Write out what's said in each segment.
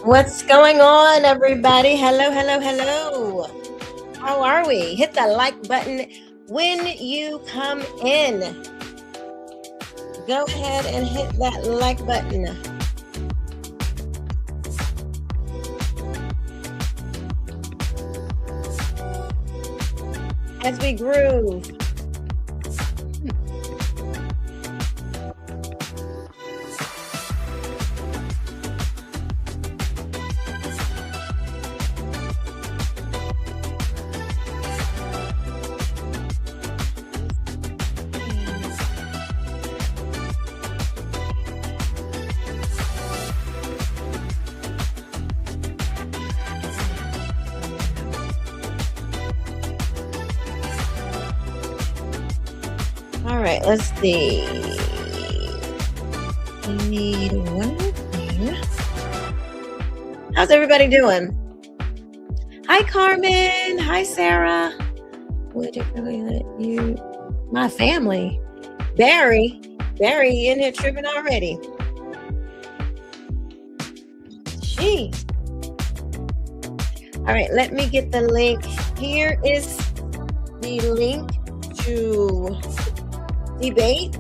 What's going on, everybody? Hello, hello, hello. How are we? Hit the like button when you come in. Go ahead and hit that like button as we groove. All right, let's see. We need one more thing. How's everybody doing? Hi, Carmen. Hi, Sarah. Would it really let you? My family. Barry. Barry in here tripping already. Jeez. All right, let me get the link. Here is the link to debate.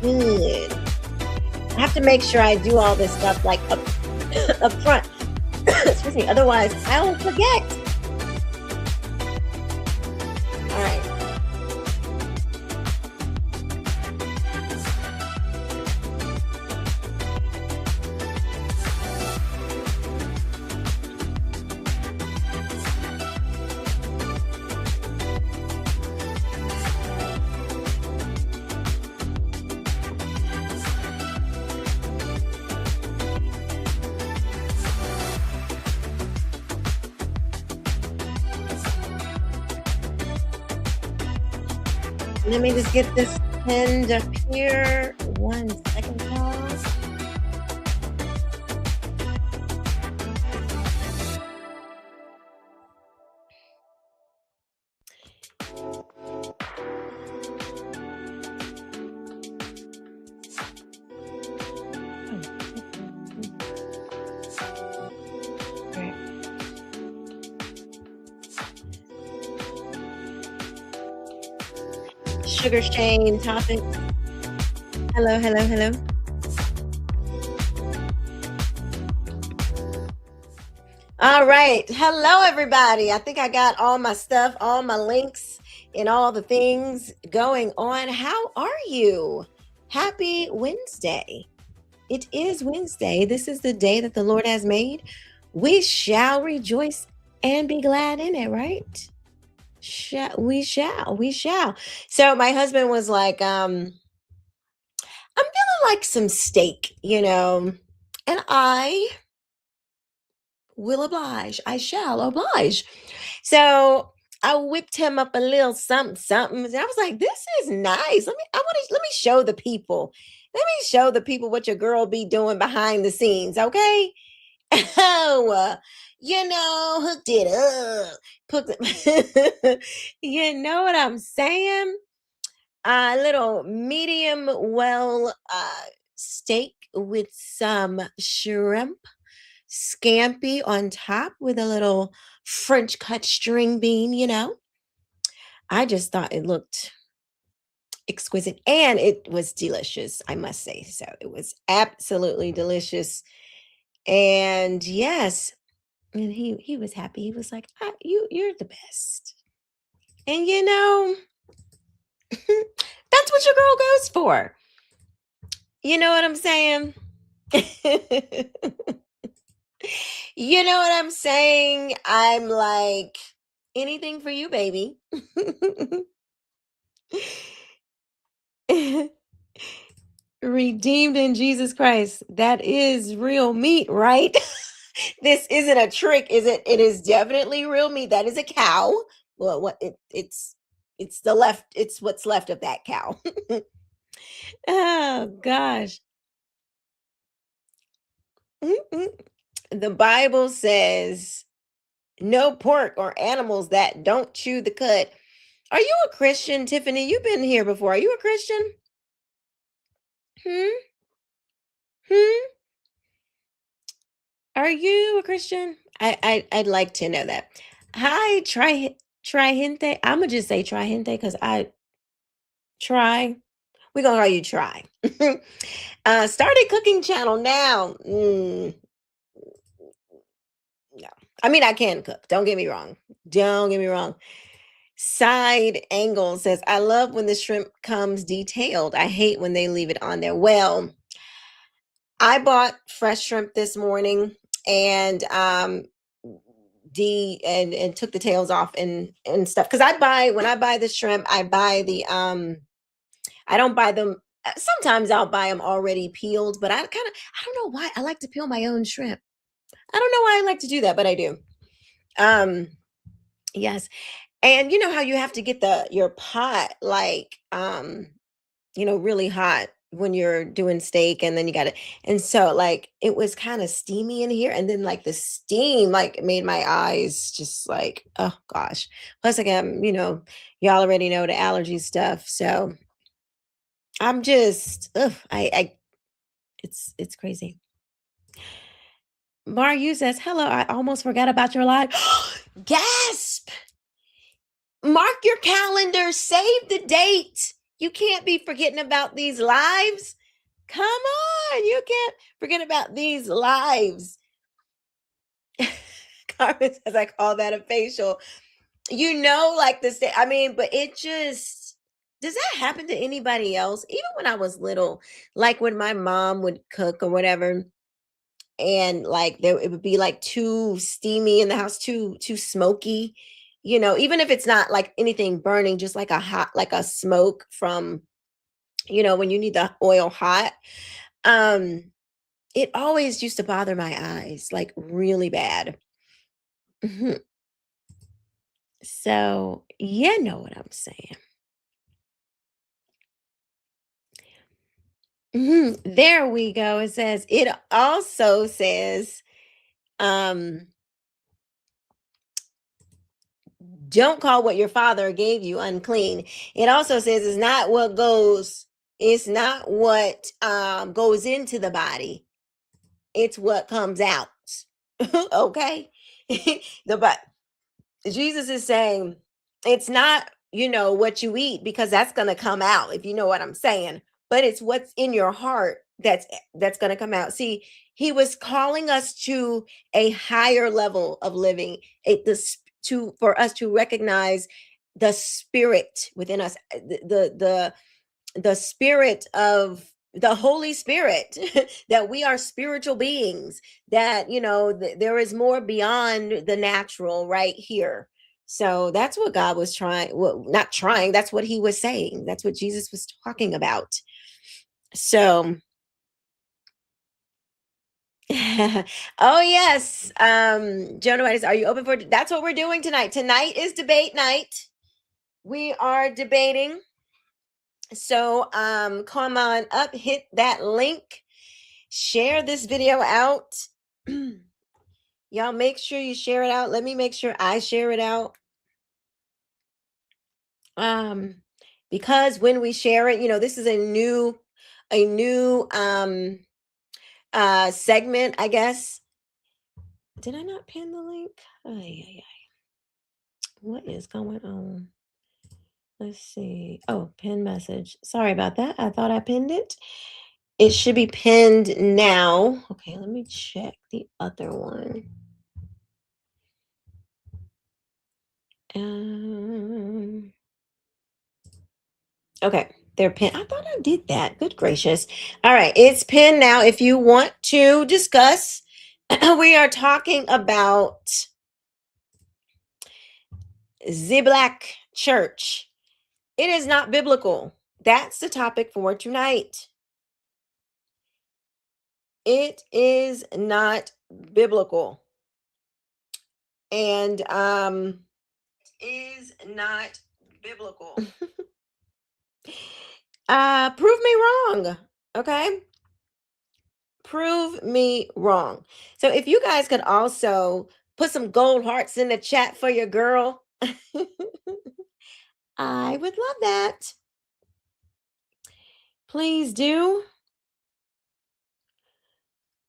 Good. I have to make sure I do all this stuff like up front. Excuse me. Otherwise, I'll forget. All right. Let me just get this pinned up here. 1 second, pause. Sugar Shane topic. Hello, hello, hello. All right. Hello, everybody. I think I got all my stuff, all my links, and all the things going on. How are you? Happy Wednesday. It is Wednesday. This is the day that the Lord has made. We shall rejoice and be glad in it, right? We shall. So my husband was like, I'm feeling like some steak, and I will oblige. I shall oblige. So I whipped him up a little something, something. And I was like, this is nice. Let me show the people. Let me show the people what your girl be doing behind the scenes, okay? Oh, hooked it up. You know what I'm saying? A little medium well steak with some shrimp scampi on top with a little French cut string bean. I just thought it looked exquisite and it was delicious, I must say. So it was absolutely delicious. And yes, and he was happy. He was like, you're the best." And that's what your girl goes for. You know what I'm saying? You know what I'm saying? I'm like, anything for you, baby. Redeemed in Jesus Christ. That is real meat, right? This isn't a trick, is it? It is definitely real meat. That is a cow. Well, it's the left. It's what's left of that cow. Oh gosh. Mm-mm. The Bible says no pork or animals that don't chew the cud. Are you a Christian, Tiffany? You've been here before. Are you a Christian? Hmm? Hmm? Are you a Christian? I'd like to know that. Hi, Trihente. I'ma just say Trihente because I try. We're gonna call you Try. Started cooking channel now. No. I mean I can cook. Don't get me wrong. Don't get me wrong. Side angle says, I love when the shrimp comes detailed. I hate when they leave it on there. Well, I bought fresh shrimp this morning and and took the tails off and stuff. Because I buy when I buy the shrimp, I buy the I don't buy them. Sometimes I'll buy them already peeled, but I don't know why I like to peel my own shrimp. I don't know why I like to do that, but I do. Um, yes. And you know how you have to get the your pot like really hot when you're doing steak and then you got it. And so like it was kind of steamy in here and then like the steam like made my eyes just like oh gosh. Plus like y'all already know the allergy stuff. So I'm just ugh, I it's crazy. Maru says, hello, I almost forgot about your live. Gasp! Mark your calendar, save the date. You can't be forgetting about these lives. Come on, you can't forget about these lives. Carmen says, I call that a facial. Like this, I mean, but it just, does that happen to anybody else? Even when I was little, like when my mom would cook or whatever, and like it would be like too steamy in the house, too smoky, even if it's not like anything burning, just like a hot, like a smoke from, when you need the oil hot. Um, it always used to bother my eyes, like, really bad. Mhm. So, you know what I'm saying. There we go. It also says, um, don't call what your father gave you unclean. It also says it's not what goes into the body, it's what comes out. Okay? But Jesus is saying it's not, what you eat because that's going to come out if you know what I'm saying, but it's what's in your heart that's going to come out. See, he was calling us to a higher level of living, for us to recognize the spirit within us, the spirit of the Holy Spirit, that we are spiritual beings, that, there is more beyond the natural right here. So that's what God was trying, well, not trying, that's what he was saying. That's what Jesus was talking about. So, oh yes. Jonah White is, are you open for, that's what we're doing tonight. Tonight is debate night. We are debating. So, come on up, hit that link, share this video out. Y'all make sure you share it out. Let me make sure I share it out. Um, because when we share it, this is a new segment, I guess. Did I not pin the link? Ay, ay, ay. What is going on? Let's see. Oh, pin message. Sorry about that. I thought I pinned it. It should be pinned now. Okay, let me check the other one. Okay, they're pinned. I thought I did that. Good gracious. All right, it's pinned now. If you want to discuss, we are talking about the Black Church. It is not biblical. That's the topic for tonight. It is not biblical. And is not biblical. Prove me wrong. Okay. Prove me wrong. So if you guys could also put some gold hearts in the chat for your girl, I would love that. Please do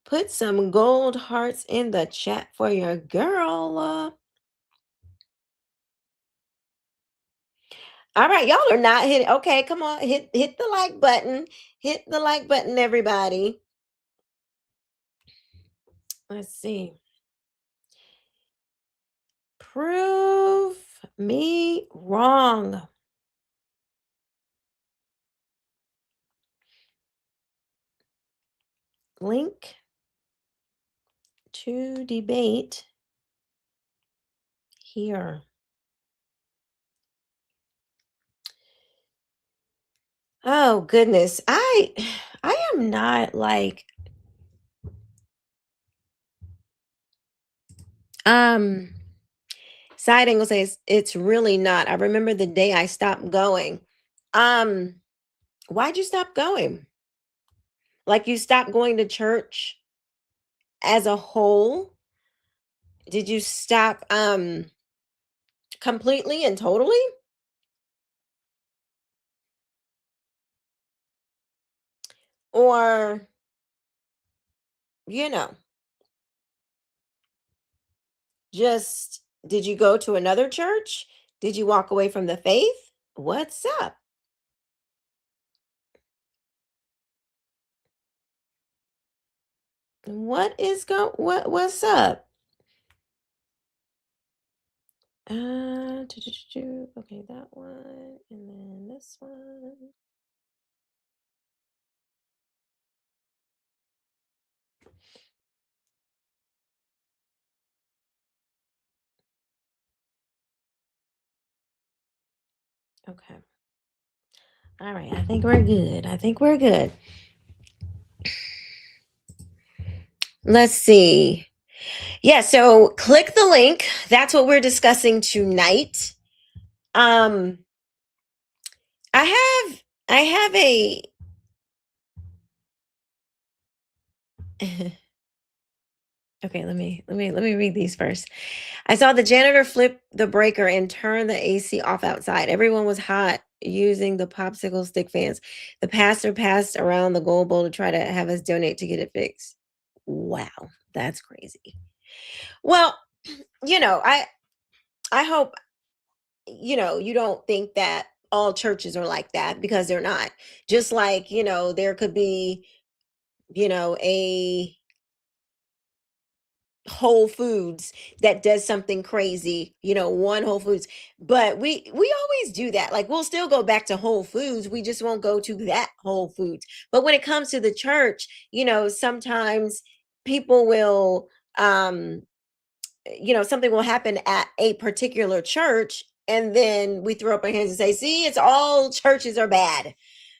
put some gold hearts in the chat for your girl. All right, y'all are not hitting. Okay, come on, hit the like button. Hit the like button, everybody. Let's see. Prove me wrong. Link to debate here. Oh goodness. I am not like um side angle says it's really not. I remember the day I stopped going. Um why'd you stop going? Like you stopped going to church as a whole? Did you stop completely and totally? Or, you know, just did you go to another church? Did you walk away from the faith? What's up? What's up? Okay, that one, and then this one. Okay. All right. I think we're good. I think we're good. Let's see. Yeah, so click the link. That's what we're discussing tonight. Um, I have a okay, let me read these first. I saw the janitor flip the breaker and turn the AC off outside. Everyone was hot using the popsicle stick fans. The pastor passed around the gold bowl to try to have us donate to get it fixed. Wow, that's crazy. Well, you know, I hope you don't think that all churches are like that because they're not. Just like, there could be, a Whole Foods that does something crazy, one Whole Foods. But we always do that. Like we'll still go back to Whole Foods. We just won't go to that Whole Foods. But when it comes to the church, sometimes people will something will happen at a particular church and then we throw up our hands and say, "See, it's all churches are bad."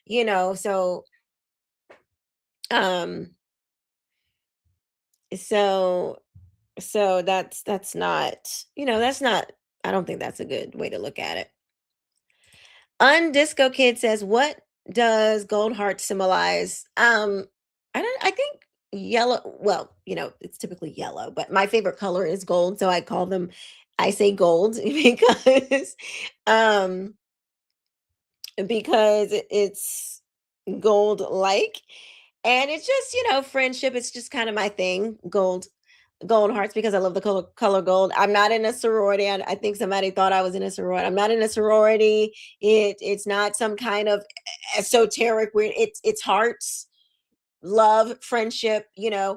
So um so that's not, that's not I don't think that's a good way to look at it. Undisco Kid says, "What does gold heart symbolize?" I think yellow, well, it's typically yellow, but my favorite color is gold, so I say gold um because it's gold like, and it's just, friendship. It's just kind of my thing. Gold hearts because I love the color gold. I'm not in a sorority. I think somebody thought I was in a sorority. I'm not in a sorority. It's not some kind of esoteric weird. It's hearts, love, friendship,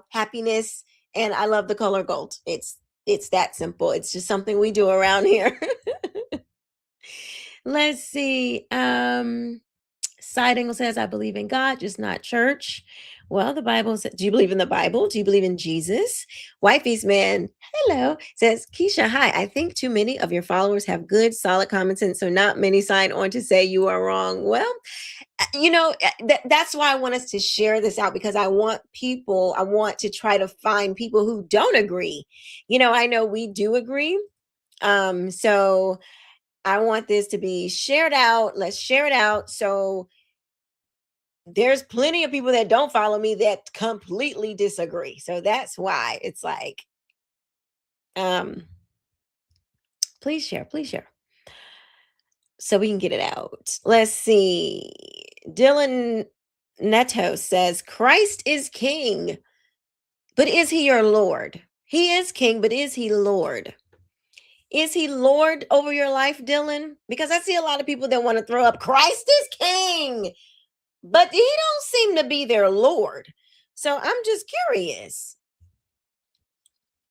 happiness, and I love the color gold. It's that simple. It's just something we do around here. Let's see. Side angle says, "I believe in God, just not church." Well, the Bible says, "Do you believe in the Bible? Do you believe in Jesus?" Wifey's man, hello, says, "Keisha, hi. I think too many of your followers have good, solid common sense, so not many sign on to say you are wrong." Well, that's why I want us to share this out because I want to try to find people who don't agree. I know we do agree. So I want this to be shared out. Let's share it out. So There's plenty of people that don't follow me that completely disagree. So that's why it's like, um, please share, please share. So we can get it out. Let's see. Dylan Neto says, Christ is king, but is he your Lord? He is king, but is he Lord? Is he Lord over your life, Dylan? Because I see a lot of people that want to throw up Christ is king, but he don't seem to be their Lord. So I'm just curious.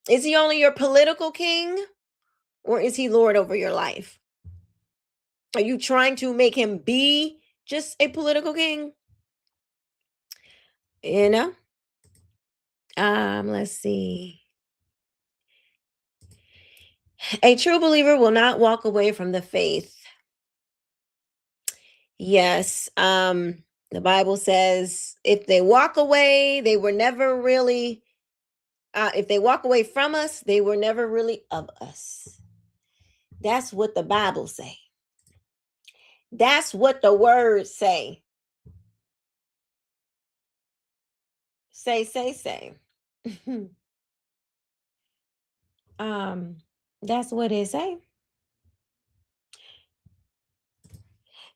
Is he only your political king, or is he Lord over your life? Are you trying to make him be just a political king? You know? Let's see. A true believer will not walk away from the faith. Yes. The Bible says if they walk away, they were never really if they walk away from us, they were never really of us. That's what the Bible say. That's what the words say. Say. um, that's what it say.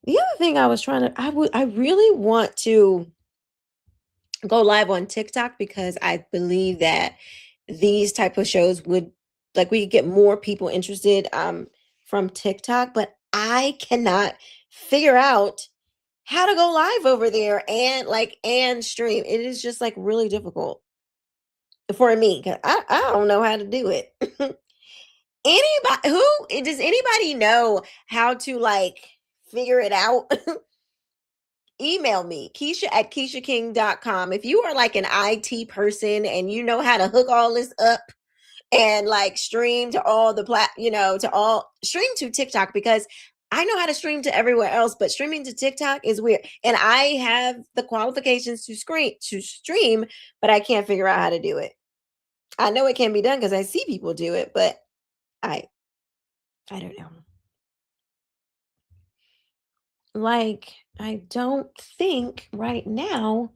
The other thing I was trying to, I really want to go live on TikTok because I believe that these type of shows would like we could get more people interested from TikTok, but I cannot figure out how to go live over there and stream. It is just like really difficult for me 'cause I don't know how to do it. Anybody who does anybody know how to like figure it out? Email me, Keisha at KeishaKing.com. If you are like an IT person and you know how to hook all this up and like stream to all the to all stream to TikTok because I know how to stream to everywhere else, but streaming to TikTok is weird. And I have the qualifications to stream, but I can't figure out how to do it. I know it can be done because I see people do it, but I I don't know. Like, I don't think right now.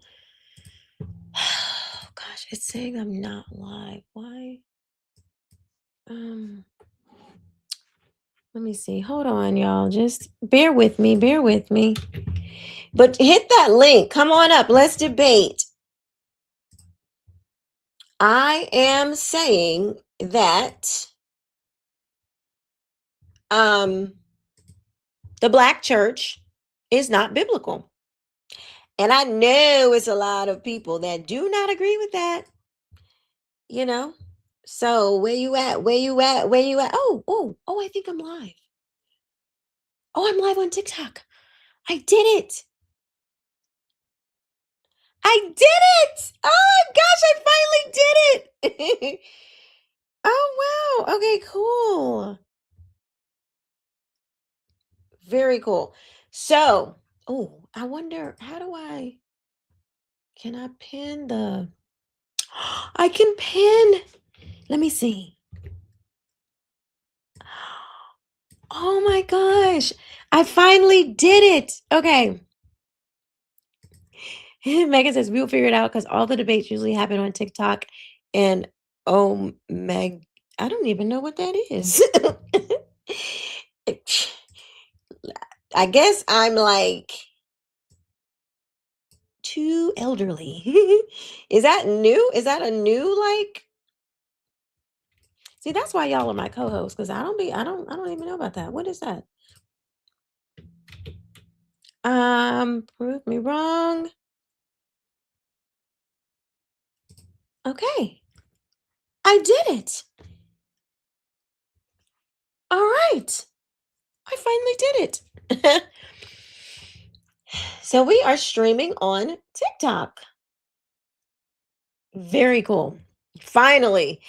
Oh gosh, it's saying I'm not live. Why? Um, Let me see. Hold on, y'all. Just bear with me. Bear with me. But hit that link. Come on up. Let's debate. I am saying that um the black church is not biblical. And I know it's a lot of people that do not agree with that, you know. So where you at? Where you at? Where you at? Oh, I think I'm live. Oh, I'm live on TikTok. I did it. I did it. Oh my gosh, I finally did it. Oh wow. Okay, cool. Very cool. So, oh, I wonder how do I can I pin the I can pin. Let me see. Oh my gosh. I finally did it. Okay. Megan says we'll figure it out because all the debates usually happen on TikTok and oh Meg. I don't even know what that is. I guess I'm like too elderly. Is that new? Is that a new like see that's why y'all are my co-hosts because I don't even know about that. What is that? Prove me wrong. Okay. I did it. All right. I finally did it. So we are streaming on TikTok. Very cool. Finally.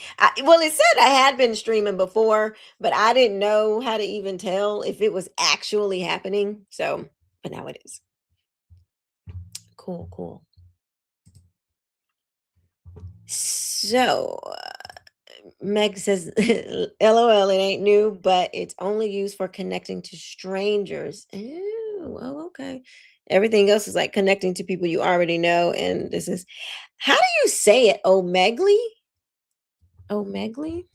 Well, it said I had been streaming before, but I didn't know how to even tell if it was actually happening. So, but now it is. Cool, cool. So, Meg says, LOL, it ain't new, but it's only used for connecting to strangers. Oh, okay. Everything else is like connecting to people you already know. And this is, how do you say it? Omegle? Omegle?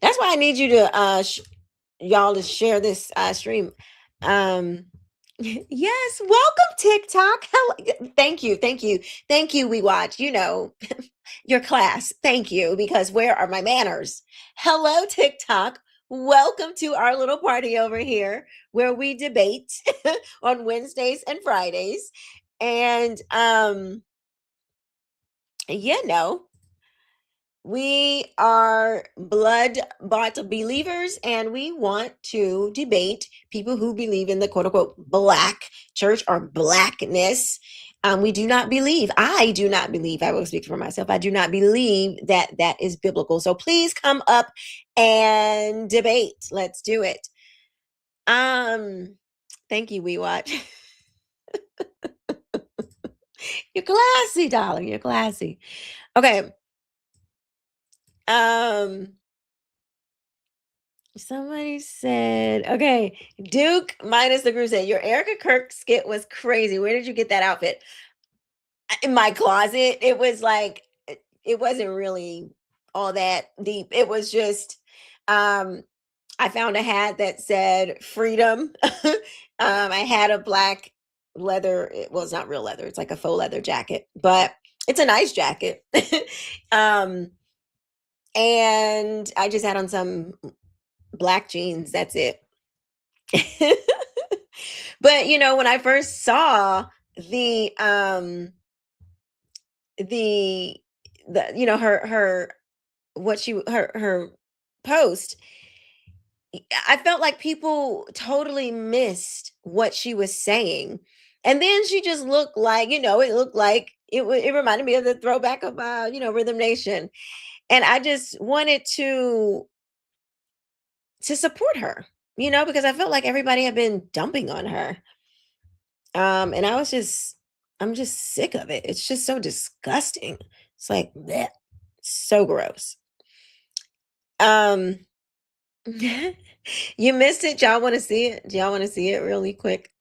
That's why I need you to y'all to share this stream. Yes, welcome TikTok. Hello. Thank you. We watch, your class. Thank you, because where are my manners? Hello TikTok. Welcome to our little party over here where we debate on Wednesdays and Fridays. And you know, we are blood bought believers, and we want to debate people who believe in the quote unquote black church or blackness. We do not believe, I do not believe, I will speak for myself, I do not believe that that is biblical. So please come up and debate. Let's do it. Thank you, We Watch. You're classy, darling. You're classy. Okay. Somebody said, okay, Duke minus the Crusade. Your Erica Kirk skit was crazy. Where did you get that outfit? In my closet. It was like, it wasn't really all that deep. It was just, I found a hat that said freedom. I had a black leather, well, it's not real leather, it's like a faux leather jacket, but it's a nice jacket. And I just had on some black jeans. That's it. But when I first saw the the her what she her post, I felt like people totally missed what she was saying. And then she just looked like, it looked like it reminded me of the throwback of Rhythm Nation. And I just wanted to support her, because I felt like everybody had been dumping on her. And I'm just sick of it. It's just so disgusting. It's like, bleh, so gross. You missed it. Y'all want to see it? Do y'all want to see it really quick?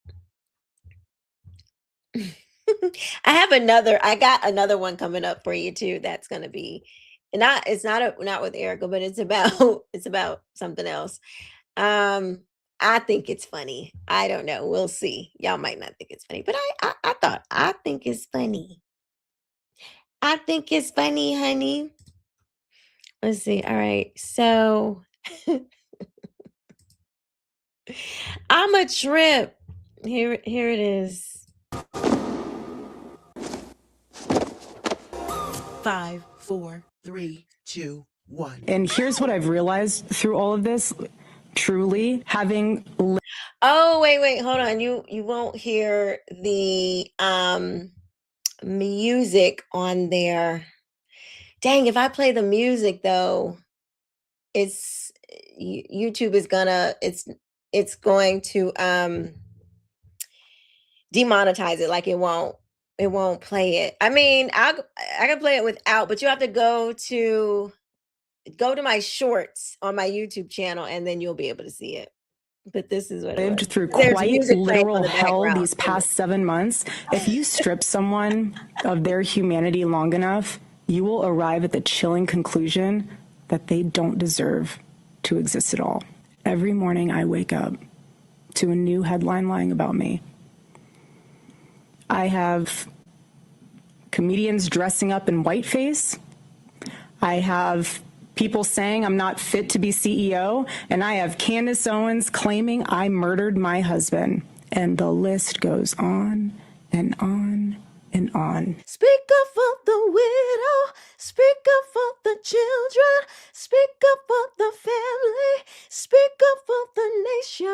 I got another one coming up for you too. That's gonna be not with Erica, but it's about it's about something else. I think it's funny. I don't know. We'll see. Y'all might not think it's funny, but I think it's funny. I think it's funny, honey. Let's see. All right. So I'm a trip. Here it is. 5, 4, 3, 2, 1. And here's what I've realized through all of this, truly having. Oh, wait, hold on. You won't hear the music on there. Dang, if I play the music though, it's YouTube is gonna it's going to demonetize it. Like it won't play it. I mean, I can play it without, but you have to go to my shorts on my YouTube channel, and then you'll be able to see it. But this is what lived through There's quite music playing on literal the hell background. these past 7 months. If you strip someone of their humanity long enough, you will arrive at the chilling conclusion that they don't deserve to exist at all. Every morning I wake up to a new headline lying about me. I have comedians dressing up in whiteface. I have people saying I'm not fit to be CEO, and I have Candace Owens claiming I murdered my husband. And the list goes on and on and on. Speak up for the widow, speak up for the children, speak up for the family, speak up for the nation.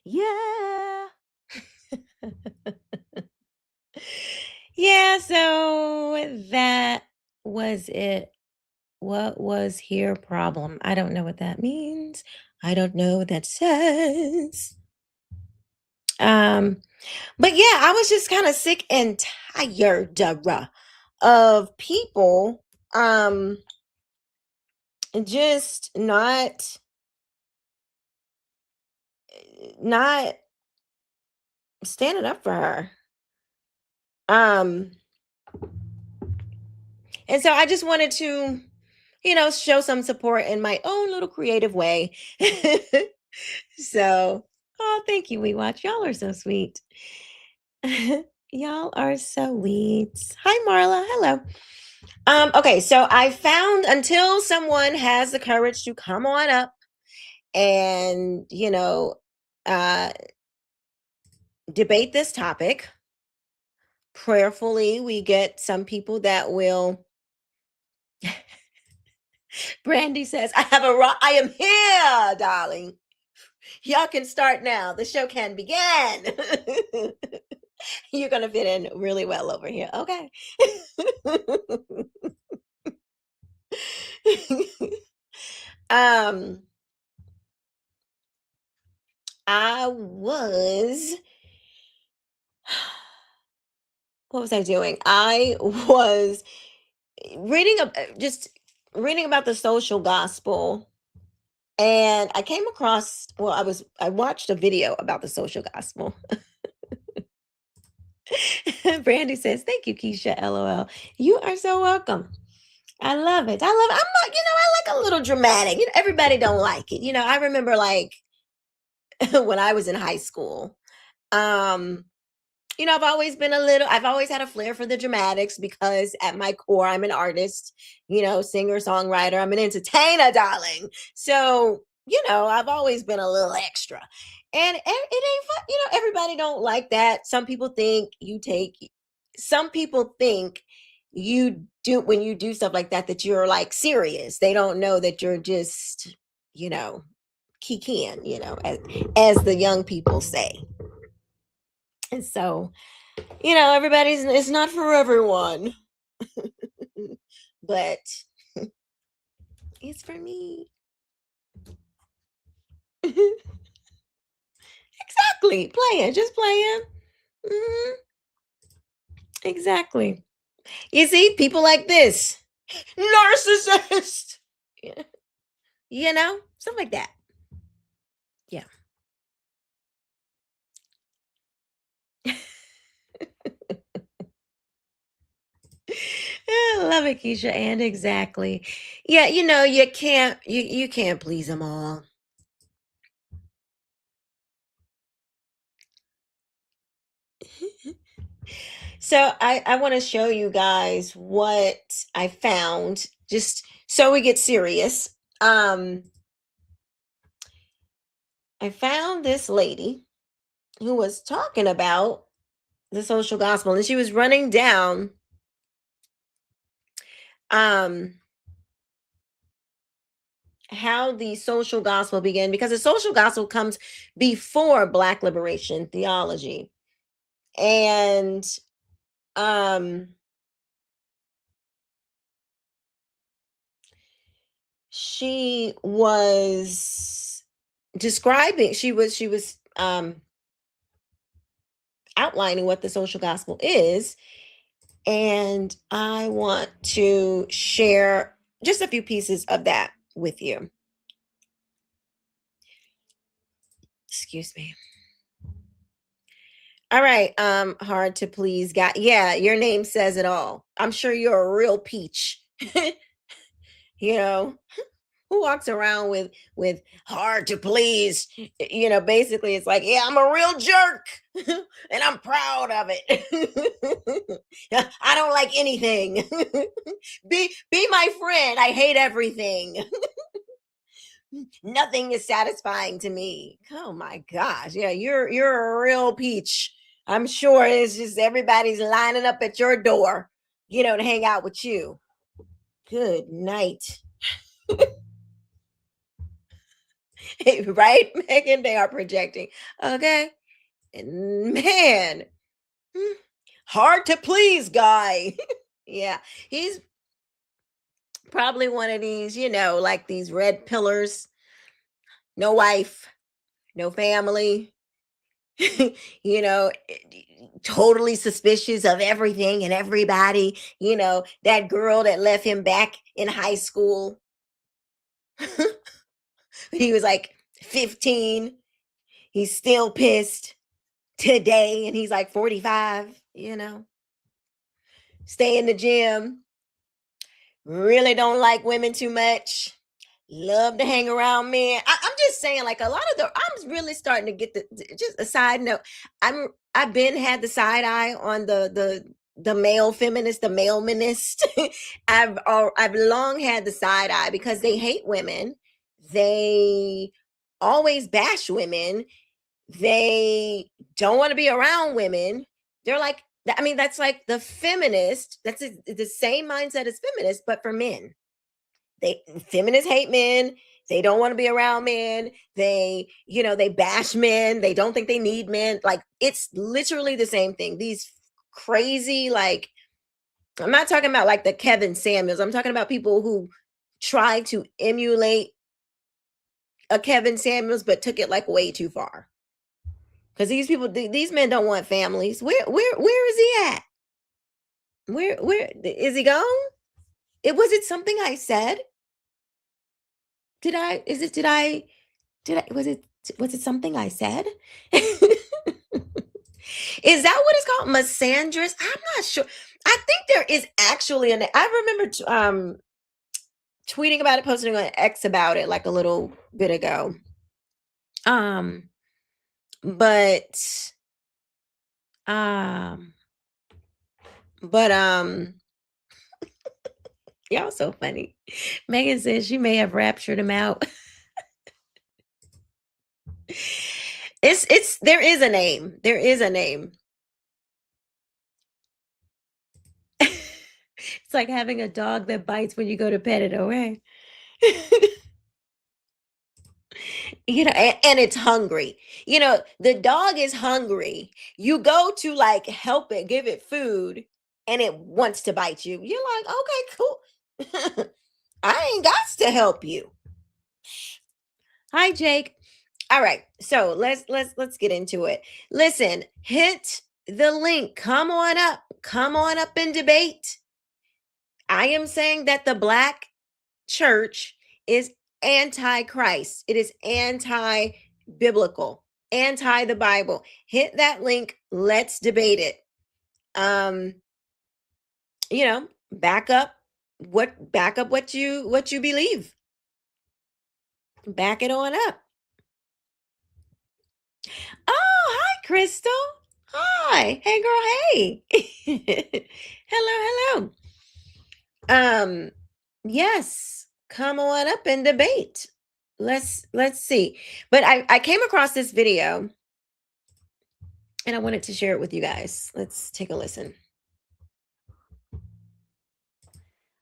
Yeah. Yeah, so that was it. What was your problem? I don't know what that means. I don't know what that says. But yeah, I was just kind of sick and tired of people just not not standing up for her. Um, and so I just wanted to, show some support in my own little creative way. So, oh, thank you, We Watch. Y'all are so sweet. Y'all are so sweet. Hi, Marla. Hello. Okay, so I found until someone has the courage to come on up and, uh, debate this topic. Prayerfully, we get some people that will. Brandy says, I am here, darling. Y'all can start now. The show can begin. You're going to fit in really well over here. Okay. I was what was I doing? I was just reading about the social gospel, and I came across, I watched a video about the social gospel. Brandy says, "Thank you, Keisha. LOL. You are so welcome. I love it. I'm not, I like a little dramatic. Everybody don't like it. I remember like when I was in high school. Um, I've always had a flair for the dramatics because at my core, I'm an artist, singer, songwriter. I'm an entertainer, darling. So, I've always been a little extra. And it ain't fun. Everybody don't like that. Some people think you do, when you do stuff like that you're like serious. They don't know that you're just, kikiing, as the young people say. And so, it's not for everyone, but it's for me. Exactly. Just playing. Mhm. Exactly. You see, people like this, narcissist, stuff like that. Yeah. I love it, Keisha. And exactly. Yeah, you can't please them all. So I want to show you guys what I found, just so we get serious. I found this lady who was talking about the social gospel, and she was running down how the social gospel began, because the social gospel comes before Black liberation theology. And she was outlining what the social gospel is, and I want to share just a few pieces of that with you. Excuse me. All right. Hard to please guy. Yeah, your name says it all. I'm sure you're a real peach. you know, who walks around with hard to please? Basically it's like, yeah, I'm a real jerk and I'm proud of it. I don't like anything. Be my friend. I hate everything. Nothing is satisfying to me. Oh my gosh. Yeah, you're a real peach. I'm sure it's just everybody's lining up at your door, to hang out with you. Good night. Right, Megan? They are projecting. Okay. And man, hard to please guy. Yeah. He's probably one of these, like these red pillars. No wife, no family. Totally suspicious of everything and everybody. That girl that left him back in high school. He was like 15. He's still pissed today, and he's like 45, stay in the gym, really don't like women too much, love to hang around men. I'm just saying, like, a lot of I'm really starting to get just a side note. I've been had the side eye on the male feminist, the male minister. I've long had the side eye because they hate women. They always bash women. They don't want to be around women. They're like, I mean, that's like the feminist. That's the same mindset as feminist, but for men. Feminists hate men. They don't want to be around men. They bash men. They don't think they need men. Like, it's literally the same thing. These crazy, like, I'm not talking about like the Kevin Samuels. I'm talking about people who try to emulate a Kevin Samuels, but took it like way too far. Because these men don't want families. Where is he at? Where is he gone? Was it something I said? Was it something I said? Is that what it's called? Misandrous? I'm not sure. I think there is actually I remember tweeting about it, posting on X about it like a little bit ago. But y'all so funny. Megan says she may have raptured him out. There is a name. There is a name. It's like having a dog that bites when you go to pet it away. And it's hungry. The dog is hungry. You go to like help it, give it food, and it wants to bite you. You're like, okay, cool. I ain't got to help you. Hi, Jake. All right, so let's get into it. Listen, hit the link. Come on up and debate. I am saying that the Black church is anti-Christ. It is anti-biblical, anti the Bible. Hit that link. Let's debate it. Back up what you believe. Back it on up. Oh, hi, Crystal. Hi. Hey, girl. Hey. Hello. Yes. Come on up and debate. Let's see. But I came across this video and I wanted to share it with you guys. Let's take a listen.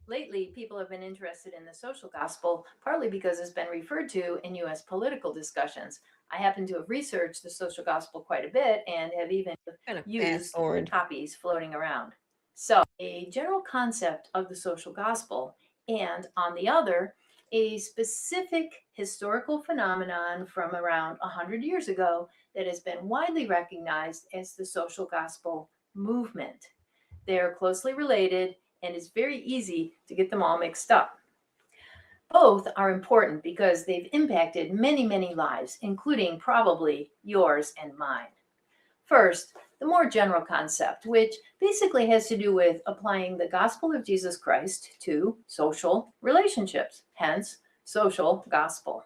Lately, people have been interested in the social gospel, partly because it's been referred to in U.S. political discussions. I happen to have researched the social gospel quite a bit and have even used copies floating around. So, a general concept of the social gospel, and on the other, a specific historical phenomenon from around 100 years ago that has been widely recognized as the social gospel movement. They are closely related, and it's very easy to get them all mixed up. Both are important because they've impacted many, many lives, including probably yours and mine. First, the more general concept, which basically has to do with applying the gospel of Jesus Christ to social relationships, hence social gospel.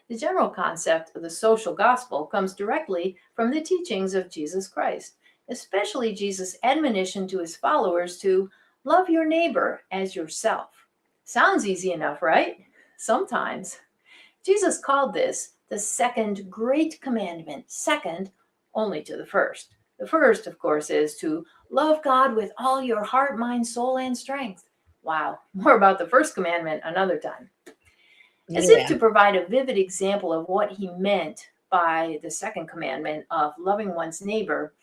The general concept of the social gospel comes directly from the teachings of Jesus Christ, especially Jesus' admonition to his followers to love your neighbor as yourself. Sounds easy enough, right? Sometimes. Jesus called this the second great commandment, second only to the first. The first, of course, is to love God with all your heart, mind, soul, and strength. Wow, more about the first commandment another time. As if to provide a vivid example of what he meant by the second commandment of loving one's neighbor,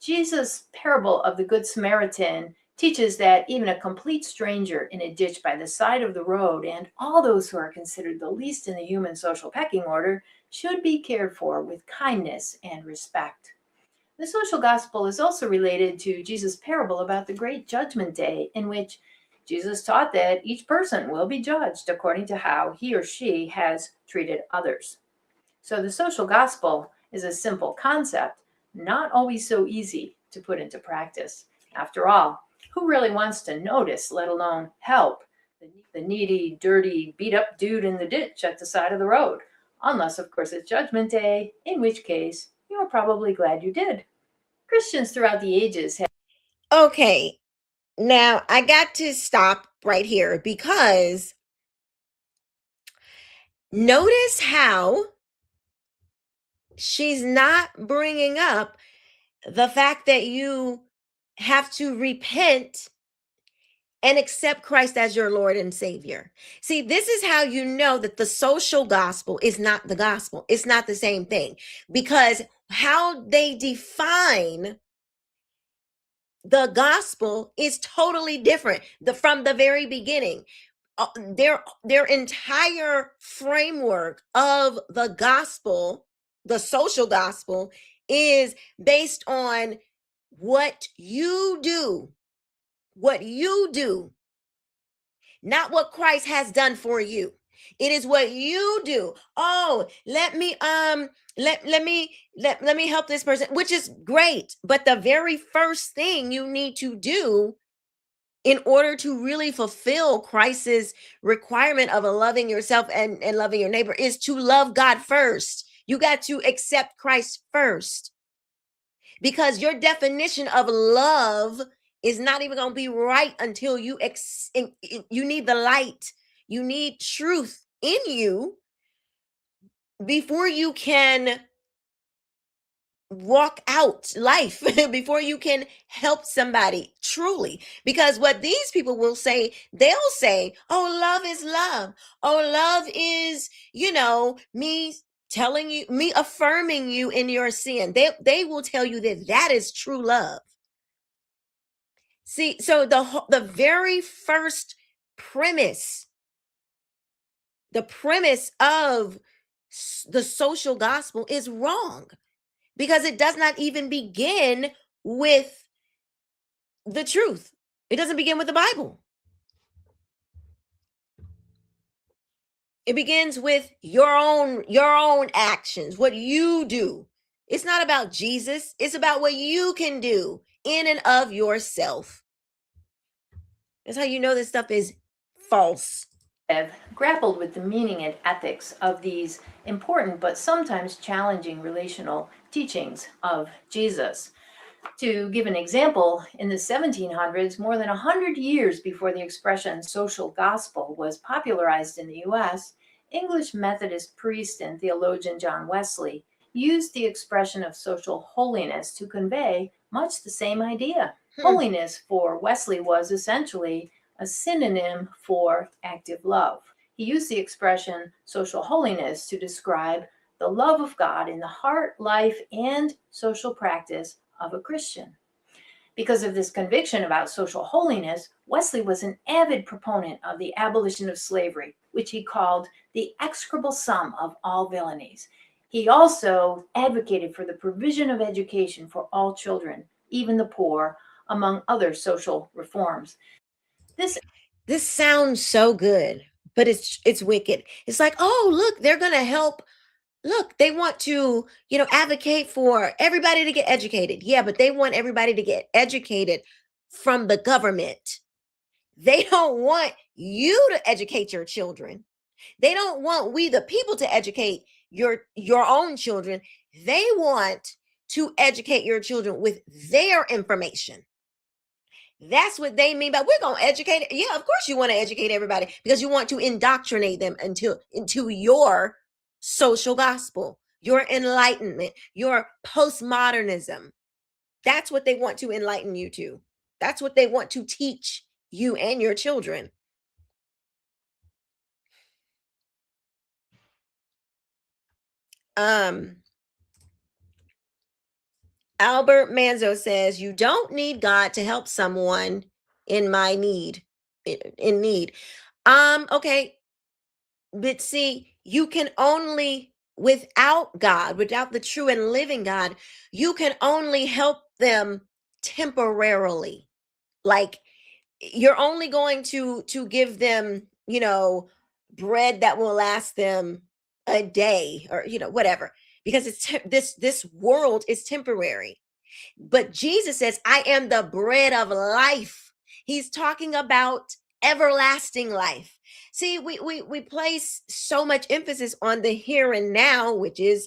Jesus' parable of the Good Samaritan teaches that even a complete stranger in a ditch by the side of the road and all those who are considered the least in the human social pecking order should be cared for with kindness and respect. The social gospel is also related to Jesus' parable about the great judgment day, in which Jesus taught that each person will be judged according to how he or she has treated others. So the social gospel is a simple concept, not always so easy to put into practice. After all, who really wants to notice, let alone help, the needy, dirty, beat up dude in the ditch at the side of the road? Unless, of course, it's Judgment Day, in which case you are probably glad you did. Christians throughout the ages have. Okay, now I got to stop right here because notice how she's not bringing up the fact that you have to repent and accept Christ as your Lord and Savior. See, this is how you know that the social gospel is not the gospel. It's not the same thing, because how they define the gospel is totally different from the very beginning. Their entire framework of the gospel, the social gospel, is based on what you do, not what Christ has done for you. It is what you do. Oh, let me help this person, which is great. But the very first thing you need to do in order to really fulfill Christ's requirement of loving yourself and loving your neighbor is to love God first. You got to accept Christ first, because your definition of love is not even going to be right until you need the light. You need truth in you before you can walk out life, before you can help somebody truly. Because what these people will say, they'll say, oh, love is love. Oh, love is, me telling you, me affirming you in your sin. They will tell you that is true love. See, so the very first premise, the premise of the social gospel is wrong, because it does not even begin with the truth. It doesn't begin with the Bible. It begins with your own actions, what you do. It's not about Jesus. It's about what you can do in and of yourself. That's how you know this stuff is false. Have grappled with the meaning and ethics of these important but sometimes challenging relational teachings of Jesus. To give an example, in the 1700s, more than 100 years before the expression social gospel was popularized in the US, English Methodist priest and theologian John Wesley used the expression of social holiness to convey much the same idea. Holiness for Wesley was essentially a synonym for active love. He used the expression social holiness to describe the love of God in the heart, life, and social practice of a Christian. Because of this conviction about social holiness, Wesley was an avid proponent of the abolition of slavery, which he called the execrable sum of all villainies. He also advocated for the provision of education for all children, even the poor, among other social reforms. This sounds so good, but it's wicked. It's like, oh, look, they're going to help. Look, they want to, advocate for everybody to get educated. Yeah, but they want everybody to get educated from the government. They don't want you to educate your children. They don't want we, the people, to educate your own children. They want to educate your children with their information. That's what they mean by we're going to educate. Yeah, of course you want to educate everybody, because you want to indoctrinate them into your social gospel, your enlightenment, your postmodernism. That's what they want to enlighten you to. That's what they want to teach you and your children. Albert Manzo says, you don't need God to help someone in need. Okay. But see, you can only, without God, without the true and living God, you can only help them temporarily. Like, you're only going to give them, bread that will last them a day, or, whatever, because this world is temporary. But Jesus says, I am the bread of life. He's talking about everlasting life. See, we place so much emphasis on the here and now, which is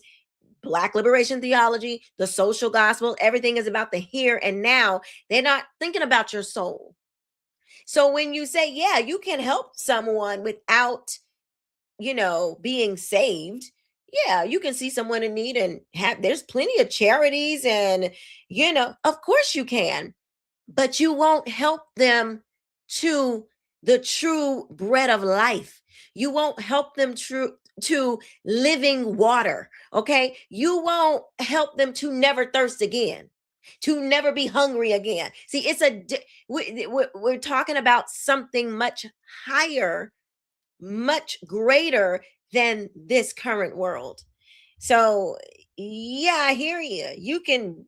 Black liberation theology, the social gospel. Everything is about the here and now. They're not thinking about your soul. So when you say, yeah, you can help someone without, being saved. Yeah, you can see someone in need and there's plenty of charities and, of course you can, but you won't help them to the true bread of life. You won't help them to living water. Okay. You won't help them to never thirst again, to never be hungry again. See, we're talking about something much higher, much greater than this current world. So, yeah, I hear you. You can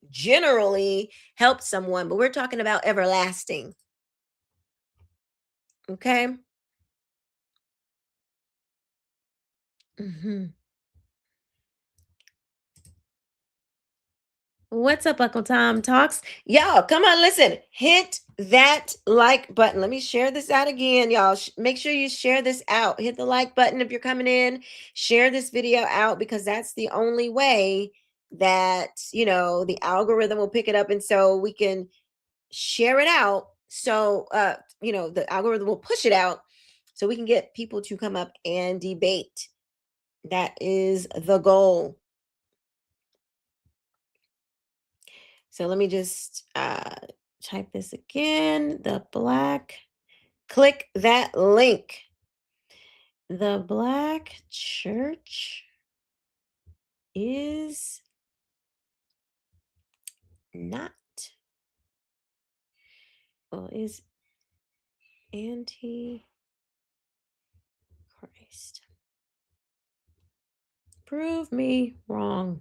generally help someone, but we're talking about everlasting. Okay. hmm What's up, Uncle Tom Talks? Y'all, come on, listen. Hit that like button. Let me share this out again, y'all. Make sure you share this out. Hit the like button if you're coming in. Share this video out because that's the only way that, the algorithm will pick it up. And so we can share it out. So, the algorithm will push it out so we can get people to come up and debate. That is the goal. So let me just type this again. Click that link. The Black church is not, is anti-Christ. Prove me wrong.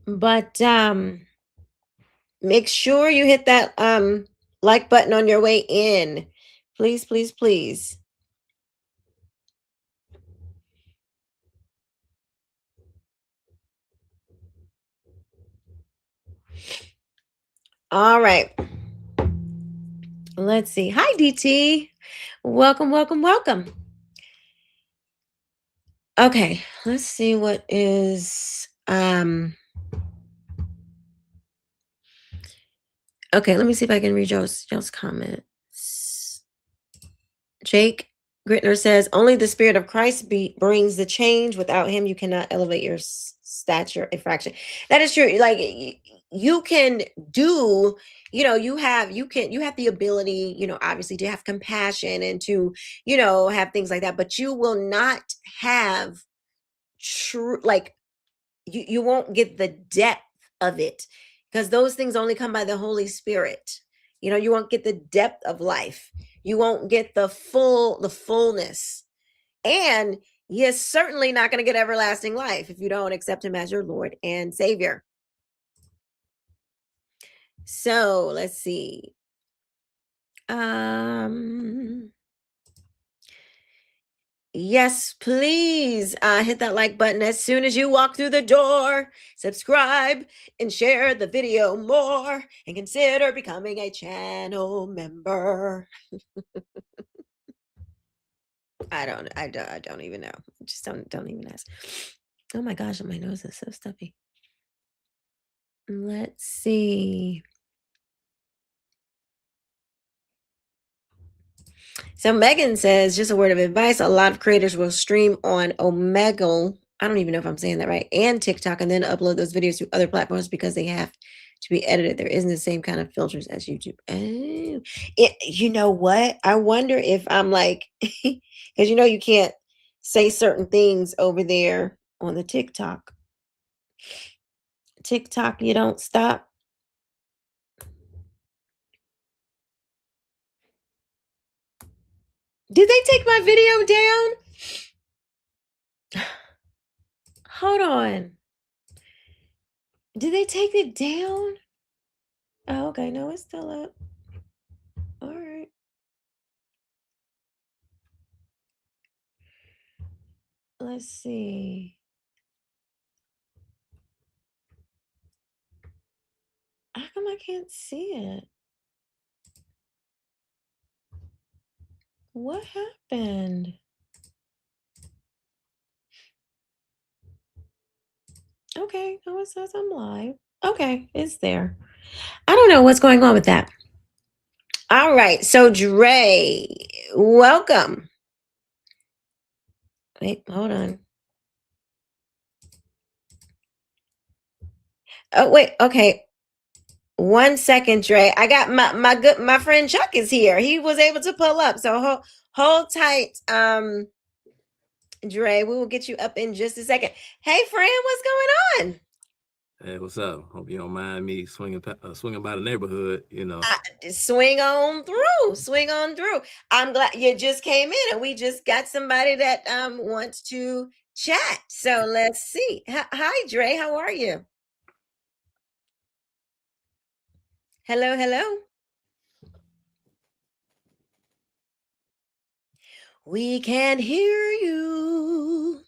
But make sure you hit that like button on your way in. Please, please, please. All right. Let's see. Hi, DT. Welcome, welcome, welcome. Okay, let's see what is okay, let me see if I can read y'all's comments. Jake Gritner says, only the Spirit of Christ brings the change. Without him, you cannot elevate your stature a fraction. That is true. Like you can do, you have the ability, obviously to have compassion and to, have things like that, but you will not have true, like you won't get the depth of it because those things only come by the Holy Spirit. You won't get the depth of life. You won't get the fullness. And you're certainly not going to get everlasting life if you don't accept him as your Lord and Savior. So let's see. Yes, please hit that like button as soon as you walk through the door. Subscribe and share the video more and consider becoming a channel member. I don't even know. Just don't even ask. Oh my gosh, my nose is so stuffy. Let's see. So Megan says, just a word of advice. A lot of creators will stream on Omegle. I don't even know if I'm saying that right. And TikTok, and then upload those videos to other platforms because they have to be edited. There isn't the same kind of filters as YouTube. Oh, you know what? I wonder if I'm like, because you can't say certain things over there on the TikTok. TikTok, you don't stop. Did they take my video down? Hold on. Did they take it down? Oh, okay. No, it's still up. All right. let's see. How come I can't see it? What happened? Okay, no, it says I'm live. Okay, it's there. I don't know what's going on with that. All right, so Dre, welcome. Wait, hold on. Oh, wait, okay. 1 second, Dre. I got my friend Chuck is here. He was able to pull up. So hold tight, Dre. We will get you up in just a second. Hey, friend, what's going on? Hey, what's up? Hope you don't mind me swinging by the neighborhood. Swing on through. Swing on through. I'm glad you just came in, and we just got somebody that wants to chat. So let's see. Hi, Dre. How are you? Hello, hello. We can't hear you.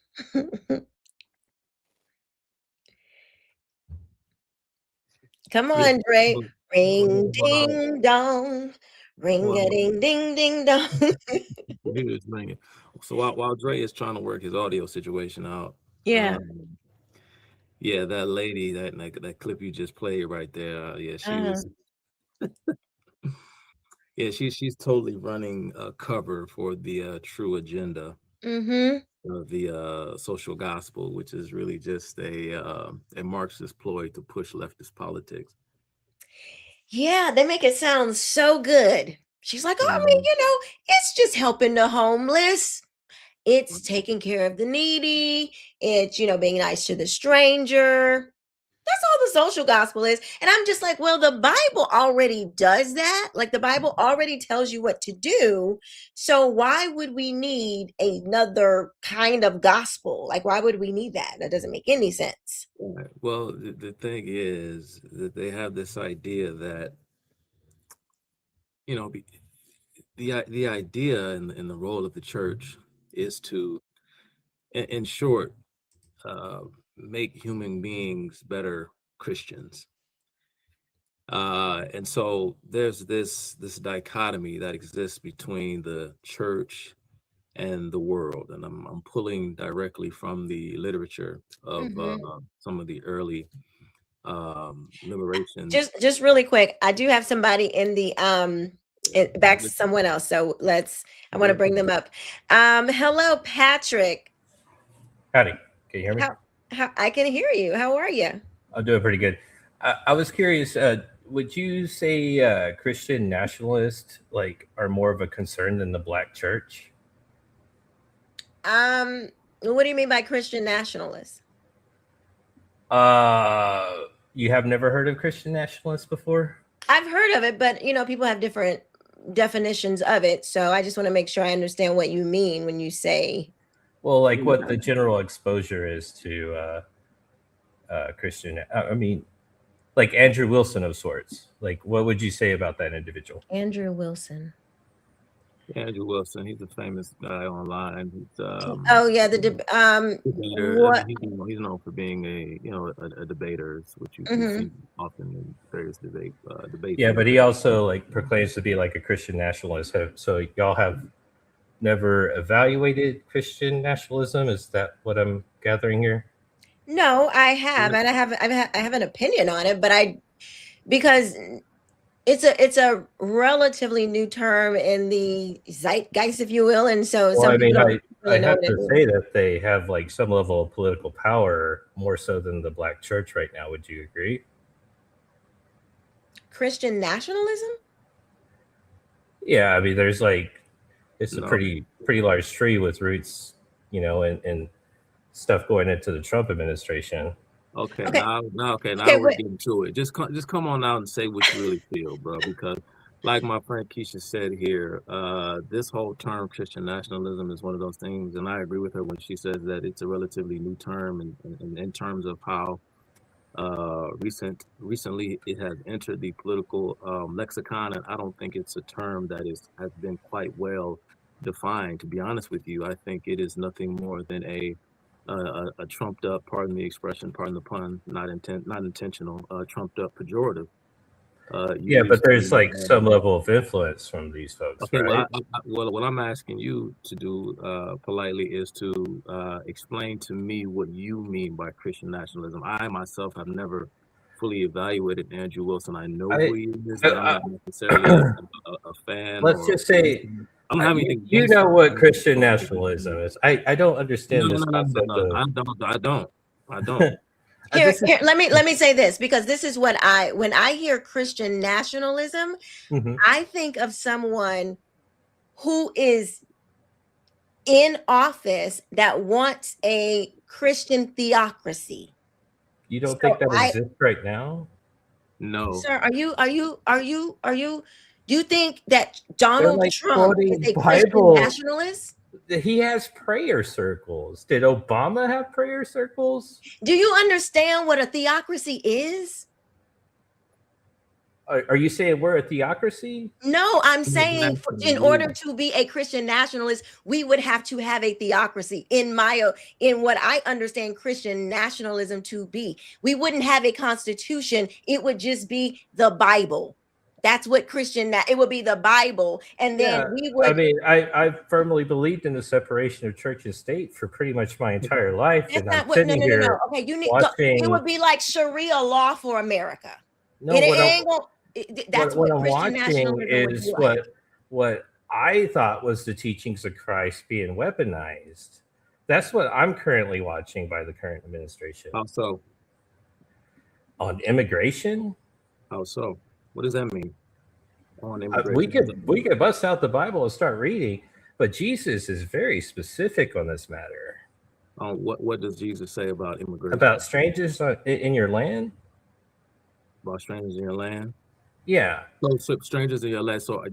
Come on, Dre. Ring ding dong. Ring a ding ding ding dong. He was ringing. So while Dre is trying to work his audio situation out, Yeah. yeah, that lady, that clip you just played right there, yeah, she was. Yeah, she's totally running a cover for the true agenda of the social gospel, which is really just a Marxist ploy to push leftist politics. Yeah, they make it sound so good. She's like, oh, I mean, it's just helping the homeless. It's taking care of the needy. It's, being nice to the stranger. That's all the social gospel is. And I'm just like, well, the Bible already does that. Like the Bible already tells you what to do. So why would we need another kind of gospel? Like, why would we need that? That doesn't make any sense. Right. Well, the thing is that they have this idea that, the idea in the role of the church is to, in short, make human beings better Christians. And so there's this dichotomy that exists between the church and the world, and I'm pulling directly from the literature of some of the early liberation. Just really quick, I do have somebody in the back to someone else, so I want to bring them up. Hello, Patrick. Howdy, can you hear me? How I can hear you. How are you? I'm doing pretty good. I was curious, would you say Christian nationalists are more of a concern than the Black church? What do you mean by Christian nationalists? You have never heard of Christian nationalists before? I've heard of it, but people have different definitions of it. So I just want to make sure I understand what you mean when you say. Well, what the general exposure is to Christian. I mean, like Andrew Wilson of sorts. What would you say about that individual? Andrew Wilson. Andrew Wilson, he's a famous guy online. Oh yeah, debater. He's known for being a debater, which you see often in various debates. Yeah, but he also proclaims to be a Christian nationalist. So y'all have never evaluated Christian nationalism? Is that what I'm gathering here? No, I have, and I have an opinion on it, but because it's a relatively new term in the zeitgeist, if you will, and so I have to say that they have some level of political power, more so than the Black church right now. Would you agree? Christian nationalism? Yeah, I mean, there's it's a pretty large tree with roots, and stuff going into the Trump administration. Okay. Now we're getting to it. Just come on out and say what you really feel, bro. Because, like my friend Keisha said here, this whole term Christian nationalism is one of those things, and I agree with her when she says that it's a relatively new term, and in terms of how recently it has entered the political lexicon, and I don't think it's a term that has been quite well defined. To be honest with you, I think it is nothing more than a trumped up, pardon the expression, pardon the pun, not intentional, trumped up pejorative. Yeah, but Used there's to, like some level of influence from these folks, okay, right? well, what I'm asking you to do politely is to explain to me what you mean by Christian nationalism. I myself have never fully evaluated Andrew Wilson. I know who he is, but I'm not necessarily a fan. Let's just say, I don't have anything. you know what Christian nationalism is. I don't understand this concept. I don't. Here, let me say this, because this is what when I hear Christian nationalism, I think of someone who is in office that wants a Christian theocracy. You don't think that exists right now? No. Sir, do you think that Donald Trump is a Christian nationalist? He has prayer circles. Did Obama have prayer circles? Do you understand what a theocracy is? Are you saying we're a theocracy? No, I'm saying in order to be a Christian nationalist, we would have to have a theocracy. In what I understand Christian nationalism to be, we wouldn't have a constitution. It would just be the Bible. That's what it would be, the Bible. And then we would. I mean, I firmly believed in the separation of church and state for pretty much my entire life. That's not what, no. Okay, it would be like Sharia law for America. No, that's what I'm watching is what I thought was the teachings of Christ being weaponized. That's what I'm currently watching by the current administration. How so? On immigration? How so? What does that mean? On immigration? We could bust out the Bible and start reading, but Jesus is very specific on this matter. What does Jesus say about immigration? About strangers in your land? About strangers in your land? Yeah. So strangers in your land. So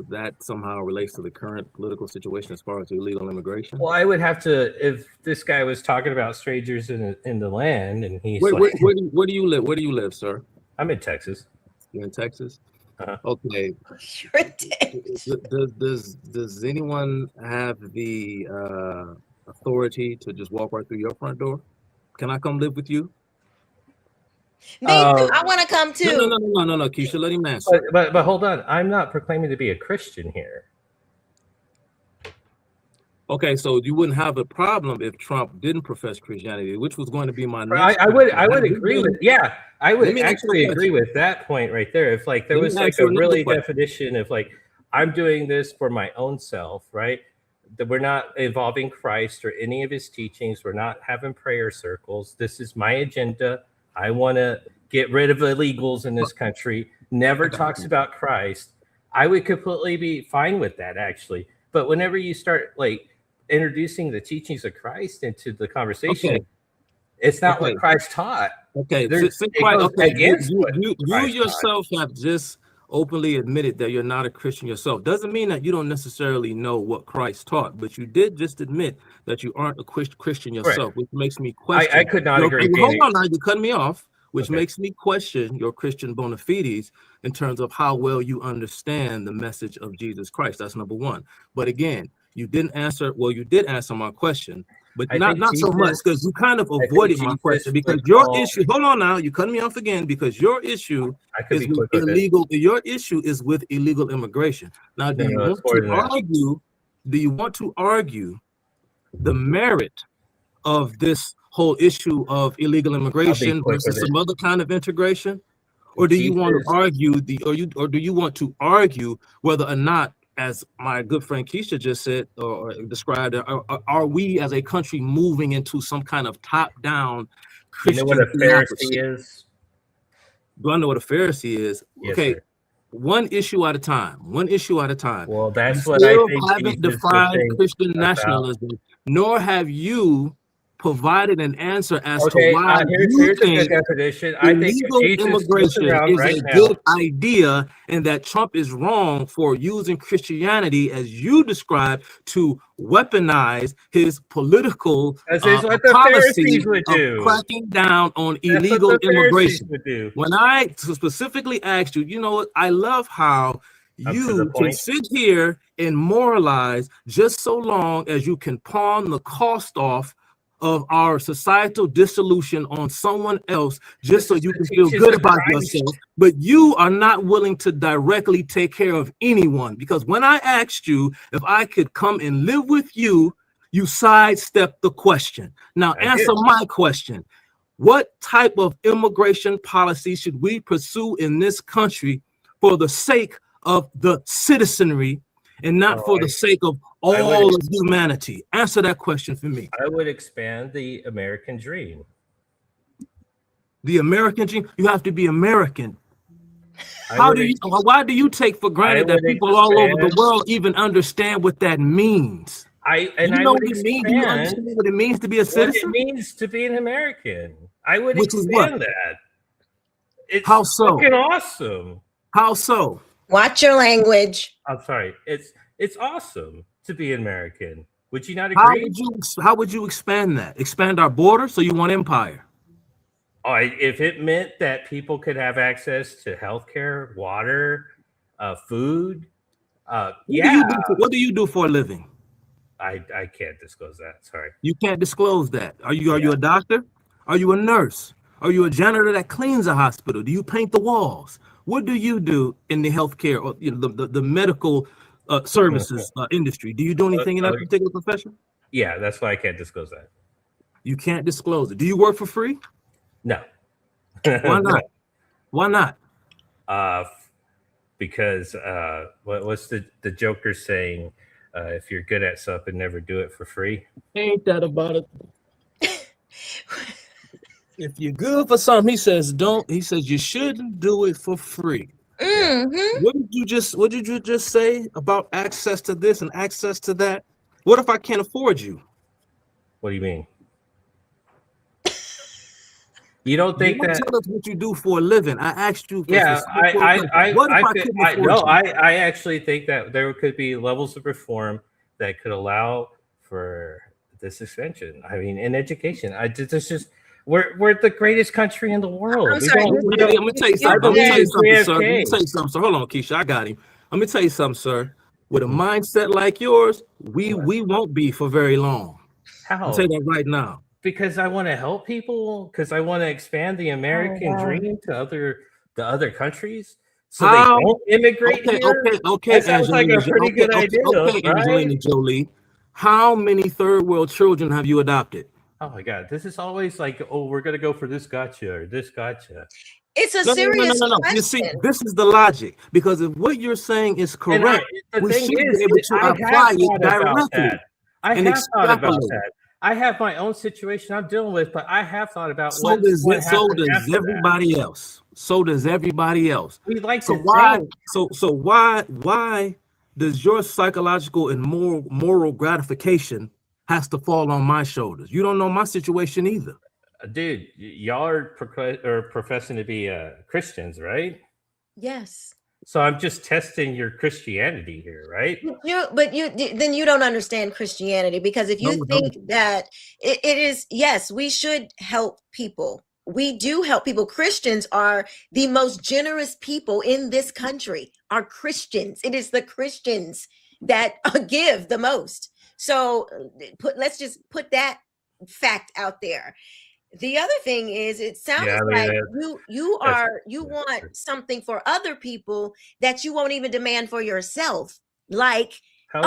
that somehow relates to the current political situation as far as illegal immigration. Well, I would have to, if this guy was talking about strangers in the land, and he's where do you live? Where do you live, sir? I'm in Texas. You're in Texas. Uh-huh. Okay. You're in Texas. Does anyone have the authority to just walk right through your front door? Can I come live with you? Me too. I want to come too. No, Keisha, let him answer. But hold on. I'm not proclaiming to be a Christian here. Okay, so you wouldn't have a problem if Trump didn't profess Christianity, which was going to be my next. I would agree with. Yeah, I would actually agree with that point right there. If like there was like a really definition of like, I'm doing this for my own self, right? That we're not involving Christ or any of his teachings. We're not having prayer circles. This is my agenda. I want to get rid of illegals in this country. Never talks about Christ. I would completely be fine with that, actually. But whenever you start like introducing the teachings of Christ into the conversation, it's not what Christ taught. Okay, you yourself have just openly admitted that you're not a Christian yourself. Doesn't mean that you don't necessarily know what Christ taught, but you did just admit that you aren't a Christian yourself, which makes me question. I could not agree. Hold on, now you cut me off, which makes me question your Christian bona fides in terms of how well you understand the message of Jesus Christ. That's number one. But again, you didn't answer. Well, you did answer my question, but not so much, because you kind of avoided my question, because your issue. Hold on now, you cut me off again, because your issue is with illegal. Your issue is with illegal immigration. Now, do you want to argue the merit of this whole issue of illegal immigration versus some other kind of integration, or do you want to argue or do you want to argue whether or not, as my good friend Keisha just said or described, are we as a country moving into some kind of top-down Christian? You know what a Pharisee is? Do I know what a Pharisee is? Yes, okay, sir. One issue at a time. Well, that's what I think. Haven't defined Christian nationalism, nor have you provided an answer as to why here's a good definition. I think immigration is a good idea, and that Trump is wrong for using Christianity, as you described, to weaponize his political policy of cracking down on illegal immigration. When I specifically asked you, you know what? I love how you can sit here and moralize just so long as you can pawn the cost off of our societal dissolution on someone else just so you can feel good about yourself, but you are not willing to directly take care of anyone. Because when I asked you if I could come and live with you, you sidestepped the question. Now answer my question. What type of immigration policy should we pursue in this country for the sake of the citizenry and not for the sake of all of humanity? Answer that question for me. I would expand the American dream. The American dream? You have to be American. Why do you take for granted that people all over the world even understand what that means? Do you know what it means? Do you understand what it means to be a citizen? What it means to be an American. I would expand that. It's How so? fucking awesome. How so? Watch your language. I'm sorry. It's awesome to be an American. Would you not agree? How would you expand that? Expand our border? So you want empire? If it meant that people could have access to healthcare, water, food, What do you do for a living? I can't disclose that. Sorry. You can't disclose that. Are you a doctor? Are you a nurse? Are you a janitor that cleans a hospital? Do you paint the walls? What do you do in the healthcare or the medical services industry? Do you do anything in that particular profession? Yeah, that's why I can't disclose that. You can't disclose it. Do you work for free? No. Why not? Why not? Because what's the Joker saying? If you're good at something, never do it for free. Ain't that about it? If you're good for something, he says don't. He says you shouldn't do it for free. Mm-hmm. What did you just say about access to this and access to that? What if I can't afford you? What do you mean? You don't think that? Tell us what you do for a living. I asked you. I actually think that there could be levels of reform that could allow for this extension. I mean, in education, we're the greatest country in the world. I'm sorry. Let me tell you something. So hold on, Keisha. I got him. Let me tell you something, sir. With a mindset like yours, we won't be for very long. How? I'll tell you that right now. Because I want to help people. Because I want to expand the American dream to the other countries, so they don't immigrate here. Okay. That sounds like a pretty good idea, right? Angelina Jolie. How many third world children have you adopted? Oh my God, this is always like, oh, we're gonna go for this gotcha or this gotcha. It's a serious question. You see, this is the logic, because if what you're saying is correct, we should be able to apply it directly. I have thought about that. I have my own situation I'm dealing with, but I have thought about so does everybody else. So does everybody else. We like so why does your psychological and moral gratification has to fall on my shoulders? You don't know my situation either. Dude, y'all are professing to be Christians, right? Yes. So I'm just testing your Christianity here, right? Then you don't understand Christianity, because if you think that it is, yes, we should help people. We do help people. Christians are the most generous people in this country, are Christians. It is the Christians that give the most. So let's just put that fact out there. The other thing is, it sounds like you want something for other people that you won't even demand for yourself. Like, we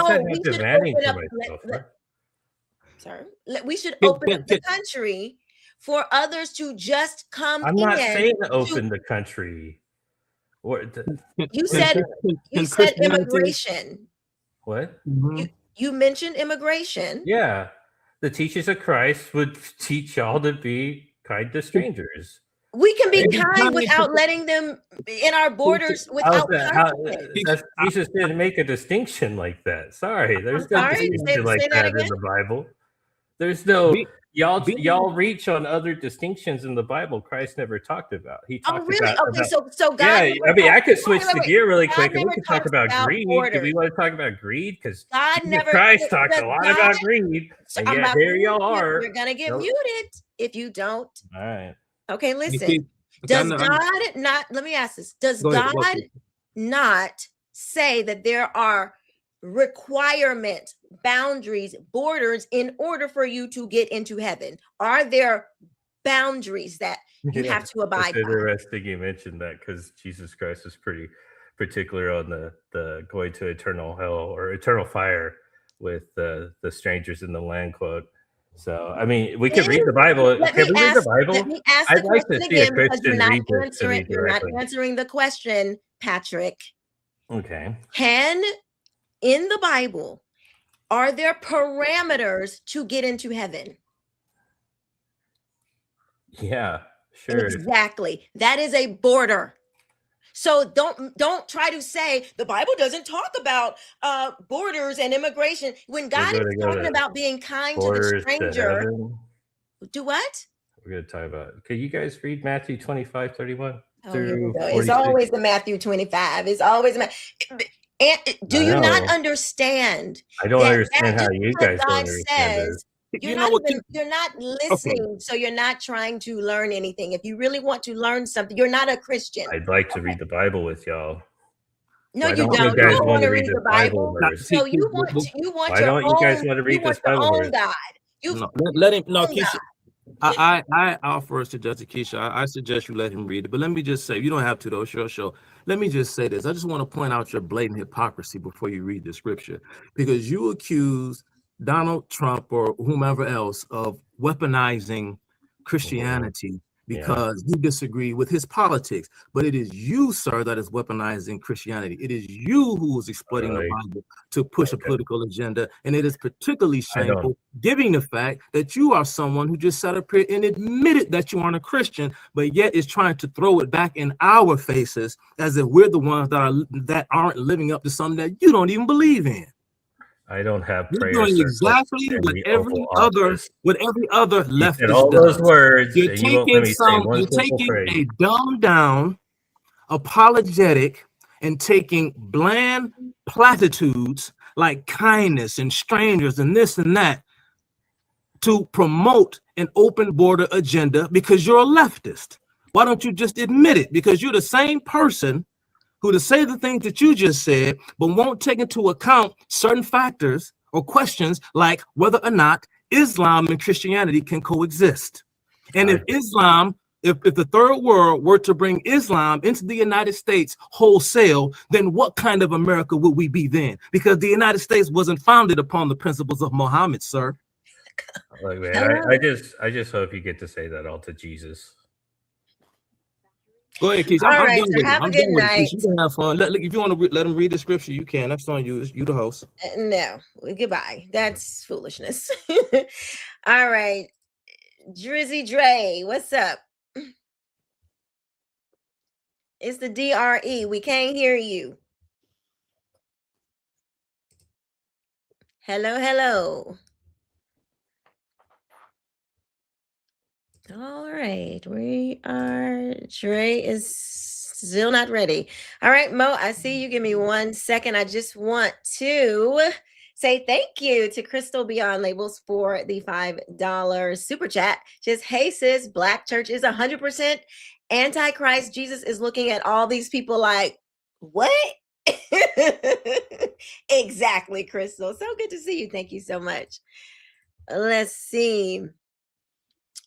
should open up the country for others to just come in. I'm not saying open the country. You said immigration. What? You mentioned immigration. Yeah. The teachers of Christ would teach y'all to be kind to strangers. We can be kind without letting them in our borders without Jesus didn't make a distinction like that. Sorry, there's no distinction like that in the Bible. There's no y'all reach on other distinctions in the Bible Christ never talked about. He talked so God. Yeah, I mean, I could switch the gear really quick, and we can talk about greed. Do we want to talk about greed? Because Christ talked a lot about greed. And yet here y'all are. You're gonna get muted if you don't. All right. Okay, listen. Does God not? Let me ask this: does God not say that there are requirements, boundaries, borders in order for you to get into heaven? Are there boundaries that you have to abide by? It's interesting you mentioned that, because Jesus Christ is pretty particular on the going to eternal hell or eternal fire with the strangers in the land quote. So, I mean, we can read the Bible. Can we read the Bible? Let me ask I'd the like to question see a again, because Christian you're not read this to me answering. You're not directly. answering the question, Patrick. Okay. Can, in the Bible, are there parameters to get into heaven? Yeah, sure. Exactly. That is a border. So don't try to say the Bible doesn't talk about borders and immigration when God is talking about being kind to the stranger. Do what? We're going to talk about. Can you guys read Matthew 25:31 through 46? It's always the Matthew 25. It's always do you not understand? I don't understand how you guys don't understand it. You're not listening, okay. So you're not trying to learn anything. If you really want to learn something, you're not a Christian. I'd like to read the Bible with y'all. No, you don't. You don't want to read the Bible. So you want why don't you guys want to read this Bible verse? God. Let him. No, Keisha. I offer a suggestion, Keisha. I suggest you let him read it. But let me just say, you don't have to though. Sure. Let me just say this. I just want to point out your blatant hypocrisy before you read the scripture, because you accuse Donald Trump or whomever else of weaponizing Christianity because you disagree with his politics. But it is you, sir, that is weaponizing Christianity. It is you who is exploiting the Bible to push a political agenda. And it is particularly shameful, given the fact that you are someone who just sat up here and admitted that you aren't a Christian, but yet is trying to throw it back in our faces as if we're the ones that aren't living up to something that you don't even believe in. I don't have prayers. You're doing exactly what every other leftist does. All those words. You're taking a dumbed down, apologetic, and taking bland platitudes like kindness and strangers and this and that to promote an open border agenda because you're a leftist. Why don't you just admit it? Because you're the same person who to say the things that you just said, but won't take into account certain factors or questions like whether or not Islam and Christianity can coexist. And if the third world were to bring Islam into the United States wholesale, then what kind of America would we be then? Because the United States wasn't founded upon the principles of Muhammad, sir. Look, man, I just hope you get to say that all to Jesus. Go ahead, Keisha. All right, so have a good night. You can have fun. If you want to let him read the scripture, you can. That's on you. You the host. No, goodbye. That's foolishness. All right, Drizzy Dre, what's up? It's the DRE. We can't hear you. Hello. All right, Dre is still not ready. All right, Mo, I see you. Give me 1 second. I just want to say thank you to Crystal Beyond Labels for the $5 super chat. Just, hey sis, Black church is 100% antichrist. Jesus is looking at all these people like, what? Exactly, Crystal. So good to see you. Thank you so much. Let's see.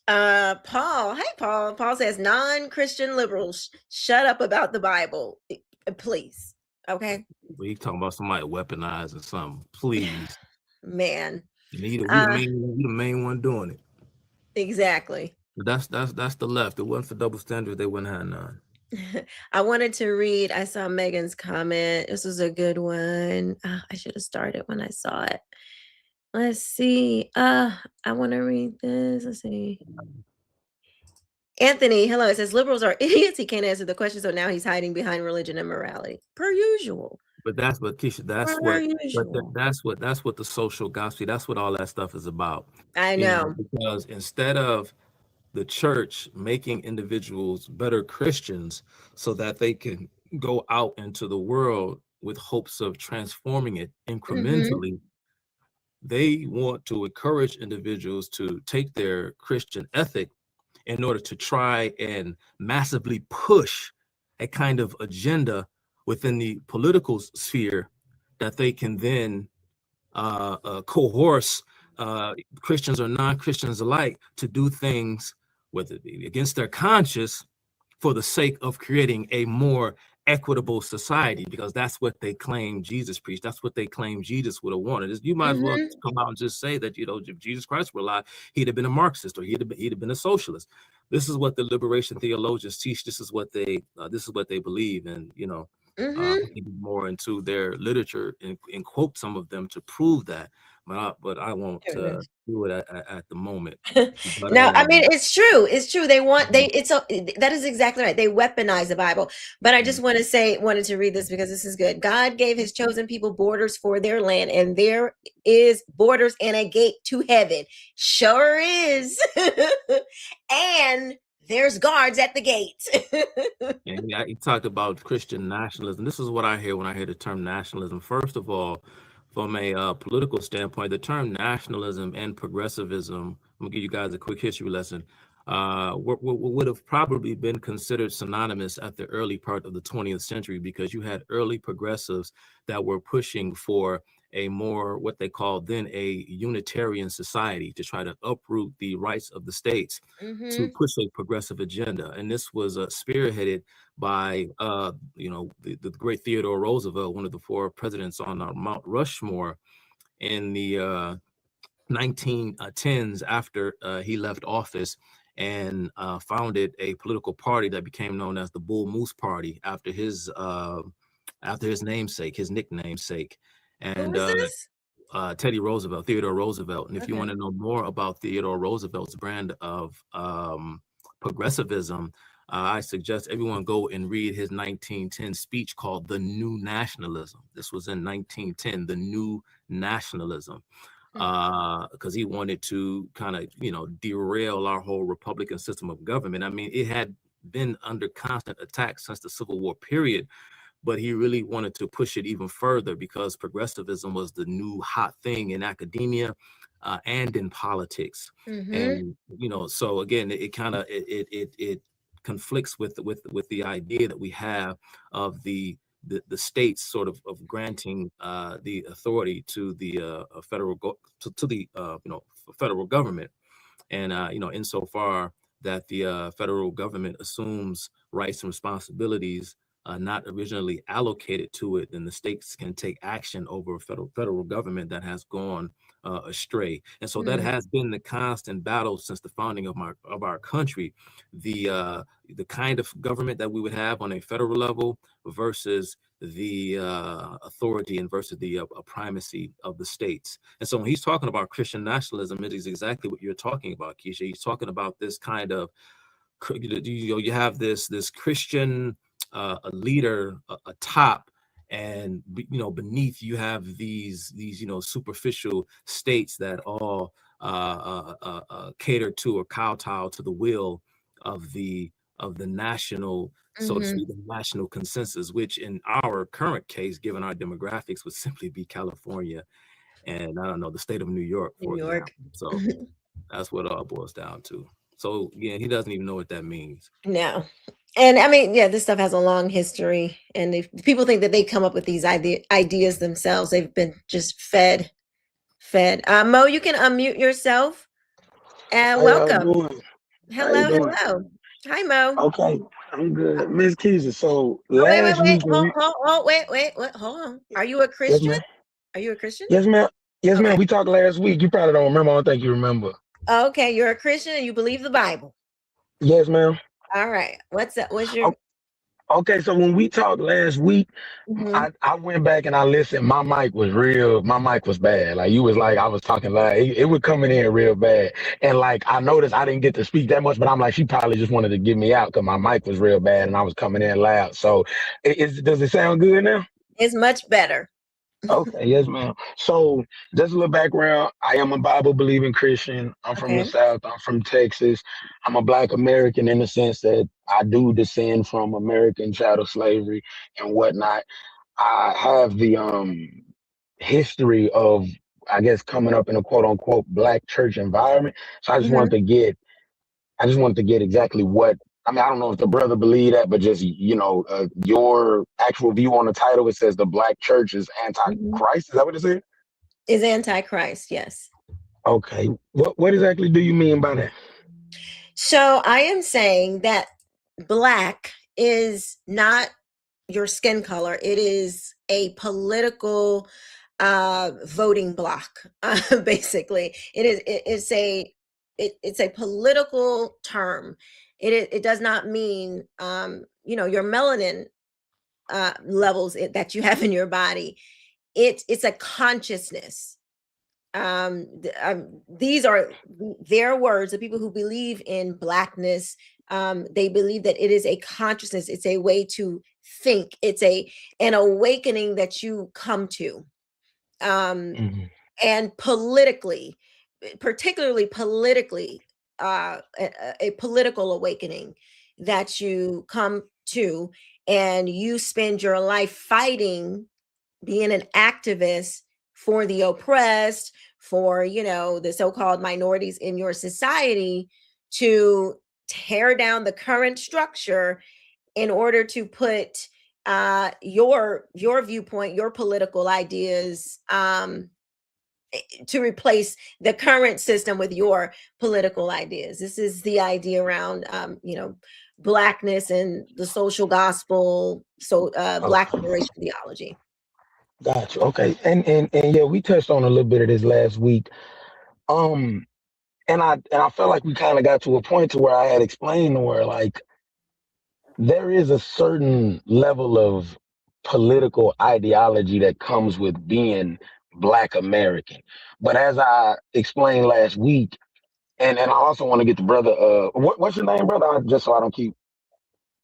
Paul. Hey, Paul. Paul says non-Christian liberals shut up about the Bible, please. Okay. We talking about somebody weaponizing something, please. Man. We the main one doing it. Exactly. That's the left. It wasn't for double standards, they wouldn't have none. I wanted to read. I saw Megan's comment. This was a good one. I should have started when I saw it. Let's see. I want to read this. Let's see. Anthony, hello. It says liberals are idiots. He can't answer the question, so now he's hiding behind religion and morality, per usual. But that's what Keisha. That's what the social gospel. That's what all that stuff is about. I know. Because instead of the church making individuals better Christians so that they can go out into the world with hopes of transforming it incrementally, they want to encourage individuals to take their Christian ethic in order to try and massively push a kind of agenda within the political sphere that they can then coerce Christians or non-Christians alike to do things, whether it be against their conscience, for the sake of creating a more equitable society, because that's what they claim Jesus preached. That's what they claim Jesus would have wanted. You might as well come out and just say that, you know, if Jesus Christ were alive, he'd have been a Marxist, or he'd have been a socialist. This is what the liberation theologians teach. This is what they believe, and you know, more into their literature and quote some of them to prove that. But I won't do it at the moment. No, I mean, it's true. It's true. That is exactly right. They weaponize the Bible. But I just wanted to read this because this is good. God gave his chosen people borders for their land, and there is borders and a gate to heaven. Sure is. And there's guards at the gate. And yeah, you talked about Christian nationalism. This is what I hear when I hear the term nationalism. First of all, from a political standpoint, the term nationalism and progressivism, I'm gonna give you guys a quick history lesson, would have probably been considered synonymous at the early part of the 20th century, because you had early progressives that were pushing for a more, what they called then, a unitarian society, to try to uproot the rights of the states, to push a progressive agenda. And this was spearheaded by the great Theodore Roosevelt, one of the 4 presidents on our Mount Rushmore in the 1910s, after he left office, and founded a political party that became known as the Bull Moose Party after his namesake, his nicknamesake. And Teddy Roosevelt, Theodore Roosevelt. And if you want to know more about Theodore Roosevelt's brand of progressivism, I suggest everyone go and read his 1910 speech called The New Nationalism. This was in 1910, The New Nationalism, because he wanted to kind of, derail our whole Republican system of government. I mean, it had been under constant attack since the Civil War period, but he really wanted to push it even further, because progressivism was the new hot thing in academia and in politics. And so again, it conflicts with the idea that we have of the states sort of granting the authority to the federal government, and insofar that the federal government assumes rights and responsibilities not originally allocated to it, then the states can take action over federal government that has gone astray. And so that has been the constant battle since the founding of our country, the kind of government that we would have on a federal level versus the authority and versus the primacy of the states. And so when he's talking about Christian nationalism, it is exactly what you're talking about, Keisha. He's talking about this kind of, you have this Christian a leader atop, and beneath you have these superficial states that all cater to or kowtow to the will of the national, so to speak, the national consensus, which in our current case, given our demographics, would simply be California and I don't know, the state of New York, for example. So that's what it all boils down to. So again, he doesn't even know what that means. No. And I mean, yeah, this stuff has a long history, and if people think that they come up with these ideas themselves, they've been just fed. Mo, you can unmute yourself. And welcome. Hello. Hi, Mo. Okay, I'm good. Miss Keisha, so wait. Hold on. Are you a Christian? Yes, Are you a Christian? Yes, ma'am. Yes, ma'am. We talked last week. You probably don't remember. I don't think you remember. Okay, you're a Christian and you believe the Bible. Yes, ma'am. All right. What's your... Okay, so when we talked last week, I went back and I listened. My mic was bad. Like, you was like, I was talking loud. It was coming in real bad. And like, I noticed I didn't get to speak that much, but I'm like, she probably just wanted to get me out because my mic was real bad and I was coming in loud. So does it sound good now? It's much better. Okay, yes, ma'am. So just a little background. I am a Bible believing Christian. I'm from the South. I'm from Texas. I'm a Black American in the sense that I do descend from American chattel slavery and whatnot. I have the history of, I guess, coming up in a quote unquote Black church environment. So I just wanted to get exactly what I mean, I don't know if the brother believe that, but just, your actual view on the title, it says the black church is anti-Christ. Is that what it said? Is anti-Christ, yes. Okay. What exactly do you mean by that? So I am saying that black is not your skin color. It is a political voting block. Basically, it's a political term. It does not mean your melanin levels that you have in your body. It's a consciousness. These are their words. The people who believe in blackness, they believe that it is a consciousness. It's a way to think. It's an awakening that you come to. And politically, particularly politically, a political awakening that you come to, and you spend your life fighting, being an activist for the oppressed, for the so-called minorities in your society, to tear down the current structure in order to put your viewpoint, your political ideas, to replace the current system with your political ideas. This is the idea around blackness and the social gospel, so black liberation theology. Gotcha. Okay. And yeah, we touched on a little bit of this last week. And I felt like we kind of got to a point to where I had explained where, like, there is a certain level of political ideology that comes with being Black American. But as I explained last week, and I also want to get the brother, what's your name, brother? Just so I don't keep.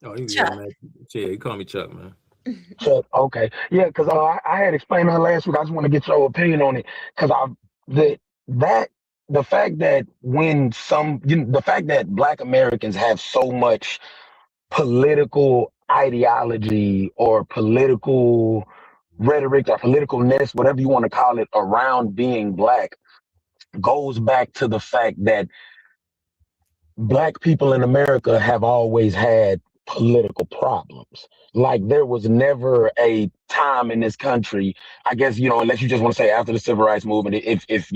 Oh, you Chuck. Man. Yeah, you call me Chuck, man. Chuck, okay. Yeah, because I had explained that last week. I just want to get your opinion on it. Because the fact that the fact that Black Americans have so much political ideology or political rhetoric or politicalness, whatever you want to call it, around being Black goes back to the fact that Black people in America have always had political problems. Like, there was never a time in this country, I guess, unless you just want to say after the civil rights movement, if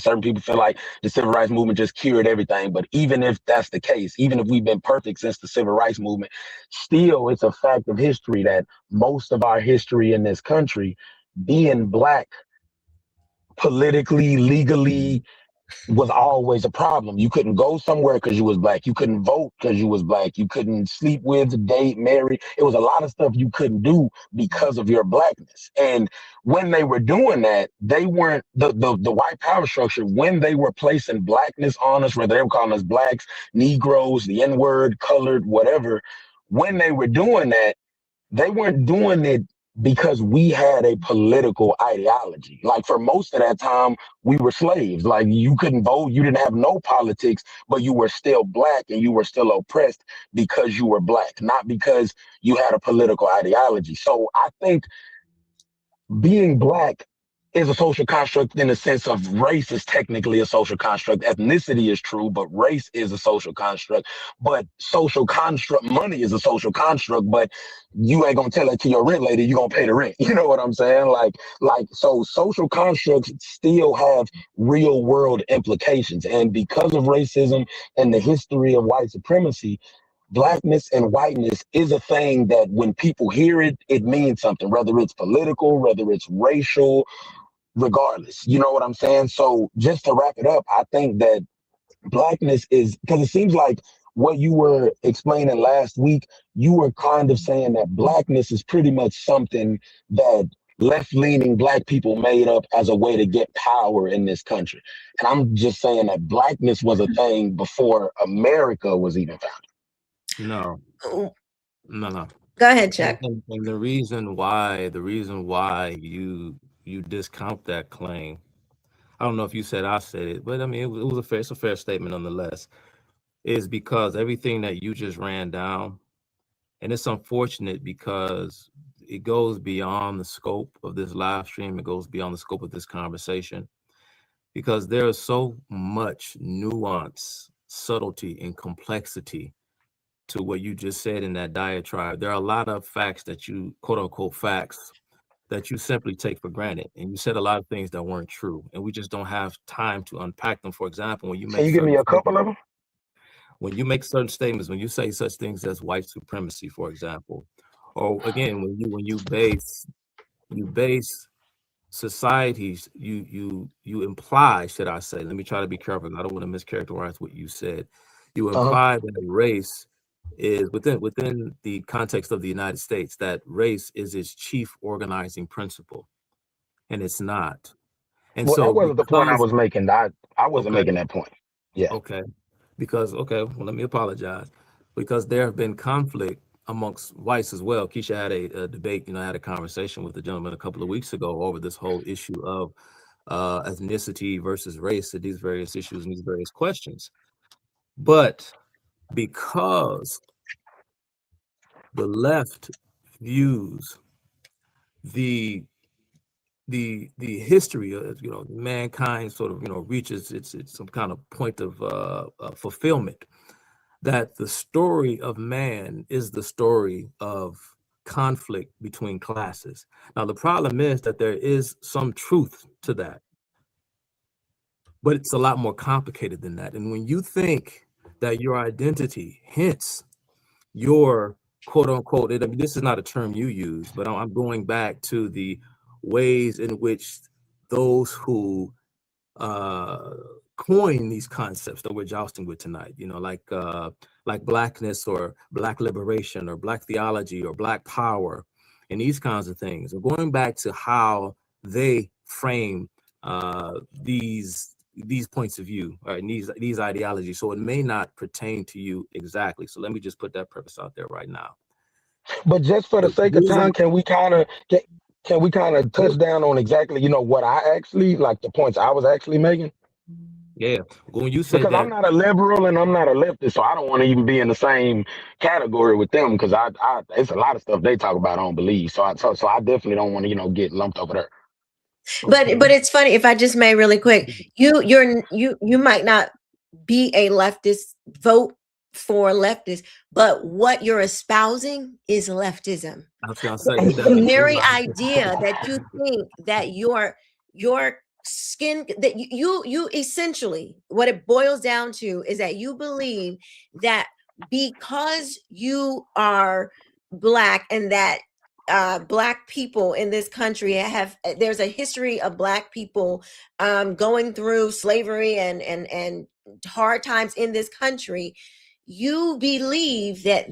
certain people feel like the civil rights movement just cured everything. But even if that's the case, even if we've been perfect since the civil rights movement, still it's a fact of history that most of our history in this country, being Black politically, legally, was always a problem. You couldn't go somewhere because you was Black. You couldn't vote because you was Black. You couldn't sleep with, date, marry. It was a lot of stuff you couldn't do because of your Blackness. And when they were doing that, they weren't the white power structure. When they were placing Blackness on us, whether they were calling us Blacks, Negroes, the N-word, colored, whatever. When they were doing that, they weren't doing it because we had a political ideology. Like, for most of that time, we were slaves. Like, you couldn't vote, you didn't have no politics, but you were still Black and you were still oppressed because you were Black, not because you had a political ideology. So I think being Black is a social construct in the sense of race is technically a social construct. Ethnicity is true, but race is a social construct. But social construct, money is a social construct, but you ain't gonna tell that to your rent lady, you're gonna pay the rent. You know what I'm saying? So social constructs still have real world implications. And because of racism and the history of white supremacy, Blackness and whiteness is a thing that when people hear it, it means something, whether it's political, whether it's racial, regardless. You know what I'm saying? So just to wrap it up, I think that Blackness is, because it seems like what you were explaining last week, you were kind of saying that Blackness is pretty much something that left-leaning Black people made up as a way to get power in this country. And I'm just saying that Blackness was a thing before America was even founded. No. Go ahead, Chuck. And the reason why you discount that claim, I don't know if you said I said it, but I mean it's a fair statement nonetheless, is because everything that you just ran down, and it's unfortunate because it goes beyond the scope of this live stream, it goes beyond the scope of this conversation, because there is so much nuance, subtlety, and complexity to what you just said in that diatribe. There are a lot of facts that you, quote unquote facts, that you simply take for granted. And you said a lot of things that weren't true. And we just don't have time to unpack them. For example, when you make Can you give me a couple of them? When you make certain statements, when you say such things as white supremacy, for example, or again, when you base societies, you imply, should I say, let me try to be careful, I don't want to mischaracterize what you said. You imply that race is within the context of the United States, that race is its chief organizing principle, and it's not. And well, so that wasn't the point I was making. I wasn't making that point. Yeah. Okay. Because well, let me apologize. Because there have been conflict amongst whites as well. Keisha had a debate, I had a conversation with the gentleman a couple of weeks ago over this whole issue of ethnicity versus race, and these various issues and these various questions. But because the left views the history of mankind sort of reaches its some kind of point of fulfillment, that the story of man is the story of conflict between classes. Now the problem is that there is some truth to that, but it's a lot more complicated than that. And when you think that your identity, hence your quote unquote, this is not a term you use, but I'm going back to the ways in which those who coin these concepts that we're jousting with tonight, like blackness or black liberation or black theology or black power and these kinds of things, or going back to how they frame these points of view and these ideologies. So it may not pertain to you exactly. So let me just put that purpose out there right now. But just for the sake of time, can we kind of touch down on exactly, what I actually, like the points I was actually making? Yeah, when you say because that, I'm not a liberal and I'm not a leftist, so I don't want to even be in the same category with them, because I it's a lot of stuff they talk about I don't believe. So I definitely don't want to, get lumped over there. But it's funny, if I just may really quick, you might not be a leftist, vote for leftist, but what you're espousing is leftism. I was gonna say, the very idea that you think that your skin, that you essentially, what it boils down to is that you believe that because you are Black and that Black people in this country there's a history of Black people going through slavery and hard times in this country, you believe that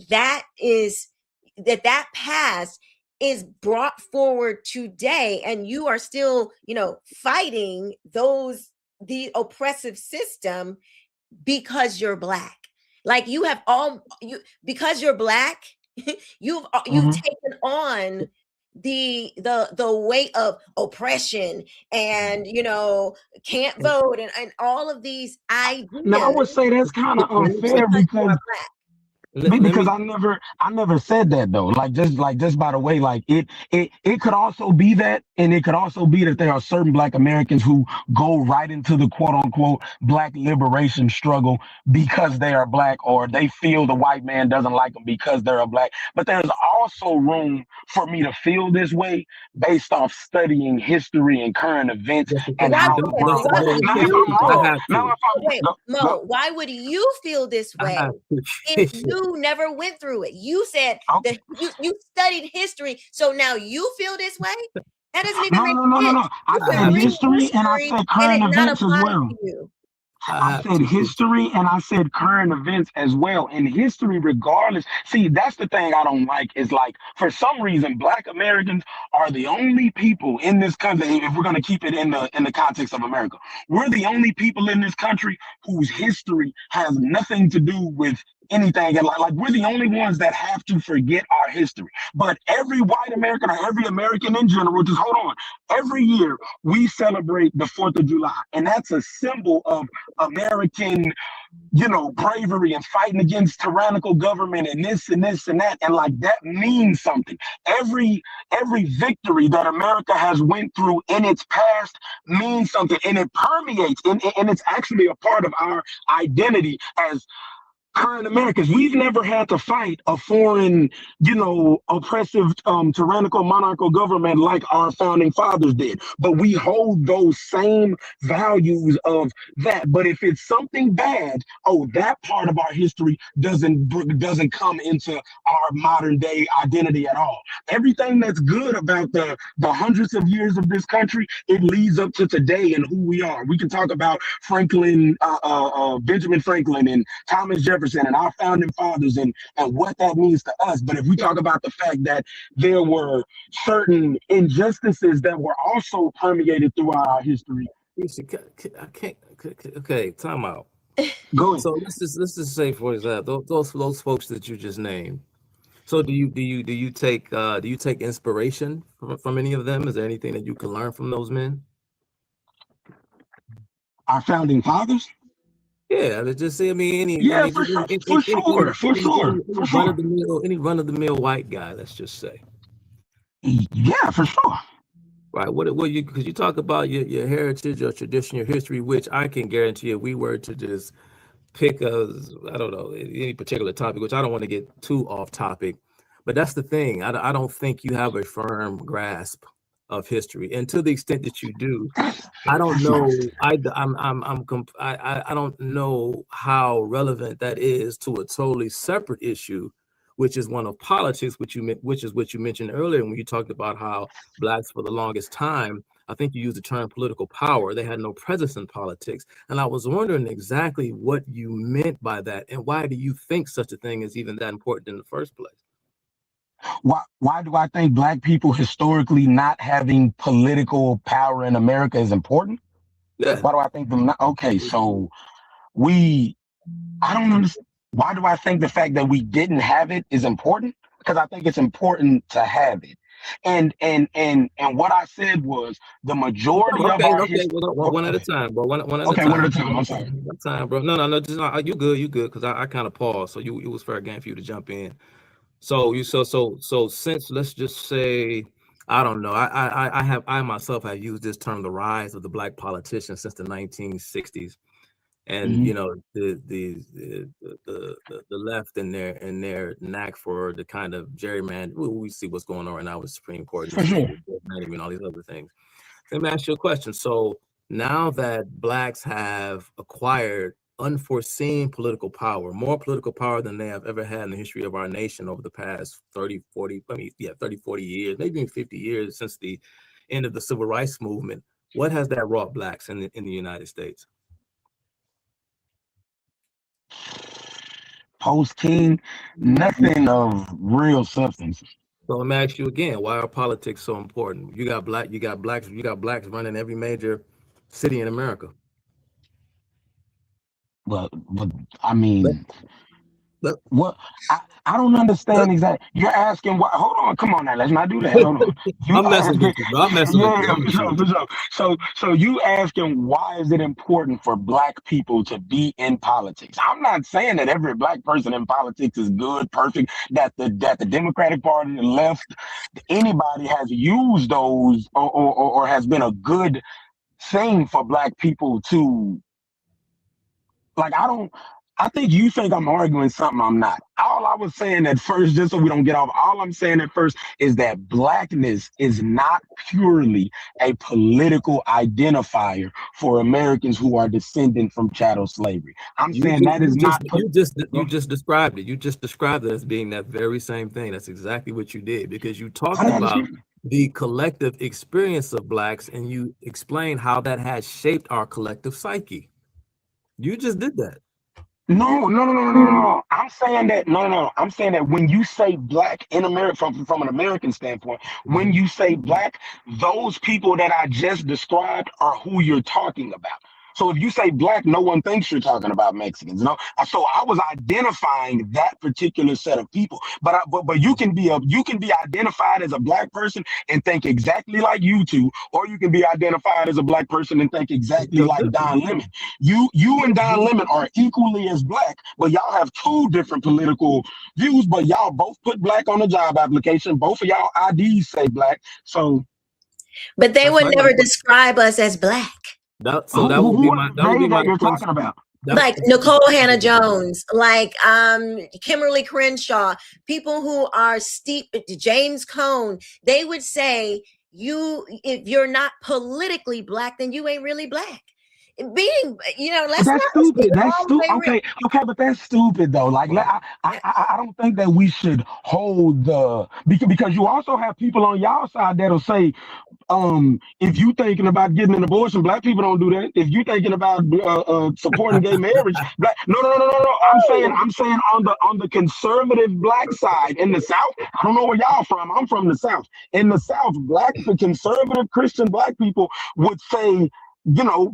past is brought forward today, and you are still, fighting the oppressive system because you're Black. Like because you're Black, you've taken on the weight of oppression and can't vote and all of these ideas. Now I would say that's kind of unfair because I never said that though. Like just by the way, like it could also be that, and it could also be that there are certain Black Americans who go right into the quote unquote Black liberation struggle because they are Black, or they feel the white man doesn't like them because they're a Black. But there's also room for me to feel this way based off studying history and current events and how the world. Why would you feel this way if you never went through it? You said that you studied history, so now you feel this way? That doesn't even make sense. No. I said history and I said current events as well. I said history and I said current events as well. And history, regardless. See, that's the thing I don't like, is like, for some reason, Black Americans are the only people in this country, if we're going to keep it in the context of America, we're the only people in this country whose history has nothing to do with anything. And like we're the only ones that have to forget our history. But every white American, or every American in general, just hold on, every year we celebrate the 4th of July. And that's a symbol of American, bravery and fighting against tyrannical government and this and this and that. And like that means something. Every victory that America has went through in its past means something, and it permeates, and it's actually a part of our identity as current Americans. We've never had to fight a foreign, oppressive, tyrannical, monarchical government like our founding fathers did. But we hold those same values of that. But if it's something bad, that part of our history doesn't come into our modern day identity at all. Everything that's good about the hundreds of years of this country, it leads up to today and who we are. We can talk about Franklin, Benjamin Franklin, and Thomas Jefferson, and our founding fathers, and what that means to us. But if we talk about the fact that there were certain injustices that were also permeated throughout our history. I can't. Okay, time out. Go ahead. So let's just say, for example, those folks that you just named. So do you take inspiration from any of them? Is there anything that you can learn from those men? Our founding fathers? Yeah, just say, any run of the mill white guy, let's just say. Yeah, for sure. Right. What you, because you talk about your heritage, your tradition, your history, which I can guarantee if we were to just pick I don't know, any particular topic, which I don't want to get too off topic, but that's the thing. I don't think you have a firm grasp of history, and to the extent that you do, I don't know. I don't know how relevant that is to a totally separate issue, which is one of politics, which is what you mentioned earlier when you talked about how Blacks for the longest time, I think you used the term political power, they had no presence in politics. And I was wondering exactly what you meant by that, and why do you think such a thing is even that important in the first place? Why do I think Black people historically not having political power in America is important? Yeah. Why do I think them not? Okay, so I don't understand. Why do I think the fact that we didn't have it is important? Because I think it's important to have it. And what I said was the majority of our history. One at a time, bro. One at a time. I'm sorry. One time, bro. No. Just you good. Because I kind of paused, so it was fair game for you to jump in. So since, let's just say, I don't know, I myself have used this term, the rise of the Black politician, since the 1960s, and the left and their knack for the kind of gerrymander. We see what's going on right now with the Supreme Court and all these other things. Let me ask you a question. So now that Blacks have acquired unforeseen political power, more political power than they have ever had in the history of our nation over the past 30, 40 years, maybe even 50 years since the end of the Civil Rights Movement. What has that wrought Blacks in the United States? Post-King, nothing of real substance. So let me ask you again, why are politics so important? You got Blacks running every major city in America. But I mean, what I don't understand exactly. You're asking why? Hold on, come on now. Let's not do that. Hold on. I'm messing with you. So you asking why is it important for Black people to be in politics? I'm not saying that every Black person in politics is good, perfect. That the Democratic Party, the left, anybody has used those or has been a good thing for Black people to. Like, I think you think I'm arguing something I'm not. All I was saying at first, just so we don't get off, all I'm saying at first is that Blackness is not purely a political identifier for Americans who are descendant from chattel slavery. You just described it. You just described it as being that very same thing. That's exactly what you did, because you talked about the collective experience of Blacks, and you explained how that has shaped our collective psyche. You just did that. No. I'm saying that when you say Black in America, from an American standpoint, when you say Black, those people that I just described are who you're talking about. So if you say Black, no one thinks you're talking about Mexicans. No, so I was identifying that particular set of people. But you can be identified as a Black person and think exactly like you two, or you can be identified as a Black person and think exactly like Don Lemon. You and Don Lemon are equally as Black, but y'all have two different political views. But y'all both put Black on the job application. Both of y'all IDs say Black. So, but they would never describe us as Black. That would be my you're talking about. like Nicole Hannah Jones, like Kimberly Crenshaw, people who are steep, James Cone, they would say, if you're not politically black, then you ain't really black. Being, let's that's not stupid. That's stupid. Okay, but that's stupid though. Like, I don't think that we should hold because you also have people on y'all side that'll say, if you thinking about getting an abortion, black people don't do that. If you thinking about supporting gay marriage, black, no. I'm saying on the conservative black side in the South. I don't know where y'all from. I'm from the South. In the South, the conservative Christian black people would say,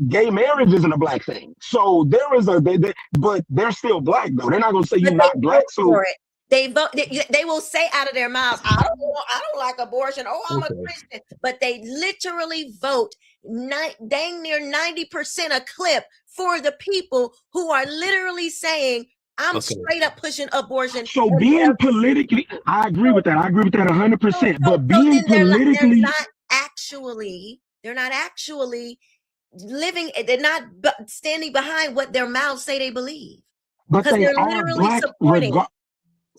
gay marriage isn't a black thing. So there is but they're still black though. They're not gonna say you're not black. So they vote. They will say out of their mouths, I don't like abortion. Oh, I'm a Christian. But they literally vote dang near 90% a clip for the people who are literally saying, I'm straight up pushing abortion. So being politically, I agree with that. I agree with that 100%. But being politically, they're not actually living. They're not standing behind what their mouths say they believe. But they are black.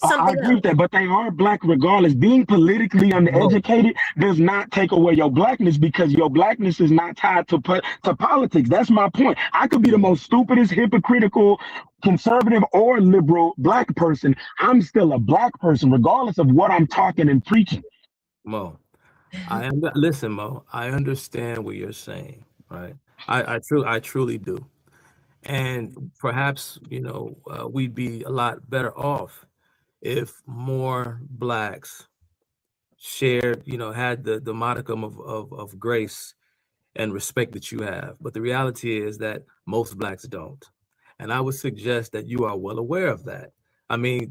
I agree with that, but they are black regardless. Being politically undereducated does not take away your blackness, because your blackness is not tied to politics. That's my point. I could be the most stupidest, hypocritical, conservative, or liberal black person. I'm still a black person, regardless of what I'm talking and preaching. Mo, listen, Mo, I understand what you're saying, right? I truly do. And perhaps, we'd be a lot better off if more blacks shared, had the modicum of grace and respect that you have. But the reality is that most blacks don't. And I would suggest that you are well aware of that. I mean,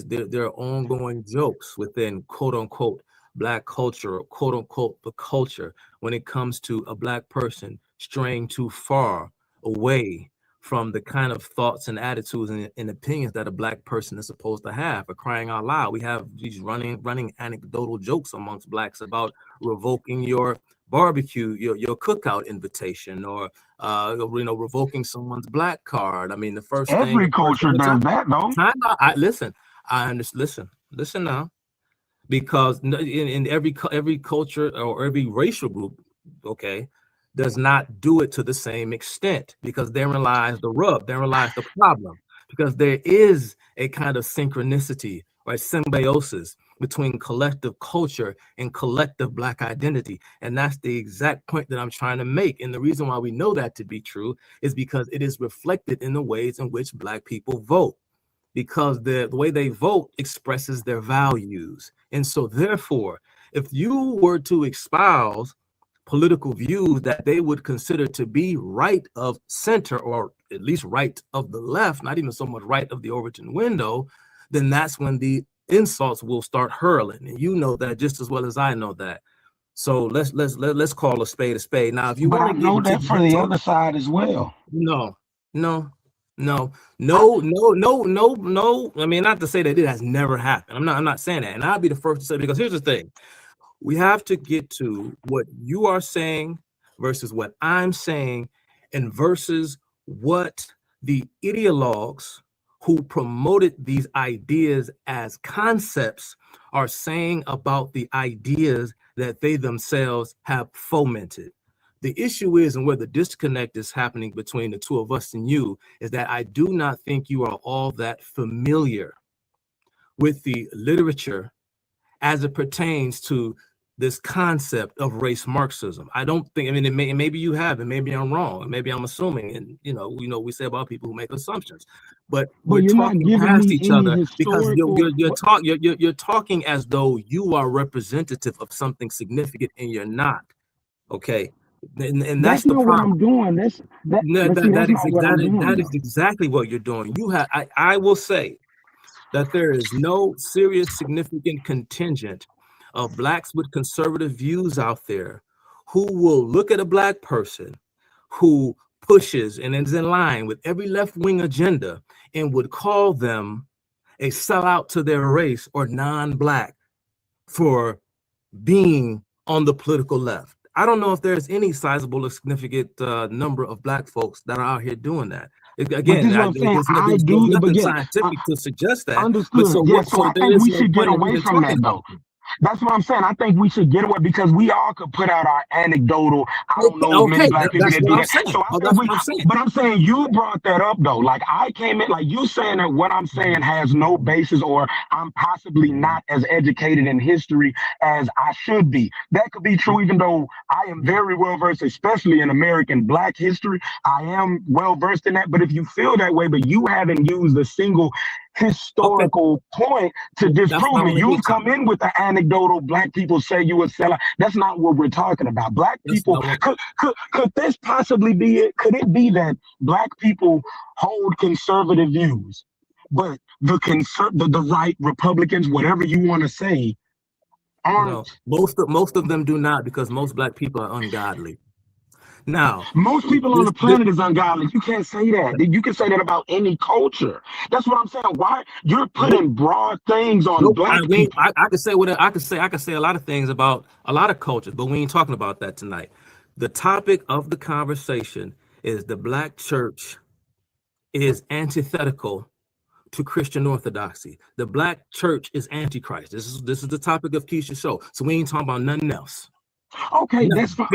there are ongoing jokes within quote unquote black culture, or quote unquote the culture, when it comes to a black person straying too far away from the kind of thoughts and attitudes and opinions that a black person is supposed to have. For crying out loud, we have these running anecdotal jokes amongst blacks about revoking your barbecue, your cookout invitation, or revoking someone's black card. I mean, the first thing every culture does that, though. Listen now, because in every culture or every racial group, okay, does not do it to the same extent, because therein lies the rub, therein lies the problem, because there is a kind of synchronicity or symbiosis between collective culture and collective black identity. And that's the exact point that I'm trying to make. And the reason why we know that to be true is because it is reflected in the ways in which black people vote, because the way they vote expresses their values. And so therefore, if you were to espouse political views that they would consider to be right of center, or at least right of the left, not even so much right of the Overton window, then that's when the insults will start hurling. And you know that just as well as I know that. So let's call a spade a spade. Now, if you want to know that for the other side as well. No. I mean, not to say that it has never happened. I'm not saying that. And I'll be the first to say, because here's the thing. We have to get to what you are saying versus what I'm saying, and versus what the ideologues who promoted these ideas as concepts are saying about the ideas that they themselves have fomented. The issue is, and where the disconnect is happening between the two of us and you, is that I do not think you are all that familiar with the literature as it pertains to this concept of race Marxism. I don't think, I mean, maybe you have, and maybe I'm wrong, and maybe I'm assuming, and we say about people who make assumptions, but we're talking past each other, because you're talking as though you are representative of something significant, and you're not. Okay, and that's the problem. What I'm doing. That is exactly what you're doing. I will say that there is no serious, significant contingent of blacks with conservative views out there who will look at a black person who pushes and is in line with every left-wing agenda and would call them a sellout to their race or non-black for being on the political left. I don't know if there's any sizable or significant number of black folks that are out here doing that. Again, there's nothing scientific to suggest that. Understood. But so, yeah, so I think we should get away from that, though. Them. That's what I'm saying. I think we should get away because we all could put out our anecdotal. I don't know many black people that do that. So but I'm saying you brought that up though. Like I came in, like you saying that what I'm saying has no basis, or I'm possibly not as educated in history as I should be. That could be true, even though I am very well versed, especially in American Black history. I am well versed in that. But if you feel that way, but you haven't used a single historical point to disprove it. You've come in with the anecdotal black people say you a sellout. That's not what we're talking about. Black people, could this possibly be it? Could it be that black people hold conservative views, but the right Republicans, whatever you want to say, aren't? No, most of them do not, because most black people are ungodly. Now, most people on the planet is ungodly. You can't say that. You can say that about any culture. That's what I'm saying. Why you're putting broad things on black people? I could say what I could say. I could say a lot of things about a lot of cultures, but we ain't talking about that tonight. The topic of the conversation is the black church is antithetical to Christian orthodoxy. The black church is antichrist. This is the topic of Keisha's show. So we ain't talking about nothing else. Okay, that's fine.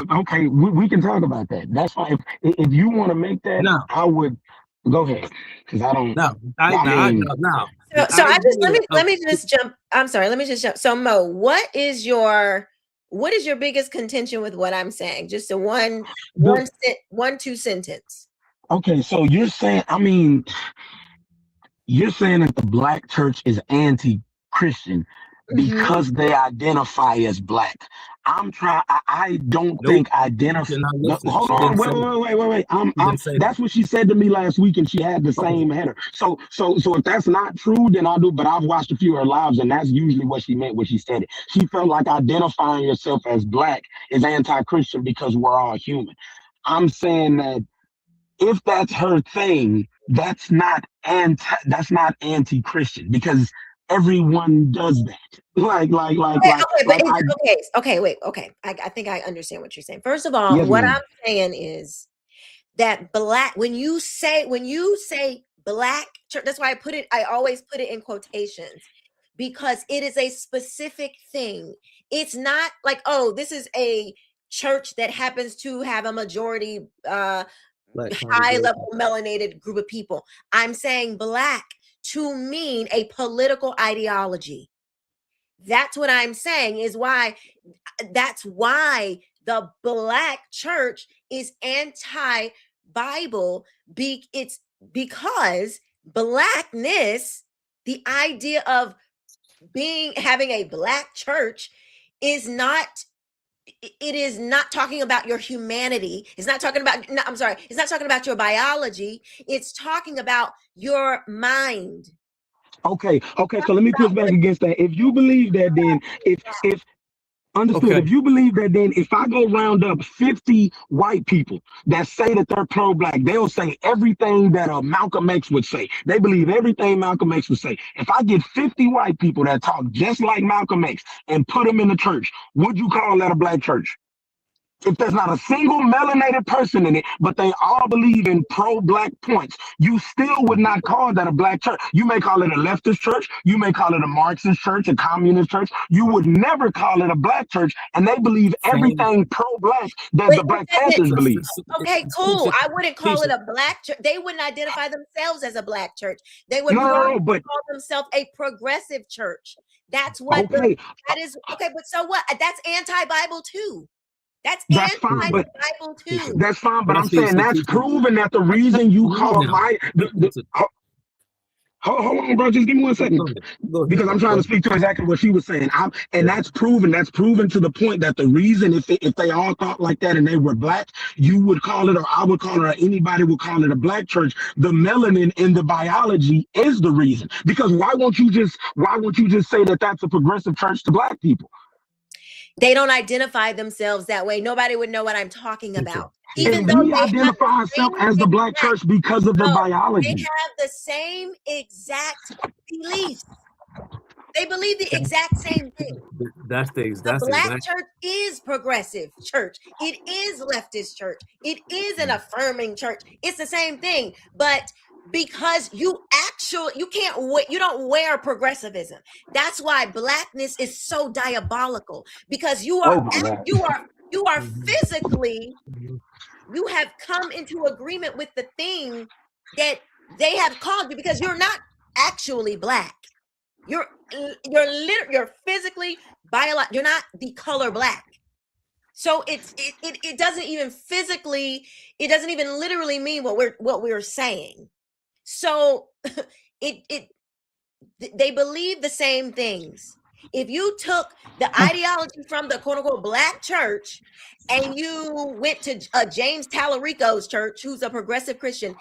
Okay, we can talk about that. That's fine. If you want to make that, I would go ahead, because I don't. So let me just jump. I'm sorry. Let me just jump. So Mo, what is your biggest contention with what I'm saying? Just a one, two sentence. Okay, so you're saying. I mean, you're saying that the black church is anti-Christian because they identify as black. I don't think identify. Hold on, wait. That's what she said to me last week, and she had the same header. So if that's not true, then I'll do. But I've watched a few of her lives, and that's usually what she meant when she said it. She felt like identifying yourself as black is anti-Christian because we're all human. I'm saying that if that's her thing, that's not anti-Christian, because everyone does that. I think I understand what you're saying. First of all, what I'm saying is that when you say black church, that's why I always put it in quotations, because it is a specific thing. It's not like, oh, this is a church that happens to have a majority high level melanated group of people. I'm saying black to mean a political ideology. That's what I'm saying that's why the black church is anti-Bible. It's because blackness, the idea of having a black church is not talking about your humanity. It's not talking about, it's not talking about your biology. It's talking about your mind. Okay. So let me push back against that. If you believe that, then if you believe that, then if I go round up 50 white people that say that they're pro-black, they'll say everything that Malcolm X would say. They believe everything Malcolm X would say. If I get 50 white people that talk just like Malcolm X and put them in the church, would you call that a black church? If there's not a single melanated person in it, but they all believe in pro-black points, you still would not call that a black church. You may call it a leftist church. You may call it a Marxist church, a communist church. You would never call it a black church, and they believe everything pro-black that the Black Panthers believe. Okay, cool. I wouldn't call it a black church. They wouldn't identify themselves as a black church. They would call themselves a progressive church. That's what that is. Okay, but so what? That's anti-Bible too. That's fine, but Bible too. That's fine, but I'm saying that's proven that the reason you call hold on, bro. Just give me 1 second, because I'm trying to speak to exactly what she was saying. And that's proven. That's proven to the point that the reason, if they all thought like that and they were black, you would call it, or I would call it, or anybody would call it a black church. The melanin in the biology is the reason. Because why won't you just say that that's a progressive church to black people? They don't identify themselves that way. Nobody would know what I'm talking about. Even though we identify ourselves as the black church because of the biology. They have the same exact beliefs. They believe the exact same thing. That's the Black church is progressive church. It is leftist church. It is an affirming church. It's the same thing, but because you don't wear progressivism. That's why Blackness is so diabolical, because you are physically, you have come into agreement with the thing that they have called you, because you're not actually Black. You're physically you're not the color Black. So it doesn't even physically, it doesn't even literally mean what we're saying. So they believe the same things. If you took the ideology from the quote unquote Black church and you went to James Tallarico's church, who's a progressive Christian,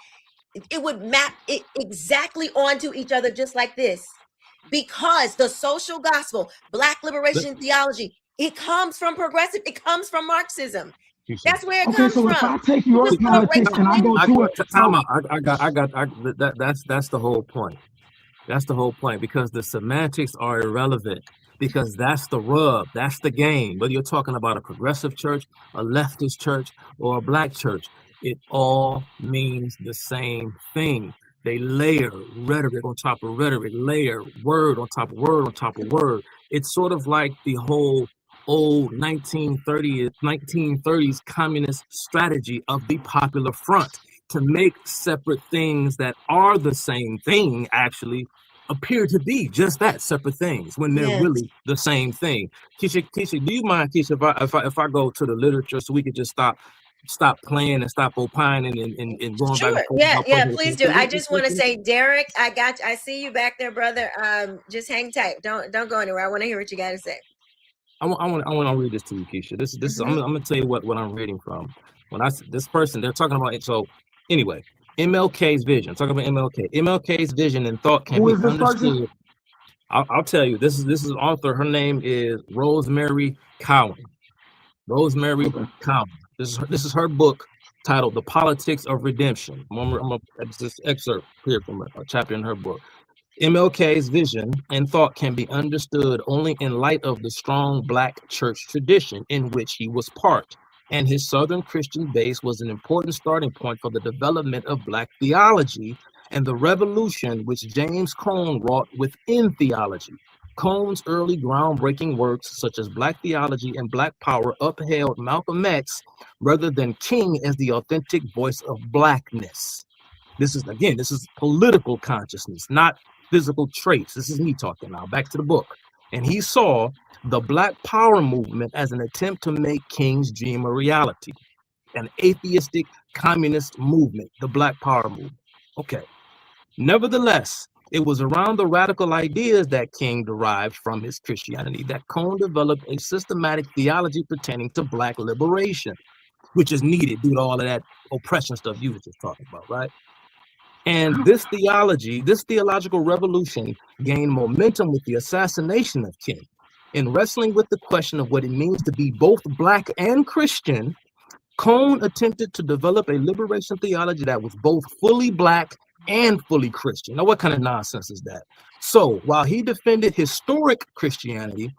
it would map it exactly onto each other, just like this. Because the social gospel, Black liberation theology, it comes from progressive, it comes from Marxism. That's where it comes from. If I take your politics and I go to it, that's the whole point. That's the whole point, because the semantics are irrelevant, because that's the rub, that's the game. Whether you're talking about a progressive church, a leftist church, or a Black church, it all means the same thing. They layer rhetoric on top of rhetoric, layer word on top of word on top of word. It's sort of like the whole old 1930s communist strategy of the Popular Front, to make separate things that are the same thing actually appear to be just that, separate things, when they're really the same thing. Keisha, do you mind, Keisha, if I go to the literature so we could just stop playing and stop opining and going back and forth? Yeah, please do. I just want to say, Derek, I see you back there, brother. Just hang tight. Don't go anywhere. I want to hear what you got to say. I want to read this to you, Keisha. This is I'm gonna tell you what I'm reading from. This person, they're talking about it. So anyway, MLK's vision. Talking about MLK. MLK's vision and thought can be understood. I'll tell you. This is author. Her name is Rosemary Cowan. Rosemary Cowan. This is her book titled "The Politics of Redemption." I'm gonna just excerpt here from a chapter in her book. MLK's vision and thought can be understood only in light of the strong Black church tradition in which he was part, and his Southern Christian base was an important starting point for the development of Black theology and the revolution which James Cone wrought within theology. Cone's early groundbreaking works, such as Black Theology and Black Power, upheld Malcolm X rather than King as the authentic voice of Blackness. This is political consciousness, not physical traits. This is me talking now. Back to the book. And he saw the Black Power movement as an attempt to make King's dream a reality, an atheistic communist movement, the Black Power movement. Okay. Nevertheless, it was around the radical ideas that King derived from his Christianity that Cone developed a systematic theology pertaining to Black liberation, which is needed due to all of that oppression stuff you were just talking about, right? And this theological revolution gained momentum with the assassination of King. In wrestling with the question of what it means to be both Black and Christian, Cone attempted to develop a liberation theology that was both fully Black and fully Christian. Now, what kind of nonsense is that? So while he defended historic Christianity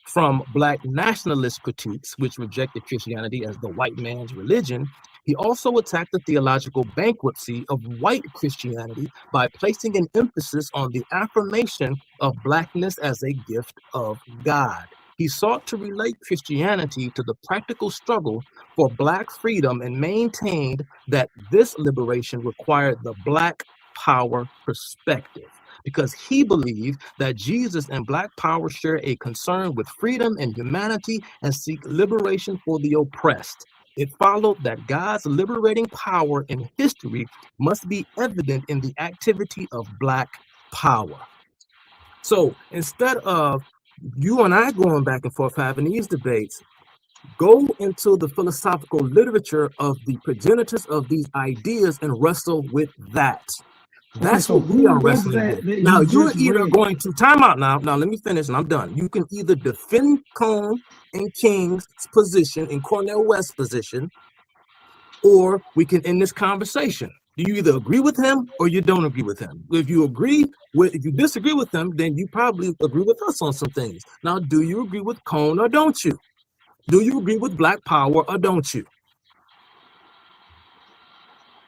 from Black nationalist critiques, which rejected Christianity as the white man's religion, he also attacked the theological bankruptcy of white Christianity by placing an emphasis on the affirmation of Blackness as a gift of God. He sought to relate Christianity to the practical struggle for Black freedom and maintained that this liberation required the Black Power perspective, because he believed that Jesus and Black Power share a concern with freedom and humanity and seek liberation for the oppressed. It followed that God's liberating power in history must be evident in the activity of Black Power. So instead of you and I going back and forth having these debates, go into the philosophical literature of the progenitors of these ideas and wrestle with that. That's what we are wrestling with. Now, you're either going to time out now. Now, let me finish and I'm done. You can either defend Cone and King's position and Cornel West's position, or we can end this conversation. Do you either agree with him or you don't agree with him? If you disagree with him, then you probably agree with us on some things. Now, do you agree with Cone or don't you? Do you agree with Black Power or don't you?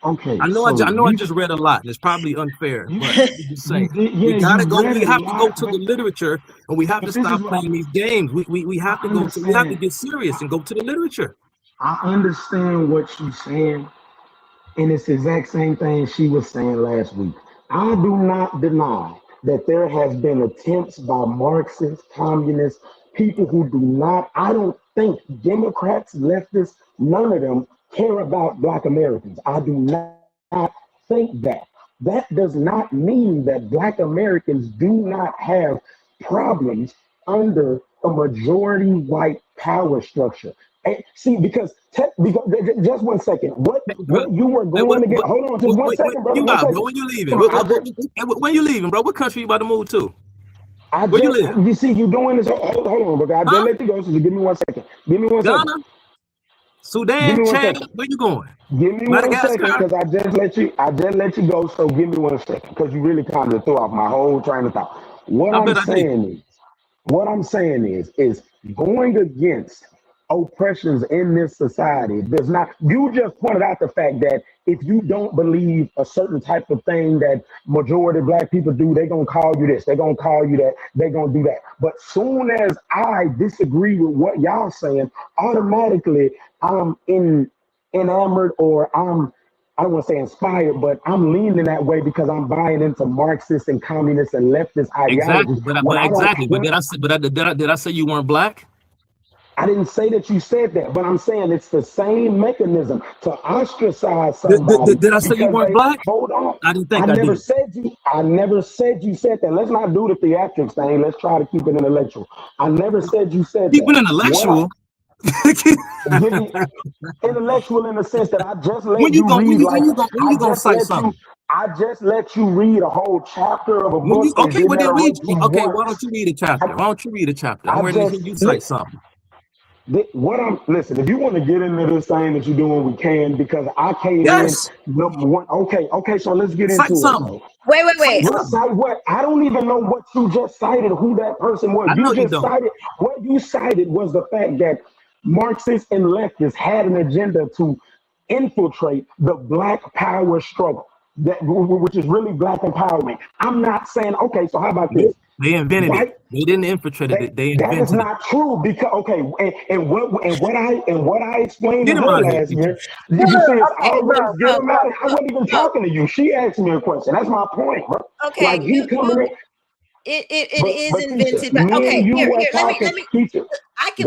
Okay, I know I just read a lot, and it's probably unfair, but I'm just saying, we have to go to the literature, and we have to stop playing these games. We have to get serious and go to the literature. I understand what she's saying, and it's the exact same thing she was saying last week. I do not deny that there has been attempts by Marxists, communists, people who do not, I don't think Democrats, leftists, none of them care about Black Americans. I do not think that. That does not mean that Black Americans do not have problems under a majority white power structure. And see, because just 1 second, what you were going to get? Hold on, just 1 second, bro. When you leaving? When you leaving, bro? What country you about to move to? Where you live? You see, you doing this. Hold on, bro. I just let you go. So give me 1 second. Give me 1 second. Ghana, Sudan, Chad. Where you going? Give me 1 second, because I just let you go. So give me 1 second, because you really kind of threw off my whole train of thought. What I'm saying is going against oppressions in this society does not. You just pointed out the fact that if you don't believe a certain type of thing that majority of Black people do, they're gonna call you this, they're gonna call you that, they're gonna do that. But soon as I disagree with what y'all saying, automatically I'm enamored, or I don't want to say inspired, but I'm leaning that way because I'm buying into Marxist and communist and leftist ideologies. Did I say you weren't Black? I didn't say that you said that, but I'm saying it's the same mechanism to ostracize somebody. Did I say you weren't Black? Hold on. I didn't think I never said you said that. Let's not do the theatrics thing. Let's try to keep it intellectual. I never said you said keep that. Keep it intellectual. Intellectual in the sense that I just let you read. I just let you read a whole chapter of a book. Why don't you read a chapter? I'm ready to hear you say something. Listen, if you want to get into this thing that you're doing, we can, because I came in number one. Okay, so let's get into it. Wait. What? I don't even know what you just cited, who that person was. What you cited was the fact that Marxists and leftists had an agenda to infiltrate the Black power struggle, which is really Black empowerment. I'm not saying, okay, so how about this? They invented it. They didn't infiltrate it. They invented it. That is not true, because and what I explained to her last year. You say always get them out. I wasn't even talking to you. She asked me a question. That's my point, bro. Okay, like he coming in. It is invented. But okay, here.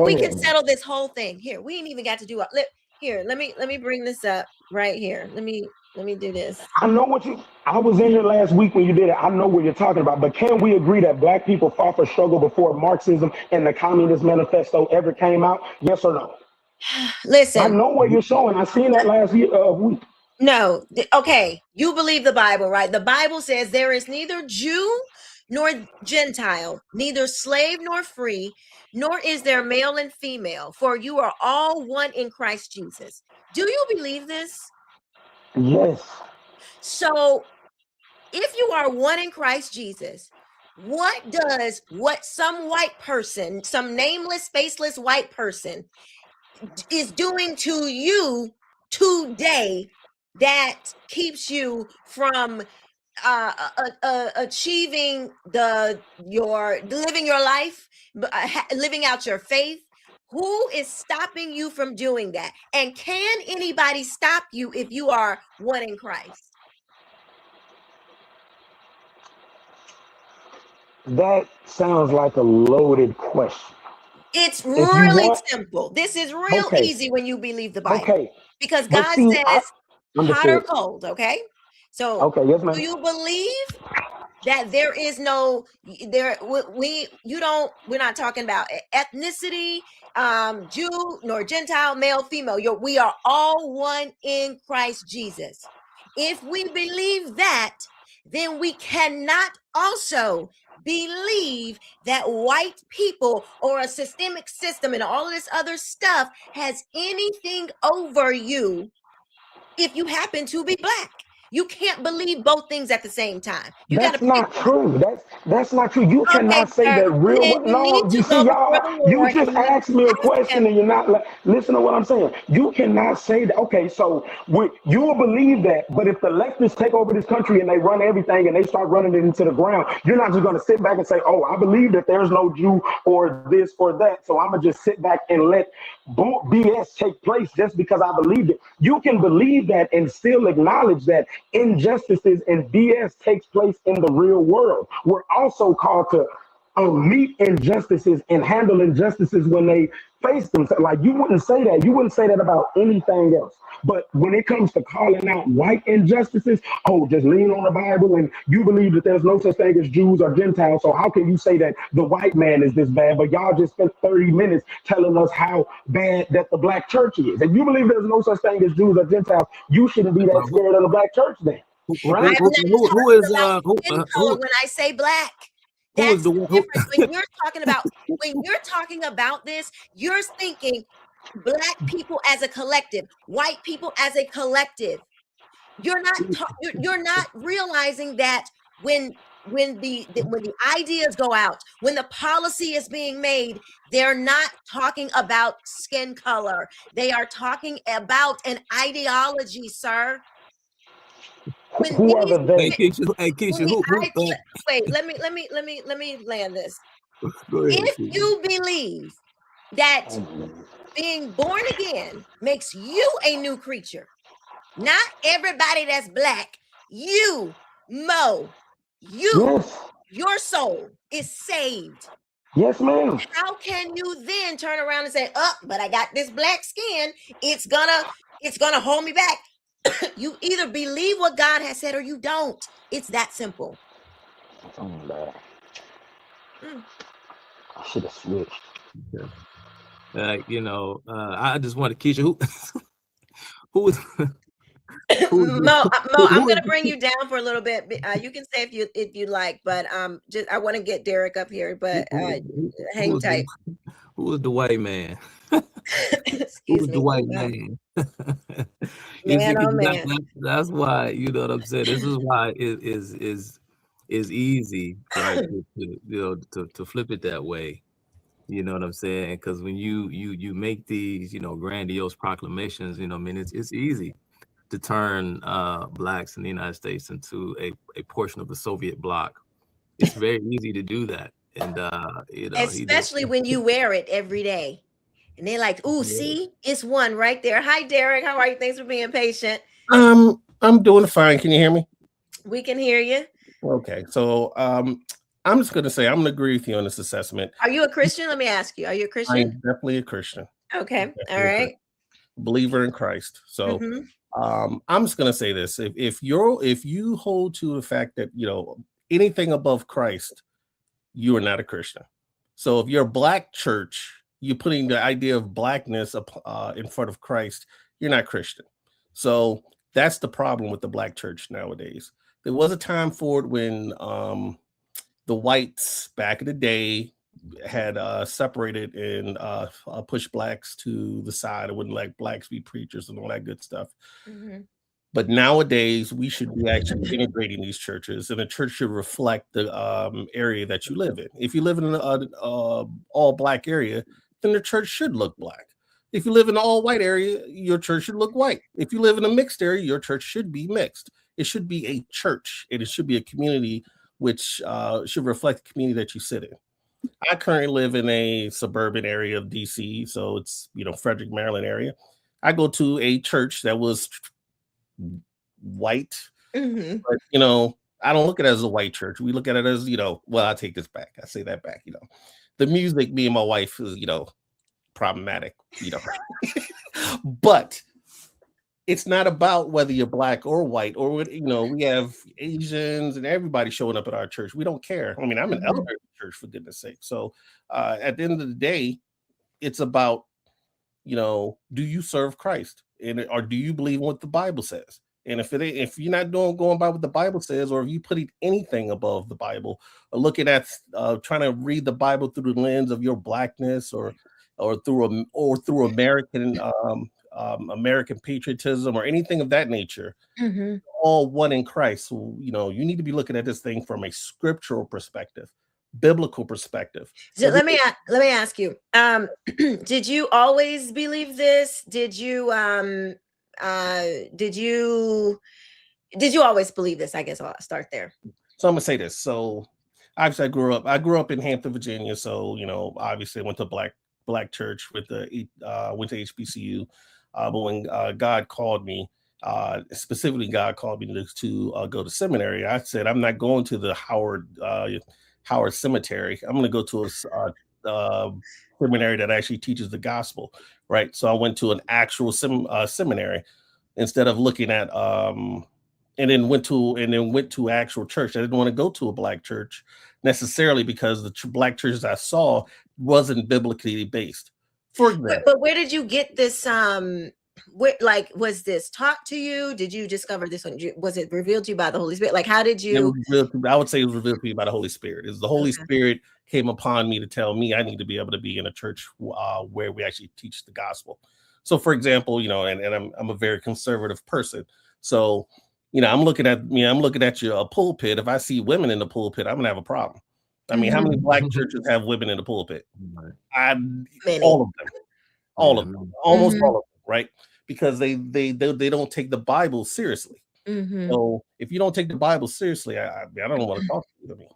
We can settle this whole thing. Here, we ain't even got to do it. Here, let me bring this up right here. Let me do this. I was in here last week when you did it. I know what you're talking about, but can we agree that Black people fought for struggle before Marxism and the Communist Manifesto ever came out? Yes or no? Listen. I know what you're showing. I seen that last week. No. Okay. You believe the Bible, right? The Bible says there is neither Jew nor Gentile, neither slave nor free, nor is there male and female, for you are all one in Christ Jesus. Do you believe this? Yes. So if you are one in Christ Jesus, what some white person, some nameless, faceless white person is doing to you today that keeps you from achieving living your life, living out your faith? Who is stopping you from doing that? And can anybody stop you if you are one in Christ? That sounds like a loaded question. It's really simple. This is real easy when you believe the Bible. Okay. Because God says hot or cold, okay? So yes, ma'am. Do you believe that there is we're not talking about ethnicity, Jew nor Gentile, male, female. We are all one in Christ Jesus. If we believe that, then we cannot also believe that white people or a systemic system and all of this other stuff has anything over you if you happen to be Black. You can't believe both things at the same time. You got to That's not true. That's not true. You Okay, cannot say sir. that real. Then you No, need you to see, go y'all. before the You Lord just and you asked me a ask question, him. and you're not listen to what I'm saying. You cannot say that. Okay, so you will believe that, but if the leftists take over this country and they run everything and they start running it into the ground, you're not just going to sit back and say, "Oh, I believe that there's no Jew or this or that," so I'm gonna just sit back and let BS take place just because I believed it. You can believe that and still acknowledge that injustices and BS takes place in the real world. We're also called to meet injustices and handle injustices when they face them. So, like, you wouldn't say that. You wouldn't say that about anything else. But when it comes to calling out white injustices, oh, just lean on the Bible and you believe that there's no such thing as Jews or Gentiles. So how can you say that the white man is this bad? But y'all just spent 30 minutes telling us how bad that the black church is. If you believe there's no such thing as Jews or Gentiles, you shouldn't be that scared of the black church then. Right? I'm not talking about skin color when I say black. That's different. When you're talking about this, you're thinking black people as a collective, white people as a collective. You're not realizing that when the ideas go out, when the policy is being made, they're not talking about skin color. They are talking about an ideology, sir. When Who are the they? Hey, Keisha, wait, let me land this. Go ahead, If you believe that being born again makes you a new creature, not everybody that's black, you, Mo, your soul is saved. Yes, ma'am. How can you then turn around and say, "Oh, but I got this black skin. It's gonna hold me back"? You either believe what God has said or you don't. It's that simple. I should have switched. I just want to Keisha, who is Mo, I'm gonna bring you down for a little bit. You can say if you like, but just I want to get Derek up here, but hang tight. Who is the white man? Excuse me. The white man. That's why, you know what I'm saying. This is why it is easy, right? to flip it that way. You know what I'm saying? Because when you make these, grandiose proclamations, I mean, it's easy to turn blacks in the United States into a portion of the Soviet bloc. It's very easy to do that, and especially when you wear it every day. And they're like, "Ooh, see, it's one right there." Hi, Derek. How are you? Thanks for being patient. I'm doing fine. Can you hear me? We can hear you. Okay, so I'm just going to say I'm going to agree with you on this assessment. Are you a Christian? Let me ask you. Are you a Christian? I'm definitely a Christian. Okay, all right. Believer in Christ. So I'm just going to say this: if you hold to the fact that anything above Christ, you are not a Christian. So if you're a black church, you're putting the idea of blackness in front of Christ, you're not Christian. So that's the problem with the black church nowadays. There was a time for it when the whites back in the day had separated and pushed blacks to the side. It wouldn't let blacks be preachers and all that good stuff. But nowadays, we should be actually integrating these churches, and the church should reflect the area that you live in. If you live in an all black area, then the church should look black. If you live in an all white area, your church should look white. If you live in a mixed area, your church should be mixed. It should be a church, and it should be a community which should reflect the community that you sit in. I currently live in a suburban area of DC, so it's Frederick, Maryland area. I go to a church that was white, but I don't look at it as a white church. We look at it as well, I take this back. I say that back. The music, me and my wife is problematic. But it's not about whether you're black or white or we have Asians and everybody showing up at our church. We don't care. I mean, I'm an elder at the church, for goodness sake. So at the end of the day, it's about do you serve Christ, or do you believe in what the Bible says? And if you're not going by what the Bible says, or if you putting anything above the Bible, or looking at trying to read the Bible through the lens of your blackness or through American American patriotism or anything of that nature. All one in Christ. So, you know, you need to be looking at this thing from a scriptural perspective, biblical perspective. So let me ask you, did you always believe this? Did you always believe this? I guess I'll start there. So I'm gonna say this. So obviously I grew up in Hampton, Virginia. So, you know, obviously I went to black church with went to HBCU. But when God called me, specifically God called me to go to seminary, I said, I'm not going to the Howard Cemetery. I'm going to go to a seminary that actually teaches the gospel, right? So I went to an actual seminary instead of looking at and then went to actual church. I didn't want to go to a black church necessarily because the black churches I saw wasn't biblically based. For example, but where did you get this? Was this taught to you? Did you discover this one? Was it revealed to you by the Holy Spirit? Like, how did you? I would say it was revealed to me by the Holy Spirit. Is the Holy Spirit came upon me to tell me I need to be able to be in a church where we actually teach the gospel. So, for example, you know, and I'm a very conservative person. So, you know, I'm looking at your pulpit. If I see women in the pulpit, I'm gonna have a problem. I mean, how many black churches have women in the pulpit? All of them, almost all of them, right? Because they don't take the Bible seriously. So if you don't take the Bible seriously, I don't want to talk to you. I mean,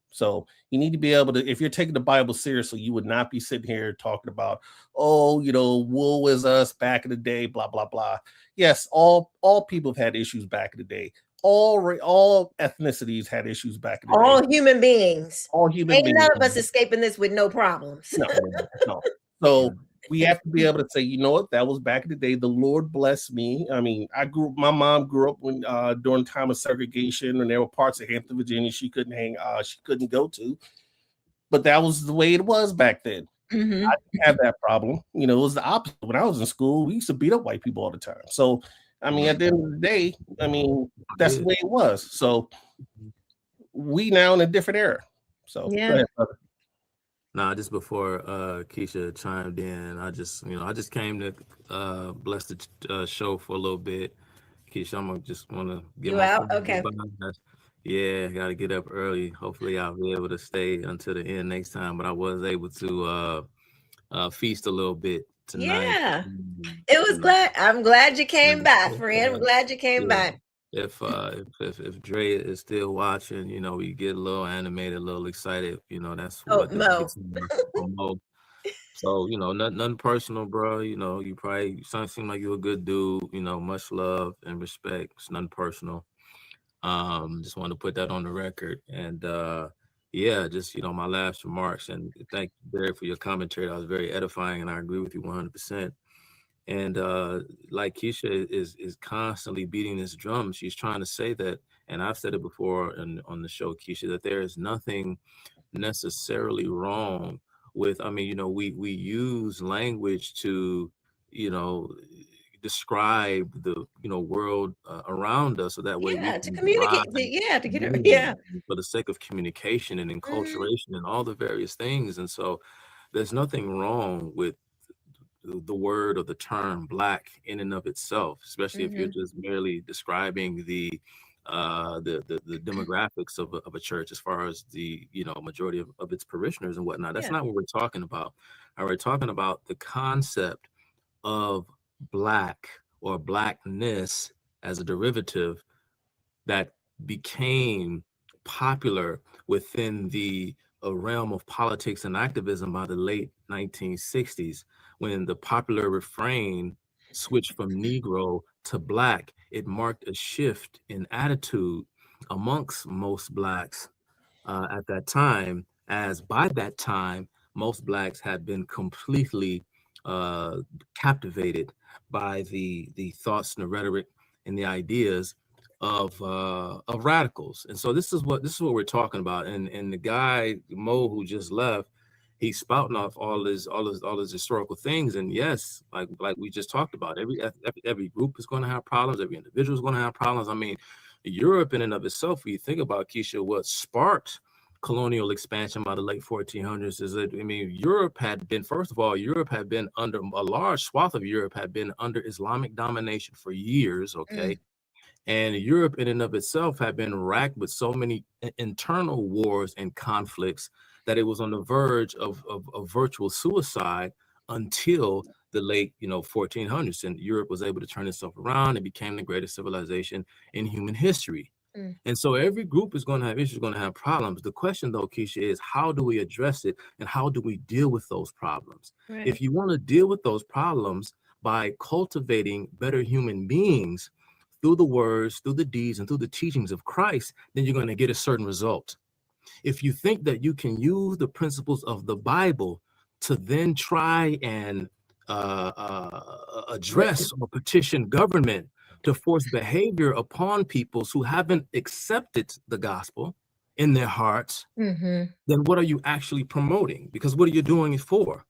so you need to be able to, if you're taking the Bible seriously, you would not be sitting here talking about, oh, you know, woe is us back in the day, blah, blah, blah. Yes, all people have had issues back in the day. All ethnicities had issues back in the day. All human beings. Ain't none of us escaping this with no problems. No. So we have to be able to say, you know what, that was back in the day. The Lord bless me. I mean, my mom grew up when during time of segregation, and there were parts of Hampton, Virginia she couldn't go to. But that was the way it was back then. I didn't have that problem. You know, it was the opposite. When I was in school, we used to beat up white people all the time. So, I mean, at the end of the day, I mean, that's the way it was. So we now in a different era. So yeah. Go ahead, brother. Nah, just before Keisha chimed in, I just came to bless the show for a little bit. Keisha, I'm just want to get you out. Okay. Yeah, got to get up early. Hopefully, I'll be able to stay until the end next time. But I was able to feast a little bit tonight. Yeah, it was glad. I'm glad you came back, friend. I'm glad you came back. If Dre is still watching, you know, we get a little animated, a little excited. You know, that's what Mo. Mo. So, you know, nothing personal, bro. You know, you seem like you're a good dude. You know, much love and respect. It's nothing personal. Just want to put that on the record. And yeah, just, you know, my last remarks, and thank you, Barry, for your commentary. That was very edifying, and I agree with you 100%. And like Keisha is constantly beating this drum. She's trying to say that, and I've said it before on the show, Keisha, that there is nothing necessarily wrong with, I mean, you know, we use language to, you know, describe the, you know, world around us, so that way we to communicate, for the sake of communication and enculturation and all the various things. And so there's nothing wrong with the word or the term Black in and of itself, especially if you're just merely describing the demographics of a church as far as the, you know, majority of its parishioners and whatnot. That's not what we're talking about. We're talking about the concept of Black or Blackness as a derivative that became popular within the realm of politics and activism by the late 1960s, when the popular refrain switched from Negro to Black. It marked a shift in attitude amongst most Blacks at that time, as by that time, most Blacks had been completely captivated by the thoughts and the rhetoric and the ideas of radicals. And so this is what we're talking about. And the guy Mo who just left, he's spouting off all his historical things. And yes, like we just talked about, every group is going to have problems. Every individual is going to have problems. I mean, Europe in and of itself, when you think about, Keisha, what sparked colonial expansion by the late 1400s is that, I mean, Europe had been, first of all, Europe had been under, a large swath of Europe had been under Islamic domination for years, okay? And Europe in and of itself had been racked with so many internal wars and conflicts that it was on the verge of virtual suicide until the late, 1400s. And Europe was able to turn itself around and became the greatest civilization in human history. And so every group is going to have issues, going to have problems. The question, though, Keisha, is how do we address it and how do we deal with those problems? Right. If you want to deal with those problems by cultivating better human beings through the words, through the deeds, and through the teachings of Christ, then you're going to get a certain result. If you think that you can use the principles of the Bible to then try and address or petition government to force behavior upon peoples who haven't accepted the gospel in their hearts, then what are you actually promoting? Because what are you doing it for?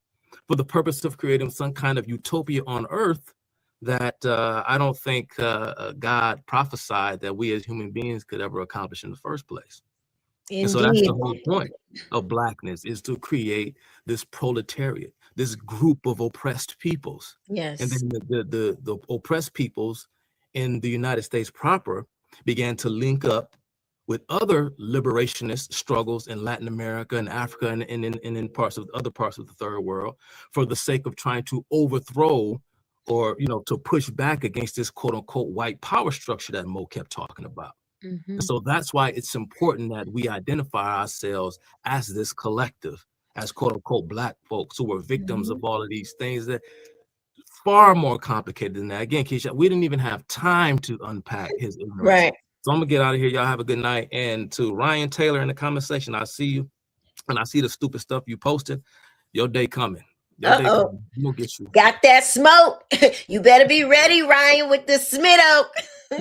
For the purpose of creating some kind of utopia on earth that I don't think God prophesied that we as human beings could ever accomplish in the first place. And so that's the whole point of Blackness, is to create this proletariat, this group of oppressed peoples. Yes. And then the oppressed peoples in the United States proper began to link up with other liberationist struggles in Latin America and Africa and in parts of other parts of the third world for the sake of trying to overthrow or, to push back against this quote unquote white power structure that Mo kept talking about. And so that's why it's important that we identify ourselves as this collective, as quote unquote Black folks who were victims of all of these things that far more complicated than that. Again, Keisha, we didn't even have time to unpack his ignorance. Right. So I'm gonna get out of here. Y'all have a good night. And to Ryan Taylor in the comment section, I see you and I see the stupid stuff you posted. Your day coming. Uh-oh. We'll get you. Got that smoke. You better be ready, Ryan, with the Smitto.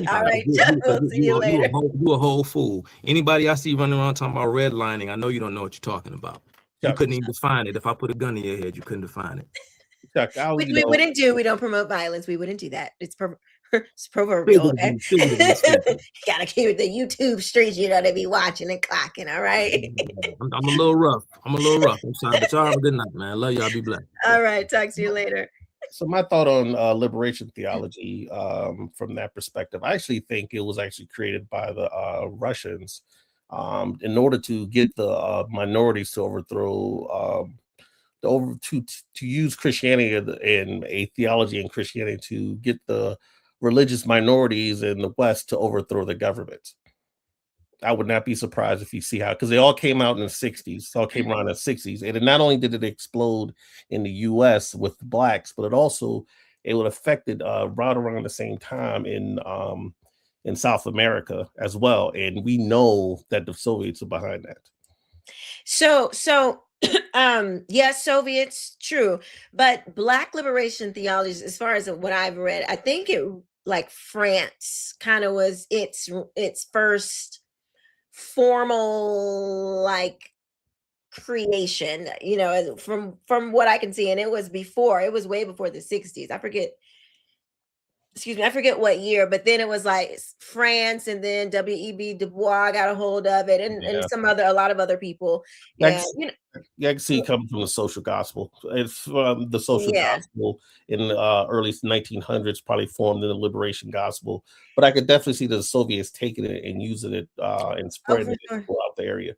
All right, we'll see you later. You a whole fool. Anybody I see running around talking about redlining, I know you don't know what you're talking about. You couldn't even define it. If I put a gun in your head, you couldn't define it. Chuck, we wouldn't do. We don't promote violence. We wouldn't do that. It's proverbial. Okay? Gotta keep the YouTube streets. They be watching and clocking. All right. I'm a little rough. I'm sorry, but y'all have a good night, man. Love y'all. Be blessed. All right. Talk to you later. So my thought on liberation theology from that perspective, I actually think it was actually created by the Russians in order to get the minorities to overthrow to use Christianity and a theology in Christianity to get the religious minorities in the West to overthrow the government. I would not be surprised if you see how, because they all came out in the 60s, all came around in the 60s. And not only did it explode in the US with the Blacks, but it would affected right around the same time in South America as well. And we know that the Soviets are behind that. So yes, Soviets, true. But Black liberation theology, as far as what I've read, I think it like France kind of was its first formal creation, from what I can see. And it was way before the 60s. I forget what year, but then it was like France, and then W.E.B. Du Bois got a hold of it, and a lot of other people. I can see it coming from the social gospel. It's from the social gospel in the early 1900s, probably formed in the liberation gospel. But I could definitely see the Soviets taking it and using it and spreading it throughout the area,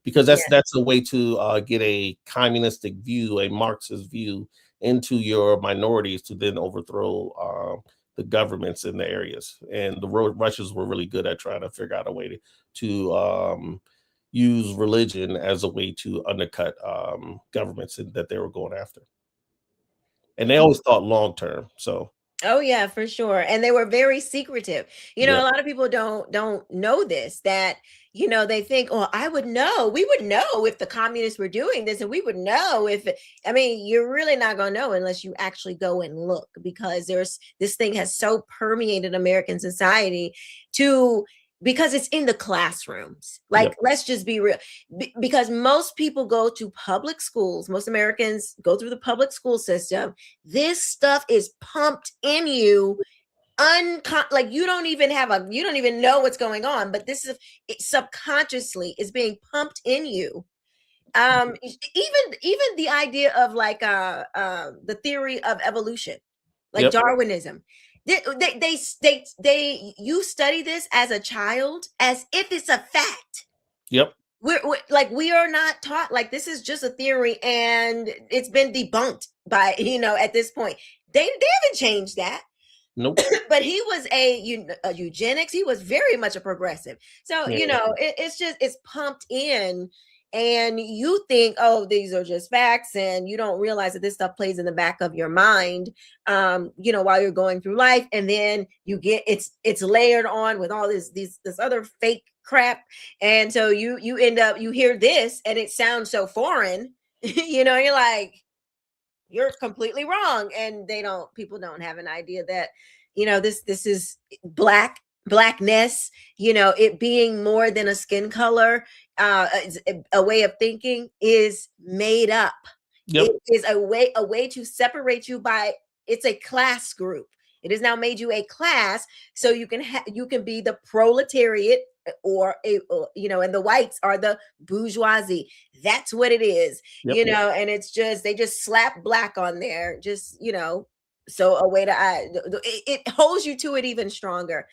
because that's a way to get a communistic view, a Marxist view into your minorities to then overthrow the governments in the areas. And the Russians were really good at trying to figure out a way to use religion as a way to undercut governments that they were going after. And they always thought long term. So oh yeah, for sure. And they were very secretive. A lot of people don't know this, that they think, oh, we would know if the communists were doing this, and we would know you're really not going to know unless you actually go and look, because this thing has so permeated American society because it's in the classrooms. Let's just be real. Because most people go to public schools. Most Americans go through the public school system. This stuff is pumped in you like you don't even know what's going on, but this is subconsciously is being pumped in you. Even the idea of like the theory of evolution, like Darwinism. You study this as a child as if it's a fact. We're like, we are not taught, like, this is just a theory and it's been debunked by, at this point. They haven't changed that. Nope. But he was a eugenics. He was very much a progressive. So, it's pumped in, and you think, oh, these are just facts, and you don't realize that this stuff plays in the back of your mind, while you're going through life. And then you get, it's layered on with all this other fake crap. And so you end up, you hear this and it sounds so foreign, you're like, you're completely wrong. And people don't have an idea that, this is blackness, it being more than a skin color, a way of thinking is made up. It is a way to separate you it's a class group. It has now made you a class, so you can be the proletariat, or and the whites are the bourgeoisie. That's what it is. And it's just, they just slap black on there, just so a way to it holds you to it even stronger.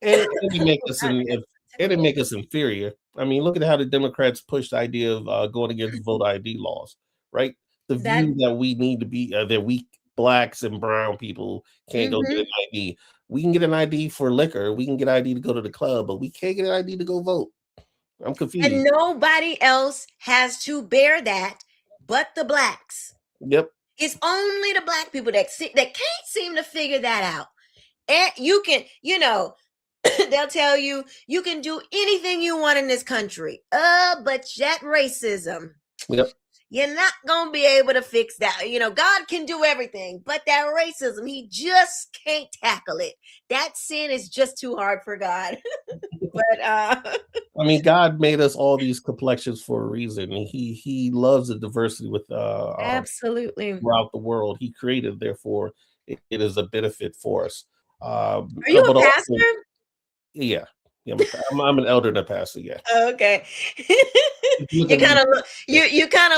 And it make us inferior. I mean, look at how the Democrats push the idea of going against voter ID laws, right? The view that we need to be that we blacks and brown people can't go get an ID. We can get an ID for liquor. We can get ID to go to the club, but we can't get an ID to go vote. I'm confused. And nobody else has to bear that but the blacks. It's only the black people that can't seem to figure that out. And you can, they'll tell you, you can do anything you want in this country. But that racism. You're not going to be able to fix that. God can do everything, but that racism, he just can't tackle it. That sin is just too hard for God. But I mean, God made us all these complexions for a reason. He loves the diversity with absolutely throughout the world. He created, therefore, it is a benefit for us. Are you a pastor? Also, yeah. I'm an elder and a pastor. Yeah. Okay. You kind of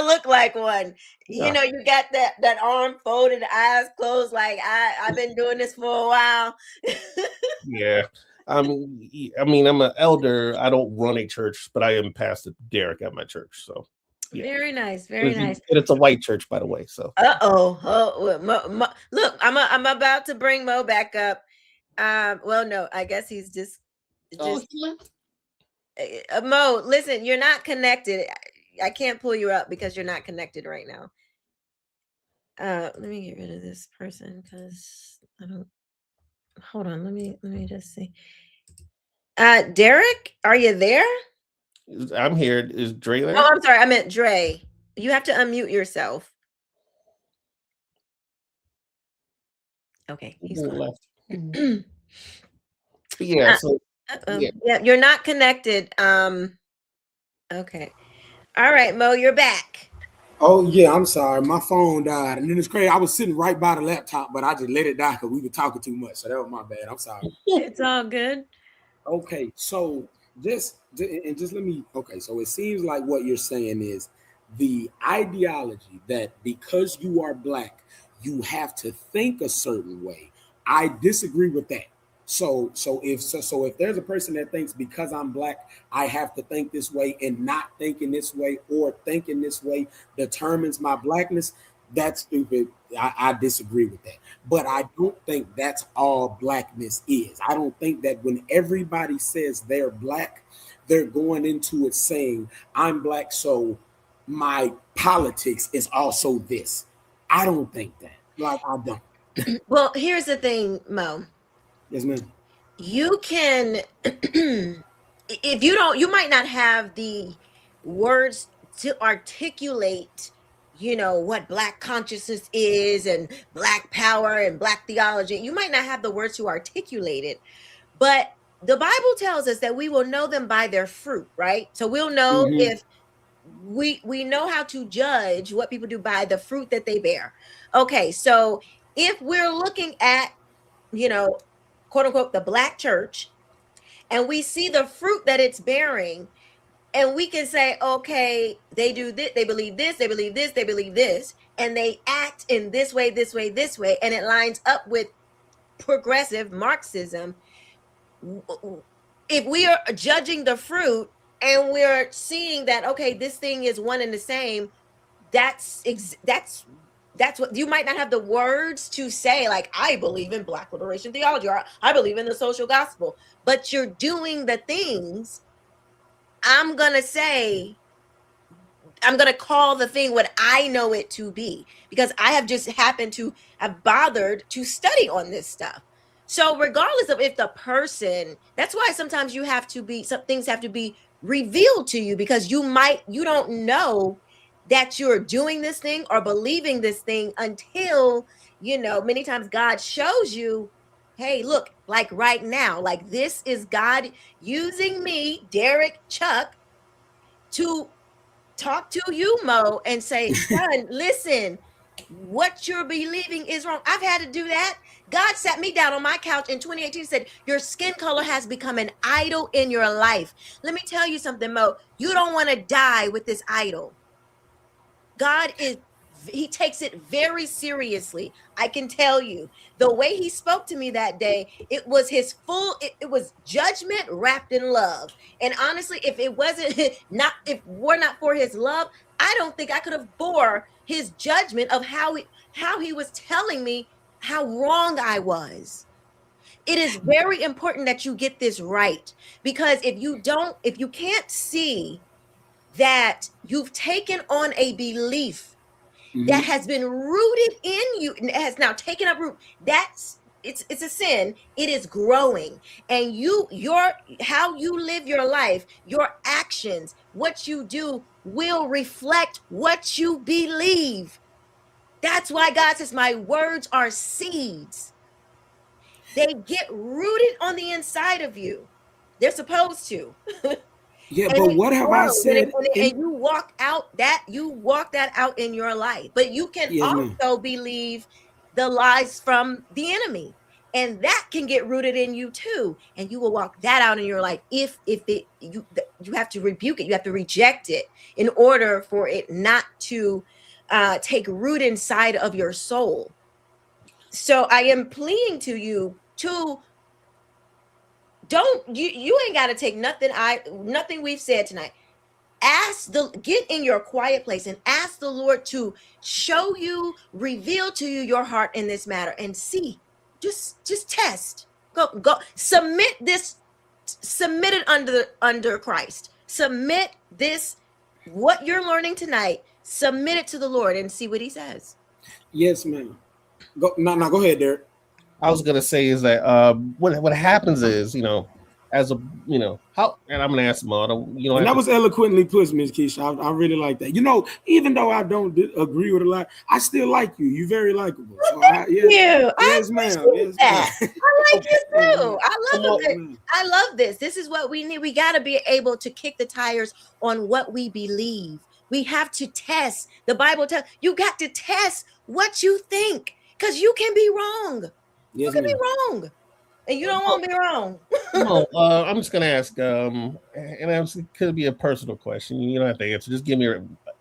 look like one. You got that arm folded, eyes closed. Like I've been doing this for a while. Yeah. I mean, I'm an elder. I don't run a church, but I am Pastor Derek at my church. So. Yeah. Very nice. Very nice. And it's a white church, by the way. So. Look, I'm about to bring Mo back up. Well, no, I guess he's just. Mo, listen, you're not connected. I can't pull you up because you're not connected right now. Let me get rid of this person because I don't. Hold on, let me just see. Derek, are you there? I'm here. Is Dre there? Oh, I'm sorry. I meant Dre. You have to unmute yourself. Okay, he's left. Yeah. Yeah, you're not connected. Okay. All right, Mo, you're back. Oh yeah, I'm sorry. My phone died, and then it's crazy. I was sitting right by the laptop, but I just let it die because we were talking too much. So that was my bad. I'm sorry. It's all good. Okay, so just let me. Okay, so it seems like what you're saying is the ideology that because you are black, you have to think a certain way. I disagree with that. So if there's a person that thinks because I'm black, I have to think this way, and not thinking this way or thinking this way determines my blackness, that's stupid. I disagree with that. But I don't think that's all blackness is. I don't think that when everybody says they're black, they're going into it saying, I'm black, so my politics is also this. I don't think that. Like, I don't. Well, here's the thing, Mo. Yes, ma'am. You can, if you don't, you might not have the words to articulate, what black consciousness is and black power and black theology. You might not have the words to articulate it, but the Bible tells us that we will know them by their fruit, right? So we'll know if we know how to judge what people do by the fruit that they bear. Okay, so if we're looking at, quote unquote, the black church, and we see the fruit that it's bearing, and we can say, okay, they do this, they believe this, they believe this, they believe this, and they act in this way, this way, this way, and it lines up with progressive Marxism. If we are judging the fruit and we're seeing that, okay, this thing is one and the same, that's what you might not have the words to say, like, I believe in Black liberation theology, or I believe in the social gospel, but you're doing the things. I'm going to call the thing what I know it to be, because I have just happened to have bothered to study on this stuff. So regardless of if the person, that's why sometimes some things have to be revealed to you, because you don't know that you're doing this thing or believing this thing until, many times God shows you, hey, look, like right now, like this is God using me, Derek Chuck, to talk to you, Mo, and say, son, listen, what you're believing is wrong. I've had to do that. God sat me down on my couch in 2018 and said, your skin color has become an idol in your life. Let me tell you something, Mo. You don't want to die with this idol. He takes it very seriously. I can tell you, the way he spoke to me that day, it was it was judgment wrapped in love. And honestly, if we're not for his love, I don't think I could have bore his judgment of how he was telling me how wrong I was. It is very important that you get this right, because if you can't see that you've taken on a belief that has been rooted in you, has now taken up root, it's a sin. It is growing, and how you live your life, your actions, what you do will reflect what you believe. That's why God says, my words are seeds. They get rooted on the inside of you. They're supposed to. Yeah, but what have I said? And you walk that out in your life. But you can also believe the lies from the enemy, and that can get rooted in you too. And you will walk that out in your life. You have to rebuke it. You have to reject it in order for it not to take root inside of your soul. So I am pleading to you to you ain't got to take nothing we've said tonight. Get in your quiet place and ask the Lord to show you, reveal to you your heart in this matter, and see, just test, go submit it under Christ. Submit this, what you're learning tonight, submit it to the Lord and see what he says. Yes, ma'am. Go ahead, Derek. I was gonna say is that what happens is, as a how, and I'm gonna ask Mo, and that was eloquently put, Ms. Keisha. I really like that. Even though I don't agree with a lot, I still like you. You're very likable. So yes, ma'am. Yes, I like you too. I love this. This is what we need. We got to be able to kick the tires on what we believe. We have to test. The Bible tells you got to test what you think, because you can be wrong. Yes, you can be wrong, and you don't want to be wrong. No, I'm just gonna ask, and it could be a personal question. You don't have to answer. Just give me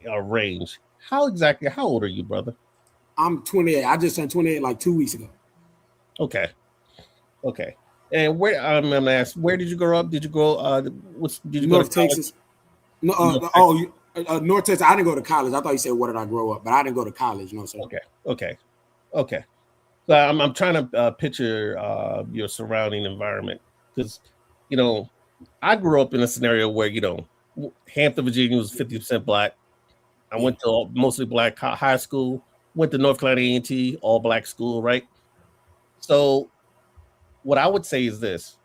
a range. How old are you, brother? I'm 28. I just turned 28 like 2 weeks ago. Okay. And where I'm gonna ask, where did you grow up? Did you go? Did you go North to Texas? No. North Texas. I didn't go to college. I thought you said where did I grow up, but I didn't go to college. No, sir. Okay. So I'm trying to picture your surrounding environment, because I grew up in a scenario where Hampton, Virginia was 50% black. I went to mostly black high school. Went to North Carolina A&T, all black school, right? So what I would say is this: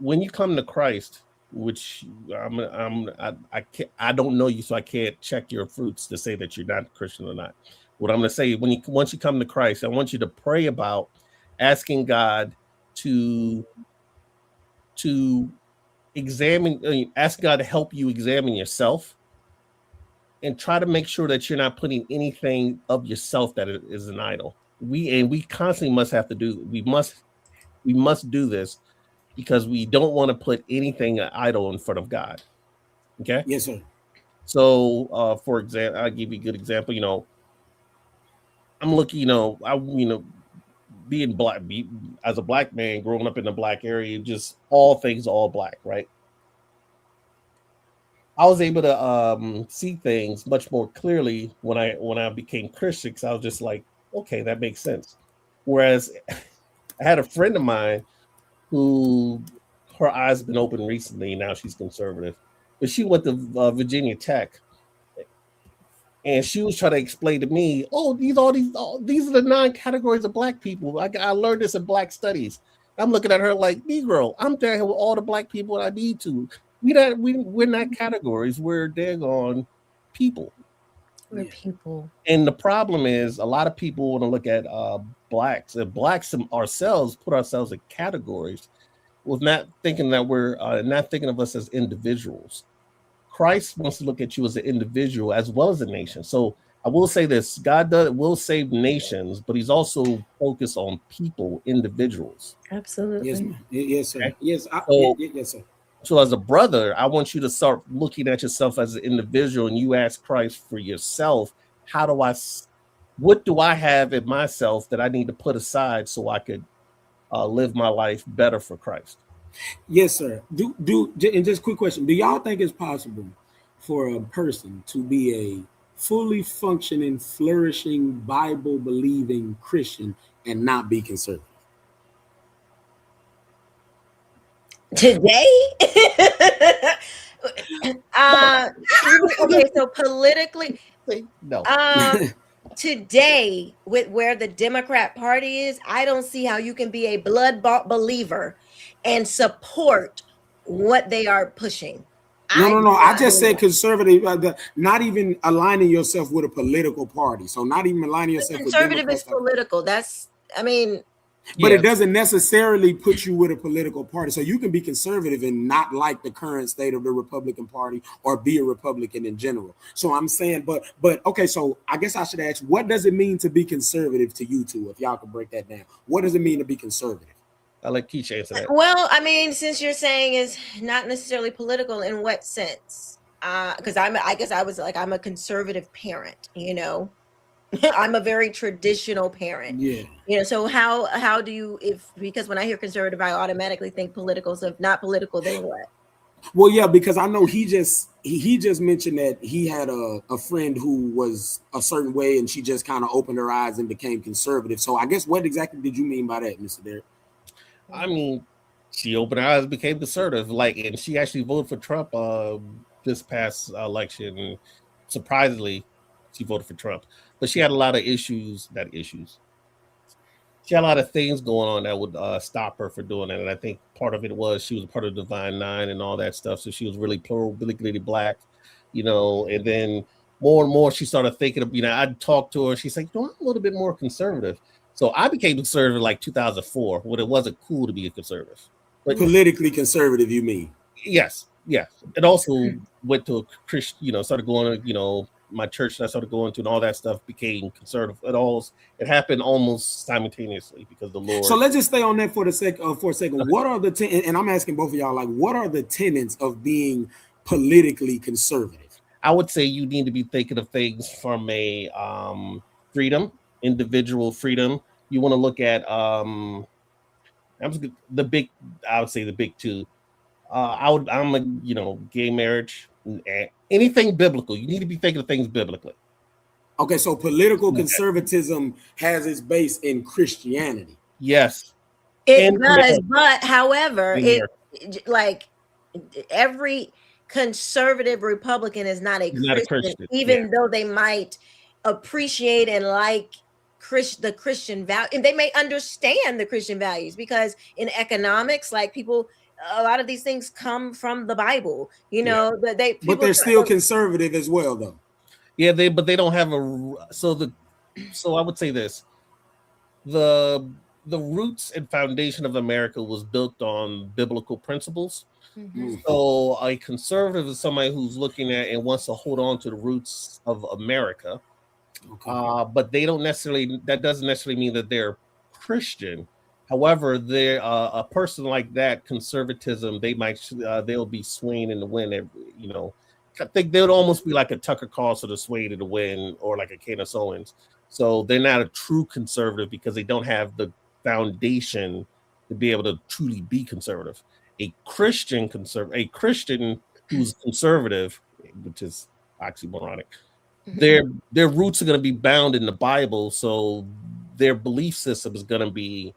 when you come to Christ, which I don't know you, so I can't check your fruits to say that you're not a Christian or not. What I'm going to say, once you come to Christ, I want you to pray about asking God to examine, ask God to help you examine yourself, and try to make sure that you're not putting anything of yourself that is an idol. We constantly must have to do. We must We must do this because we don't want to put anything idol in front of God. Okay. Yes, sir. So, for example, I'll give you a good example. I'm looking. Being black, as a black man growing up in the black area, just all things all black, right? I was able to see things much more clearly when I became Christian, because I was just like, okay, that makes sense. Whereas I had a friend of mine who her eyes have been open recently. Now she's conservative, but she went to Virginia Tech, and she was trying to explain to me, oh, these are the 9 categories of black people. I learned this in Black Studies. I'm looking at her like, Negro, I'm down here with all the black people I need to. We're not categories. We're daggone people. We're people. And the problem is, a lot of people want to look at blacks, and blacks ourselves put ourselves in categories, with not thinking that we're not thinking of us as individuals. Christ wants to look at you as an individual as well as a nation. So I will say this: God will save nations, but He's also focused on people, individuals. Absolutely. Yes, ma'am. Yes, sir. Okay. Yes, yes, sir. So as a brother, I want you to start looking at yourself as an individual, and you ask Christ for yourself. What do I have in myself that I need to put aside so I could live my life better for Christ? Yes, sir. And just quick question: do y'all think it's possible for a person to be a fully functioning, flourishing, Bible-believing Christian and not be conservative? Today? Okay, so politically, no. Today, with where the Democrat Party is, I don't see how you can be a blood-bought believer and support what they are pushing. No. I just said conservative, not even aligning yourself with a political party. So not even aligning yourself with conservative is political. But it doesn't necessarily put you with a political party. So you can be conservative and not like the current state of the Republican Party or be a Republican in general. So I'm saying, but okay, so I guess I should ask, what does it mean to be conservative to you two, if y'all can break that down? What does it mean to be conservative? I'll let Keisha answer that. Well, I mean, since you're saying it's not necessarily political, in what sense? Because I guess I was like, I'm a conservative parent, I'm a very traditional parent. Yeah. So how do you, because when I hear conservative, I automatically think political. So if not political, then what? Well, yeah, because I know he just mentioned that he had a friend who was a certain way and she just kind of opened her eyes and became conservative. So I guess what exactly did you mean by that, Mr. Derek? I mean, she opened her eyes and became conservative, and she actually voted for Trump this past election. And surprisingly, she voted for Trump. But she had a lot of issues. She had a lot of things going on that would stop her from doing that. And I think part of it was she was part of the Divine Nine and all that stuff. So she was really politically black, and then more and more she started thinking of, I'd talk to her. She's like, I'm a little bit more conservative. So I became conservative like 2004 when it wasn't cool to be a conservative. But politically conservative, you mean? Yes. It also went to a Christian, started going to, my church that I started going to and all that stuff became conservative. It happened almost simultaneously because the Lord. So let's just stay on that for a second. What are the and I'm asking both of y'all, like, what are the tenets of being politically conservative? I would say you need to be thinking of things from a freedom, individual freedom. You want to look at I would say the big two. I'm a gay marriage. Anything biblical, you need to be thinking of things biblically. Okay, so political conservatism has its base in Christianity. Yes, it does. But however, every conservative Republican is not a Christian, even though they might appreciate and like the Christian value, and they may understand the Christian values, because in economics, a lot of these things come from the Bible, but they're still conservative as well, though. Yeah, but they don't have so I would say this: the roots and foundation of America was built on biblical principles. Mm-hmm. So a conservative is somebody who's looking at and wants to hold on to the roots of America. Okay. But that doesn't necessarily mean that they're Christian. However, there a person like that, conservatism, they'll be swaying in the wind. I think they would almost be like a Tucker Carlson to sway to the wind, or like a Candace Owens. So they're not a true conservative because they don't have the foundation to be able to truly be conservative. A Christian who's conservative, which is oxymoronic, their roots are going to be bound in the Bible, so their belief system was going to be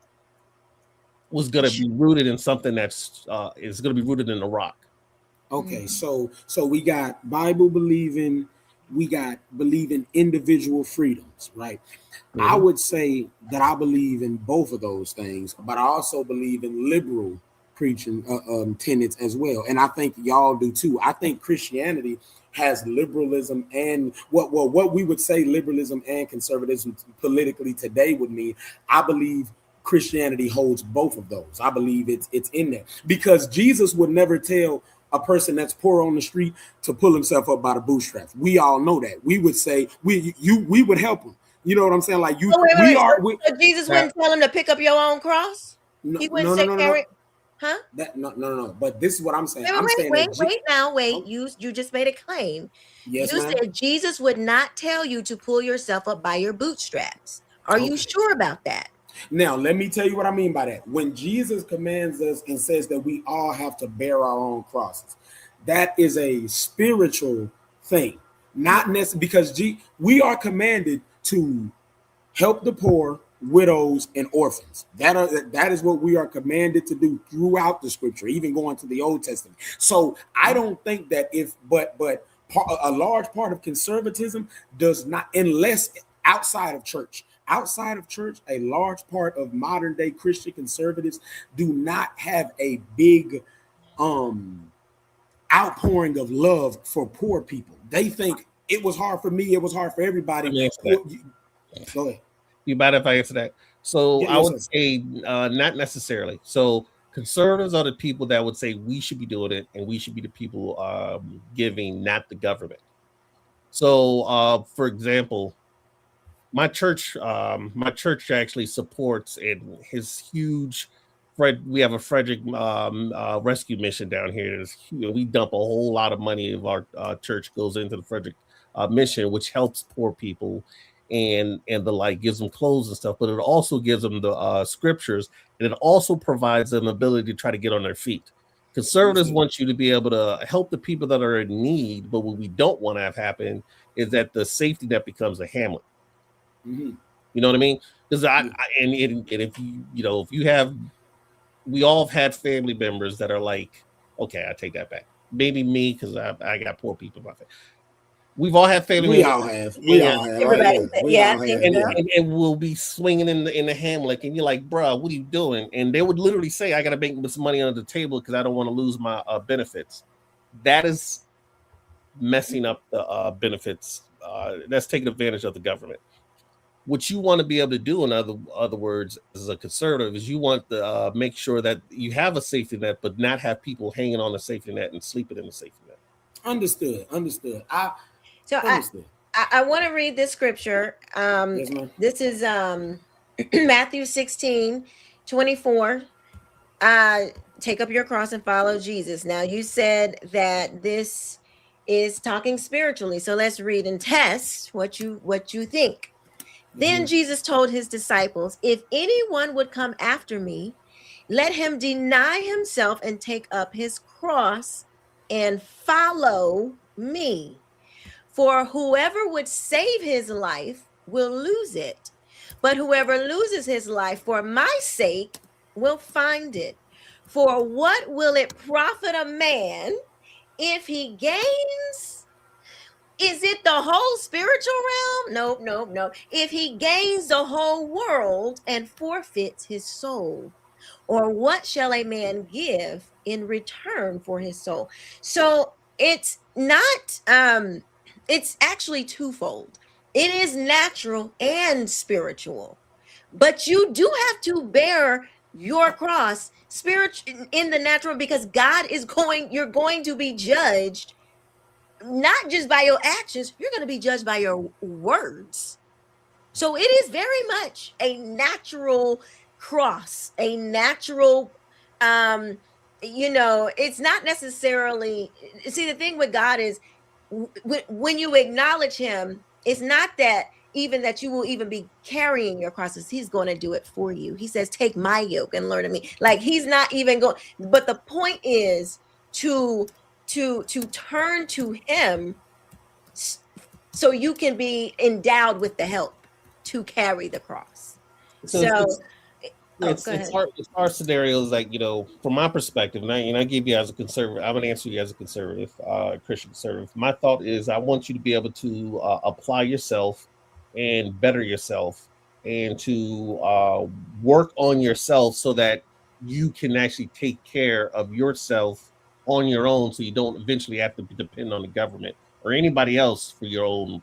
rooted in something that's is going to be rooted in the rock. Okay, so we got Bible believing, we got believing individual freedoms, right? Mm-hmm. I would say that I believe in both of those things, but I also believe in liberal preaching tenets as well, and I think y'all do too. I think Christianity has liberalism and what we would say liberalism and conservatism politically today would mean. I believe Christianity holds both of those. I believe it's in there, because Jesus would never tell a person that's poor on the street to pull himself up by the bootstraps. We all know that. We would say we would help him. You know what I'm saying? Like you, so Jesus wouldn't tell him to pick up your own cross. He wouldn't say carry. Huh? No. But this is what I'm saying. Wait. You just made a claim. Yes, you said Jesus would not tell you to pull yourself up by your bootstraps. Are you sure about that? Now, let me tell you what I mean by that. When Jesus commands us and says that we all have to bear our own crosses, that is a spiritual thing, not necessarily because we are commanded to help the poor, widows, and orphans. That is what we are commanded to do throughout the scripture, even going to the Old Testament. So I don't think that but a large part of conservatism does not, unless outside of church, a large part of modern day Christian conservatives do not have a big outpouring of love for poor people. They think it was hard for me, it was hard for everybody. Go ahead. You mind if I answer that? So I would say not necessarily. So conservatives are the people that would say we should be doing it, and we should be the people giving, not the government. So for example, my church actually supports in his huge we have a Frederick rescue mission down here. We dump a whole lot of money of our church goes into the Frederick mission, which helps poor people and the like, gives them clothes and stuff, but it also gives them the scriptures, and it also provides them ability to try to get on their feet. Conservatives want you to be able to help the people that are in need, but what we don't want to have happen is that the safety net becomes a Hamlet. Mm-hmm. You know what I mean? Because if you have, we all have had family members that are like, okay, I take that back. Maybe me, because I got poor people in my family. We've all had family. We all have. And we'll be swinging in the Hamlet, and you're like, bro, what are you doing? And they would literally say, I got to make this money under the table because I don't want to lose my benefits. That is messing up the benefits. That's taking advantage of the government. What you want to be able to do, in other words, as a conservative, is you want to make sure that you have a safety net, but not have people hanging on the safety net and sleeping in the safety net. Understood. I want to read this scripture. Yes, this is Matthew 16:24. Take up your cross and follow Jesus. Now, you said that this is talking spiritually, so let's read and test what you think. Then Jesus told his disciples, if anyone would come after me, let him deny himself and take up his cross and follow me. For whoever would save his life will lose it, but whoever loses his life for my sake will find it. For what will it profit a man if he gains? Is it the whole spiritual realm? No. If he gains the whole world and forfeits his soul, or what shall a man give in return for his soul? So it's not, it's actually twofold. It is natural and spiritual, but you do have to bear your cross spiritual in the natural, because you're going to be judged not just by your actions, you're going to be judged by your words. So it is very much a natural cross, a natural, it's not necessarily, see, the thing with God is when you acknowledge him, it's not that even that you will even be carrying your crosses. He's going to do it for you. He says, take my yoke and learn of me. Like, he's not even going, but the point is to turn to him so you can be endowed with the help to carry the cross. Our scenarios, like, from my perspective, and I give you as a conservative, I'm going to answer you as a conservative, Christian conservative. My thought is I want you to be able to apply yourself and better yourself and to work on yourself so that you can actually take care of yourself on your own, so you don't eventually have to depend on the government or anybody else for your own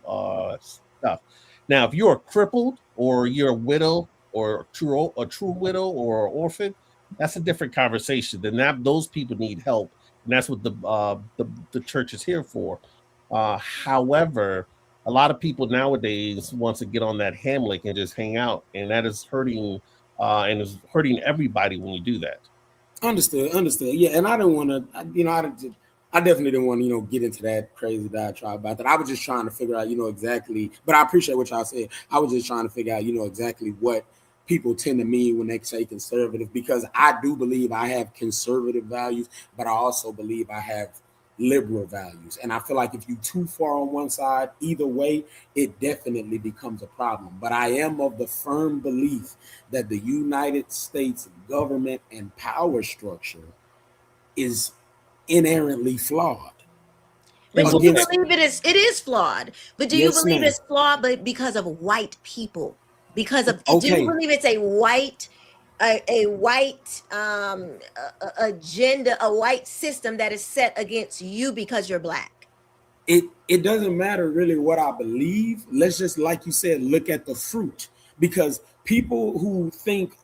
stuff. Now, if you're crippled or you're a widow or a true widow or an orphan, that's a different conversation. Then those people need help, and that's what the church is here for. However, a lot of people nowadays want to get on that Hamlet and just hang out, and that is hurting everybody when you do that. Understood. Yeah, and I didn't want to, I definitely didn't want to, get into that crazy diatribe about that. I was just trying to figure out, exactly. But I appreciate what y'all said. I was just trying to figure out, exactly what people tend to mean when they say conservative, because I do believe I have conservative values, but I also believe I have liberal values. And I feel like if you're too far on one side, either way, it definitely becomes a problem. But I am of the firm belief that the United States government and power structure is inherently flawed. But do you believe it is flawed? But do you believe it's flawed because of white people? Because of do you believe it's a white agenda, a white system that is set against you because you're black? It doesn't matter really what I believe. Let's just, like you said, look at the fruit. Because people who think,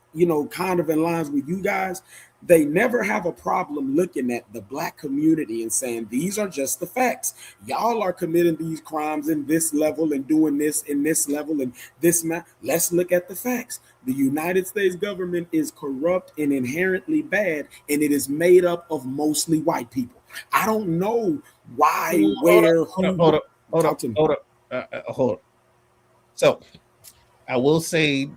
kind of in lines with you guys, they never have a problem looking at the black community and saying, these are just the facts. Y'all are committing these crimes in this level and doing this in this level and this. Let's look at the facts. The United States government is corrupt and inherently bad, and it is made up of mostly white people. I don't know why, Hold up. So I will say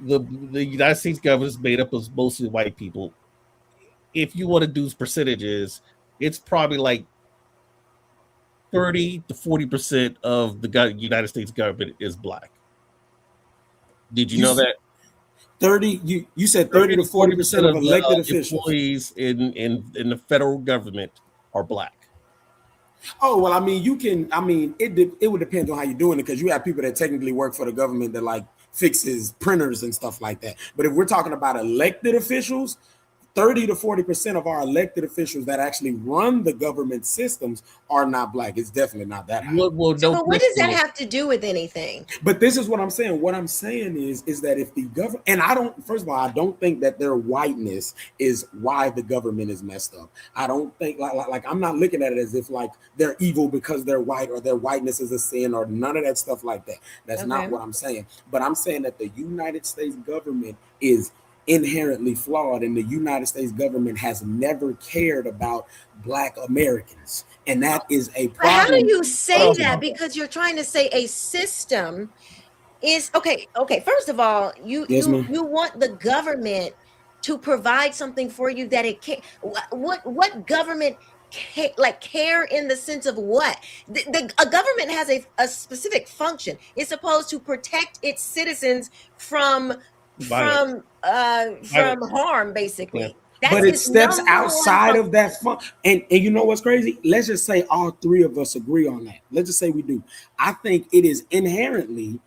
the United States government is made up of mostly white people. If you want to do percentages, it's probably like 30 to 40% of the United States government is black. Did you know that? 30. You said 30 to 40% of elected officials, employees in the federal government are black. Oh, well, I mean, it would depend on how you're doing it, because you have people that technically work for the government that like fixes printers and stuff like that. But if we're talking about elected officials, 30 to 40% of our elected officials that actually run the government systems are not black. It's definitely not that high. But what does that have to do with anything? But this is what I'm saying. What I'm saying is that if the government, and first of all, I don't think that their whiteness is why the government is messed up. I don't think like I'm not looking at it as if like they're evil because they're white or their whiteness is a sin or none of that stuff like that. That's not what I'm saying. But I'm saying that the United States government is inherently flawed, and the United States government has never cared about Black Americans, and that is a problem. But how do you say that? Because you're trying to say a system is okay. First of all, you want the government to provide something for you that it can't. What government care in the sense of what? A government has a specific function. It's supposed to protect its citizens from harm, basically. Yeah. But it steps outside of that fun. And you know what's crazy? Let's just say all three of us agree on that. Let's just say we do. I think it is inherently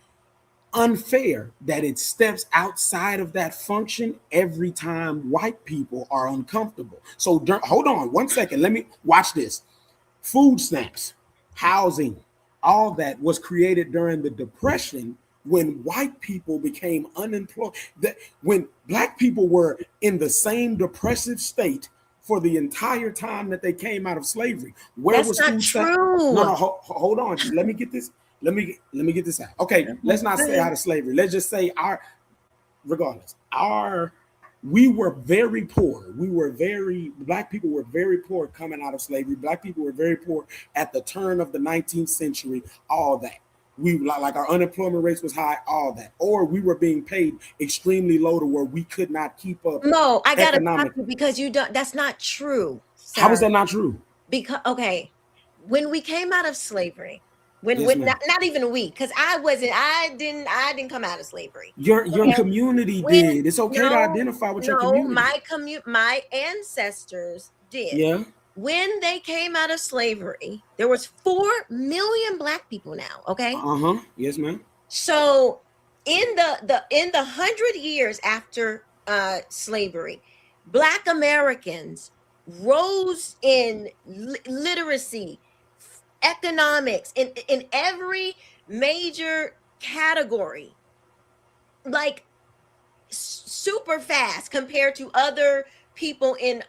unfair that it steps outside of that function every time white people are uncomfortable. So hold on 1 second. Let me watch this. Food stamps, housing, all that was created during the Depression, when white people became unemployed, that when Black people were in the same depressive state for the entire time that they came out of slavery. That's not true. No, hold on. Let me get this. Let me get this out. Okay, let's not say out of slavery. Let's just say regardless, we were very poor. Black people were very poor coming out of slavery. Black people were very poor at the turn of the 19th century, all that. We like our unemployment rates was high, all that. Or we were being paid extremely low to where we could not keep up. No, I gotta stop you because that's not true. Sir. How is that not true? Because when we came out of slavery, not even we, because I didn't come out of slavery. Your community did. It's okay to identify with your community. My ancestors did. Yeah. When they came out of slavery, there was 4 million Black people now. Okay. Yes, ma'am. So in the 100 years after slavery, Black Americans rose in literacy, economics, in every major category, like super fast compared to other people in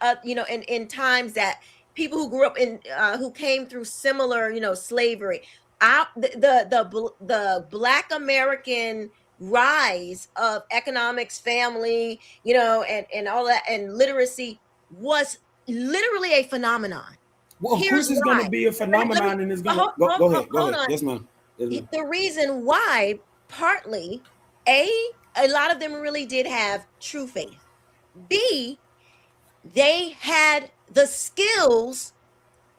times that people who grew up in who came through similar slavery. The Black American rise of economics, family, and all that, and literacy was literally a phenomenon. Well, of course it's going to be a phenomenon, and it's going to go ahead. Yes, ma'am. The reason why, partly, a lot of them really did have true faith. B, they had the skills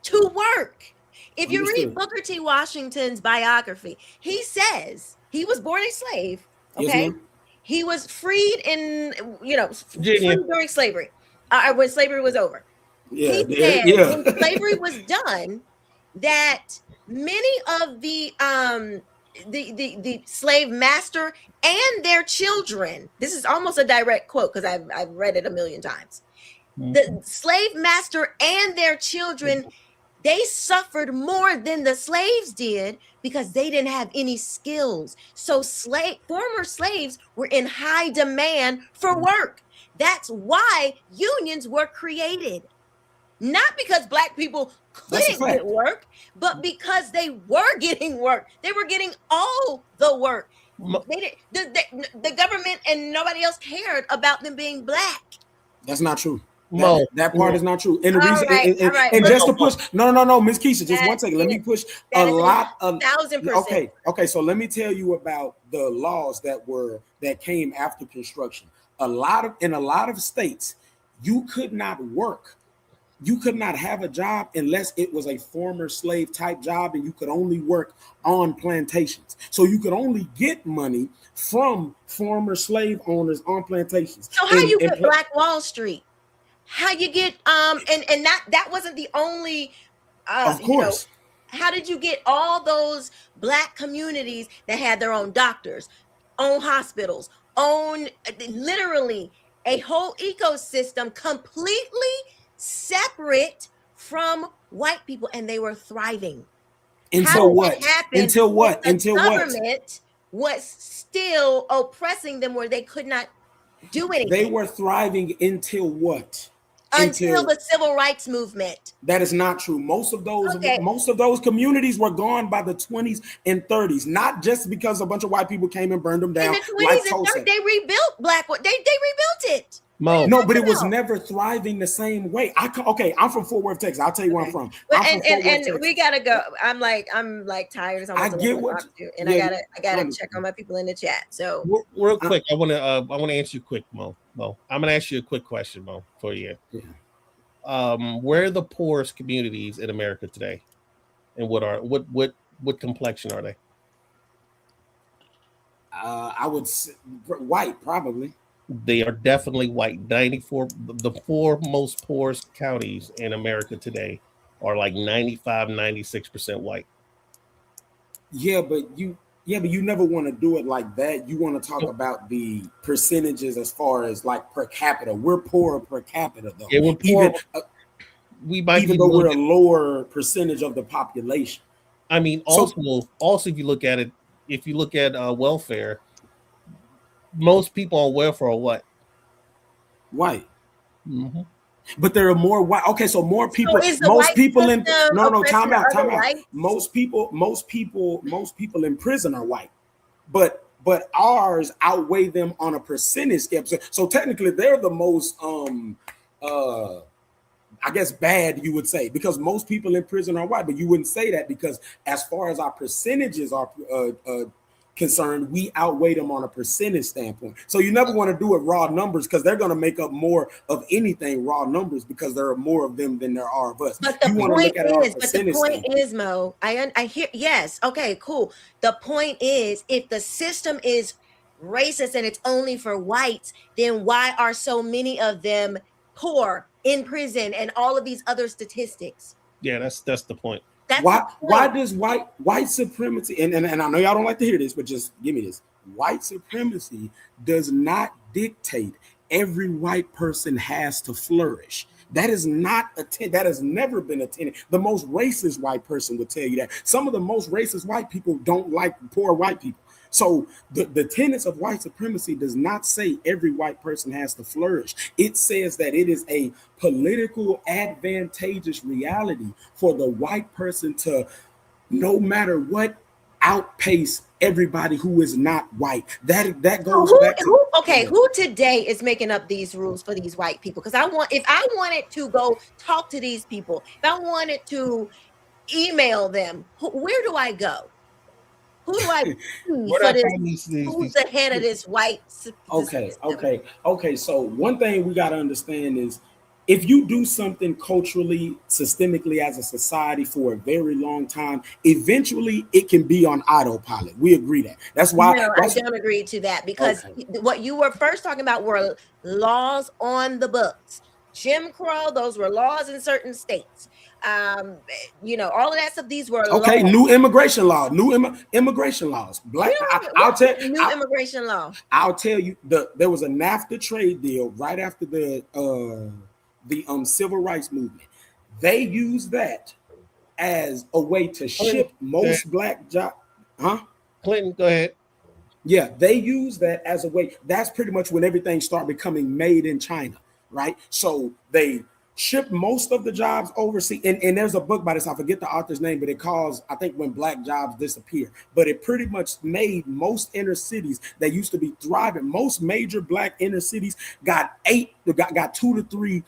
to work. If you read Booker T. Washington's biography, he says he was born a slave. Okay, yes, he was freed in freed during slavery, when slavery was over. Yeah, he said when slavery was done, that many of the slave master and their children. This is almost a direct quote because I've read it a million times. The slave master and their children, they suffered more than the slaves did because they didn't have any skills. So former slaves were in high demand for work. That's why unions were created. Not because Black people couldn't get work, but because they were getting work. They were getting all the work. The government and nobody else cared about them being Black. That's not true. That part is not true. And the reason, and just to push, no, Ms. Keisha, just 1 second. Let me push a lot of 1,000%. Okay. So let me tell you about the laws that came after construction. In a lot of states, you could not work. You could not have a job unless it was a former slave type job, and you could only work on plantations. So you could only get money from former slave owners on plantations. So how you get Black Wall Street? How you get and that wasn't the only of course. How did you get all those Black communities that had their own doctors, own hospitals, own literally a whole ecosystem completely separate from white people, and they were thriving? Until what? Government was still oppressing them where they could not do anything. They were thriving until what? Until the civil rights movement. That is not true. Most of those communities were gone by the 20s and 30s, not just because a bunch of white people came and burned them down. In the 20s and 30s, they rebuilt Blackwood. They rebuilt it. No, but it was never thriving the same way. I'm from Fort Worth, Texas. I'll tell you where I'm from. And we gotta go. I'm like tired. I get what you, and I gotta check on my people in the chat. So real quick, I want to answer you quick, Mo. I'm gonna ask you a quick question, Mo, for you. Yeah. Where are the poorest communities in America today, and what complexion are they? I would say white, probably. They are definitely white. The 4 most poorest counties in America today are like 96% white. Yeah, but you never want to do it like that. You want to talk about the percentages as far as like per capita. We're poorer per capita though. Yeah, we're poor. Even though we're a lower percentage of the population. I mean, also if you look at welfare, most people on welfare are what? White. Mm-hmm. But there are more white. Okay, so more people. So most people in time out. Whites? Most people in prison are white. But but ours outweigh them on a percentage scale. So technically, they're the most, I guess, bad, you would say, because most people in prison are white, but you wouldn't say that because as far as our percentages are concerned, we outweigh them on a percentage standpoint. So you never want to do it raw numbers because they're going to make up more of anything raw numbers because there are more of them than there are of us. But the point is, Mo, I hear, yes, okay, cool. The point is, if the system is racist and it's only for whites, then why are so many of them poor, in prison, and all of these other statistics? Yeah, that's the point. Why does white supremacy, and I know y'all don't like to hear this, but just give me this. White supremacy does not dictate every white person has to flourish. That is not that has never been a tenet. The most racist white person would tell you that. Some of the most racist white people don't like poor white people. So the tenets of white supremacy does not say every white person has to flourish. It says that it is a political advantageous reality for the white person to, no matter what, outpace everybody who is not white. That goes back to who today is making up these rules for these white people? Because if I wanted to go talk to these people, if I wanted to email them, where do I go? Who do I see for this? Who's the head of this white? Okay. So one thing we got to understand is, if you do something culturally, systemically as a society for a very long time, eventually it can be on autopilot. We agree that. That's why. No, I don't agree to that, because what you were first talking about were laws on the books. Jim Crow, those were laws in certain states. All of that stuff. These were laws. New immigration law, immigration laws. Immigration law. I'll tell you, there was a NAFTA trade deal right after the civil rights movement. They used that as a way to ship most black jobs. Clinton, go ahead. Yeah, they use that as a way. That's pretty much when everything started becoming made in China, right? So they shipped most of the jobs overseas. And there's a book by this, I forget the author's name, but it calls, I think, When Black Jobs Disappear. But it pretty much made most inner cities that used to be thriving, most major black inner cities got 2 to 3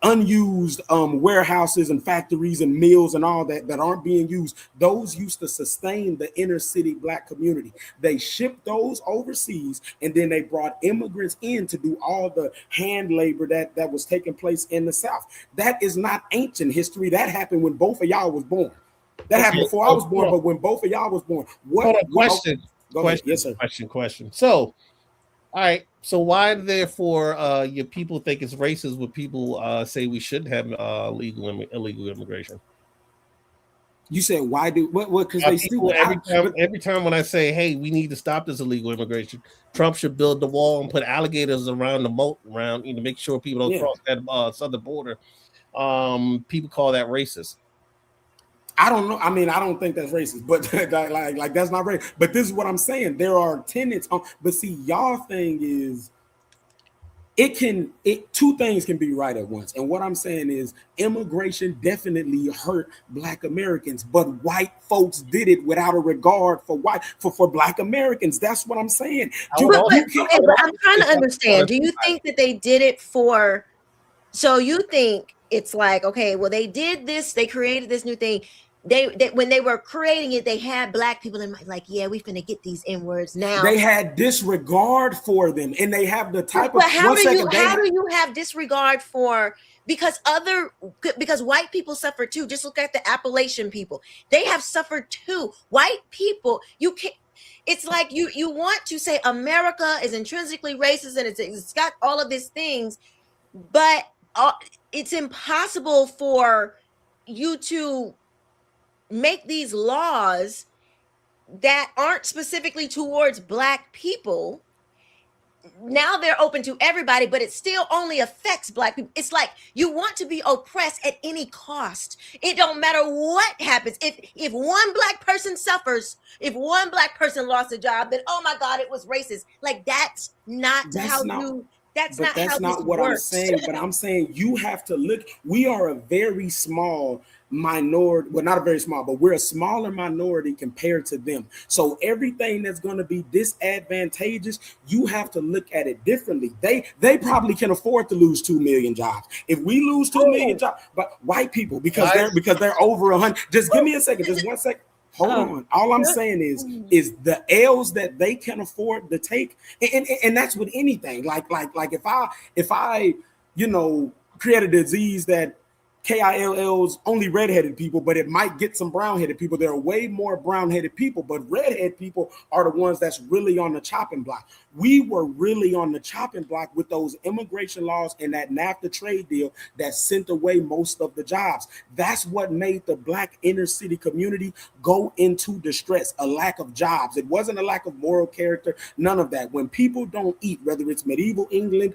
unused warehouses and factories and mills and all that aren't being used. Those used to sustain the inner city black community. They shipped those overseas, and then they brought immigrants in to do all the hand labor that was taking place in the South. That is not ancient history. That happened when both of y'all was born. That happened before I was born, but when both of y'all was born. Question. Yes, sir. Question. So, all right. So why, therefore, your people think it's racist when people say we shouldn't have illegal immigration? You said why do what? Because they still every time when I say, hey, we need to stop this illegal immigration, Trump should build the wall and put alligators around the moat around to make sure people don't cross that southern border. People call that racist. I don't know. I mean, I don't think that's racist, but like that's not racist. But this is what I'm saying. There are tenets on, but see, y'all thing is two things can be right at once. And what I'm saying is immigration definitely hurt black Americans, but white folks did it without a regard for for black Americans. That's what I'm saying. I'm trying to understand. Do you think that they did it for, so you think it's like, okay, well, they did this, they created this new thing. They when they were creating it, they had black people in mind, like, yeah, we finna get these N-words now. They had disregard for them, and they have the type but of. How do you have disregard for? Because white people suffer too. Just look at the Appalachian people; they have suffered too. White people, you can't. It's like you want to say America is intrinsically racist and it's got all of these things, but it's impossible for you to make these laws that aren't specifically towards black people. Now they're open to everybody, but it still only affects black people. It's like you want to be oppressed at any cost. It don't matter what happens. If one black person suffers, if one black person lost a job, then oh my God, it was racist. Like that's not That's but not that's how not this what works. I'm saying. But I'm saying you have to look. We are a very small minority. Well, not a very small, but we're a smaller minority compared to them. So everything that's going to be disadvantageous, you have to look at it differently. They probably can afford to lose 2 million jobs. If we lose 2 million jobs, but white people, because they're over 100. Just give me a second. Just 1 second. Hold on. All I'm saying is the L's that they can afford to take, and that's with anything. Like if I create a disease that KILL's only redheaded people, but it might get some brown-headed people. There are way more brown-headed people, but redhead people are the ones that's really on the chopping block. We were really on the chopping block with those immigration laws and that NAFTA trade deal that sent away most of the jobs. That's what made the Black inner city community go into distress, a lack of jobs. It wasn't a lack of moral character, none of that. When people don't eat, whether it's medieval England,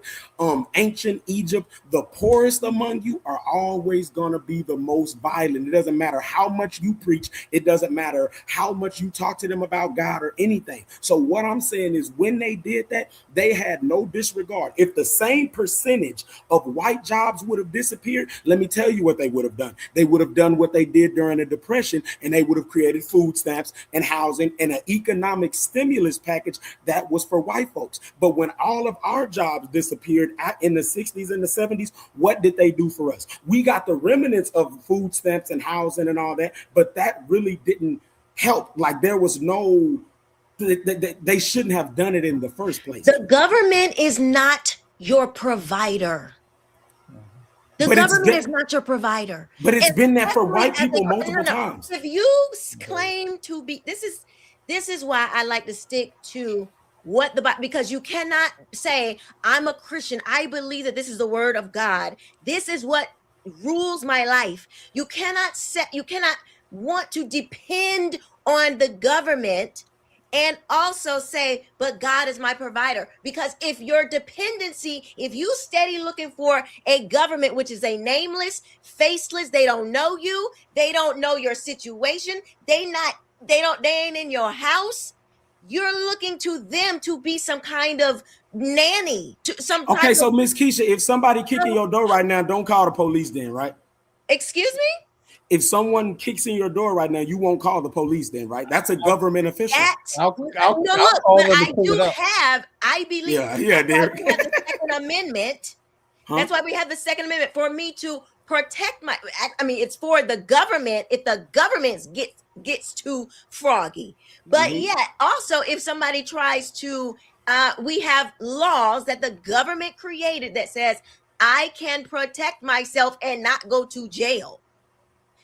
ancient Egypt, the poorest among you are always going to be the most violent. It doesn't matter how much you preach. It doesn't matter how much you talk to them about God or anything. So what I'm saying is when they did that, they had no disregard. If the same percentage of white jobs would have disappeared, let me tell you what they would have done. They would have done what they did during the Depression, and they would have created food stamps and housing and an economic stimulus package that was for white folks. But when all of our jobs disappeared in the 60s and the 70s, what did they do for us? We got the remnants of food stamps and housing and all that, but that really didn't help. Like there was no, they shouldn't have done it in the first place. The government is not your provider. The government is not your provider. But it's been that for white people multiple times. If you claim to be, this is why I like to stick to what because you cannot say, I'm a Christian, I believe that this is the word of God, this is what rules my life. You cannot want to depend on the government and also say, but God is my provider. Because if your dependency, if you steady looking for a government which is a nameless, faceless, they don't know you, they don't know your situation, they ain't in your house, you're looking to them to be some kind of nanny. Okay, so Miss Keisha, if somebody kicking your door right now, don't call the police then, right? Excuse me? If someone kicks in your door right now, you won't call the police then, right? That's a government official. I believe Derek. we have the Second Amendment. That's why we have the Second Amendment, for me to protect it's for the government if the government gets too froggy. But yet also if somebody tries to, we have laws that the government created that says I can protect myself and not go to jail.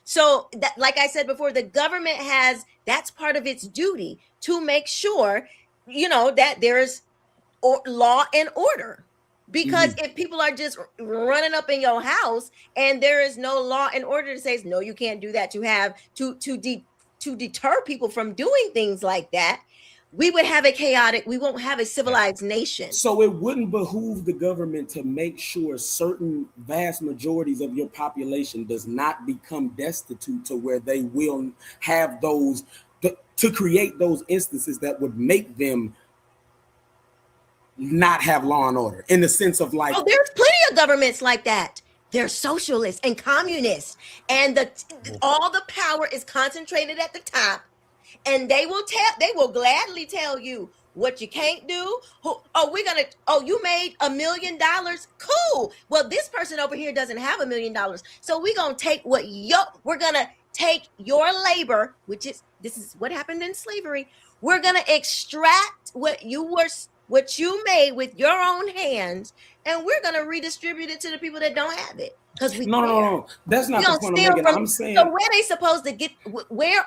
So that, like I said before, the government that's part of its duty to make sure, that there's law and order. Because if people are just running up in your house and there is no law and order to say, no, you can't do that, to deter people from doing things like that, we won't have a civilized nation. So it wouldn't behoove the government to make sure certain vast majorities of your population does not become destitute to where they will have those, to create those instances that would make them not have law and order, in the sense of like, there's plenty of governments like that. They're socialists and communists, and all the power is concentrated at the top, and they will gladly tell you what you can't do. You made $1 million, cool. Well, this person over here doesn't have $1 million, so we're gonna take your labor, this is what happened in slavery. We're gonna extract what you made with your own hands, and we're going to redistribute it to the people that don't have it. Because no, that's not the point I'm making. I'm saying, so where are they supposed to get? Where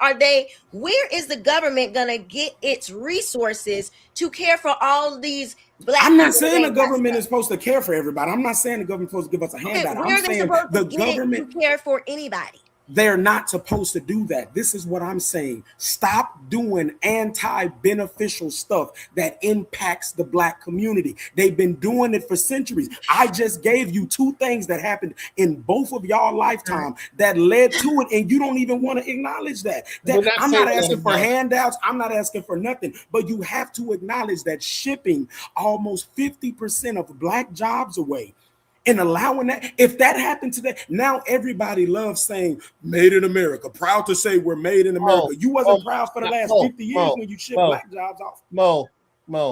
is the government going to get its resources to care for all these Black? I'm not saying the government is supposed to care for everybody. I'm not saying the government is supposed to give us a handout. Where I'm saying the government to care for anybody. They're not supposed to do that. This is what I'm saying. Stop doing anti-beneficial stuff that impacts the Black community. They've been doing it for centuries. I just gave you 2 things that happened in both of y'all lifetime that led to it, and you don't even want to acknowledge that. I'm not asking for handouts. I'm not asking for nothing, but you have to acknowledge that shipping almost 50% of Black jobs away and allowing that, if that happened today, now everybody loves saying made in America, proud to say we're made in America. You wasn't proud for the last 50 years when you shipped Black jobs off. Mo.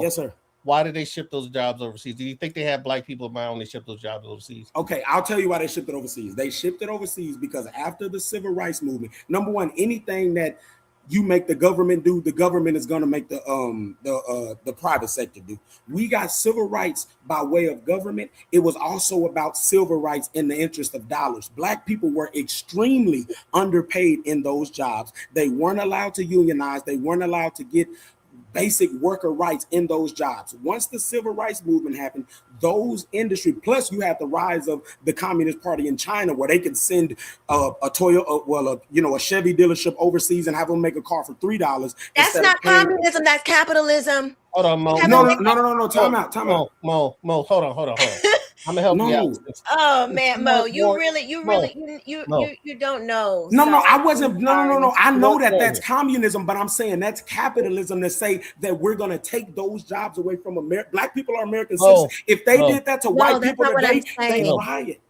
Yes, sir. Why did they ship those jobs overseas? Do you think they had Black people in mind when they shipped those jobs overseas? Okay, I'll tell you why they shipped it overseas. They shipped it overseas because after the civil rights movement, number one, anything that you make the government do, the government is going to make the private sector do. We got civil rights by way of government. It was also about civil rights in the interest of dollars. Black people were extremely underpaid in those jobs. They weren't allowed to unionize. They weren't allowed to get basic worker rights in those jobs. Once the civil rights movement happened, those industry, plus you had the rise of the Communist Party in China, where they could send a Toyota, a Chevy dealership overseas and have them make a car for $3. That's not communism. That's capitalism. Hold on, Mo. No. Time out. Mo. Hold on. I'm gonna help you out. Oh man, Mo, you don't know. No, I wasn't. No. I know that's communism, but I'm saying that's capitalism to say that we're gonna take those jobs away from America. Black people are American citizens. If they did that to white people today, they riot.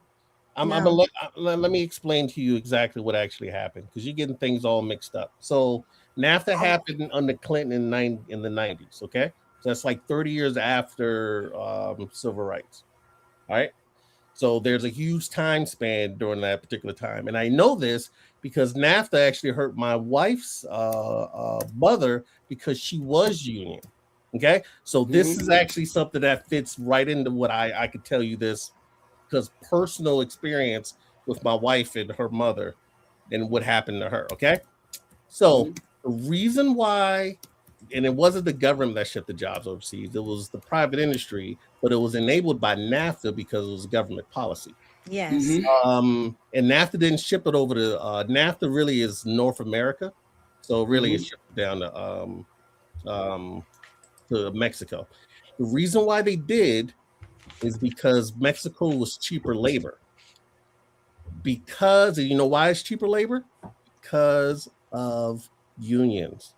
Let me explain to you exactly what actually happened, because you're getting things all mixed up. So NAFTA happened under Clinton in the 90s. Okay, so that's like 30 years after civil rights. All right. So there's a huge time span during that particular time. And I know this because NAFTA actually hurt my wife's mother because she was union. Okay. So this is actually something that fits right into what I could tell you this, because personal experience with my wife and her mother and what happened to her. Okay. So the reason why, and it wasn't the government that shipped the jobs overseas, it was the private industry, but it was enabled by NAFTA because it was government policy. Yes. And NAFTA didn't ship it over to NAFTA really is North America. So really it's shipped down to Mexico. The reason why they did is because Mexico was cheaper labor. Because, and you know why it's cheaper labor? Because of unions.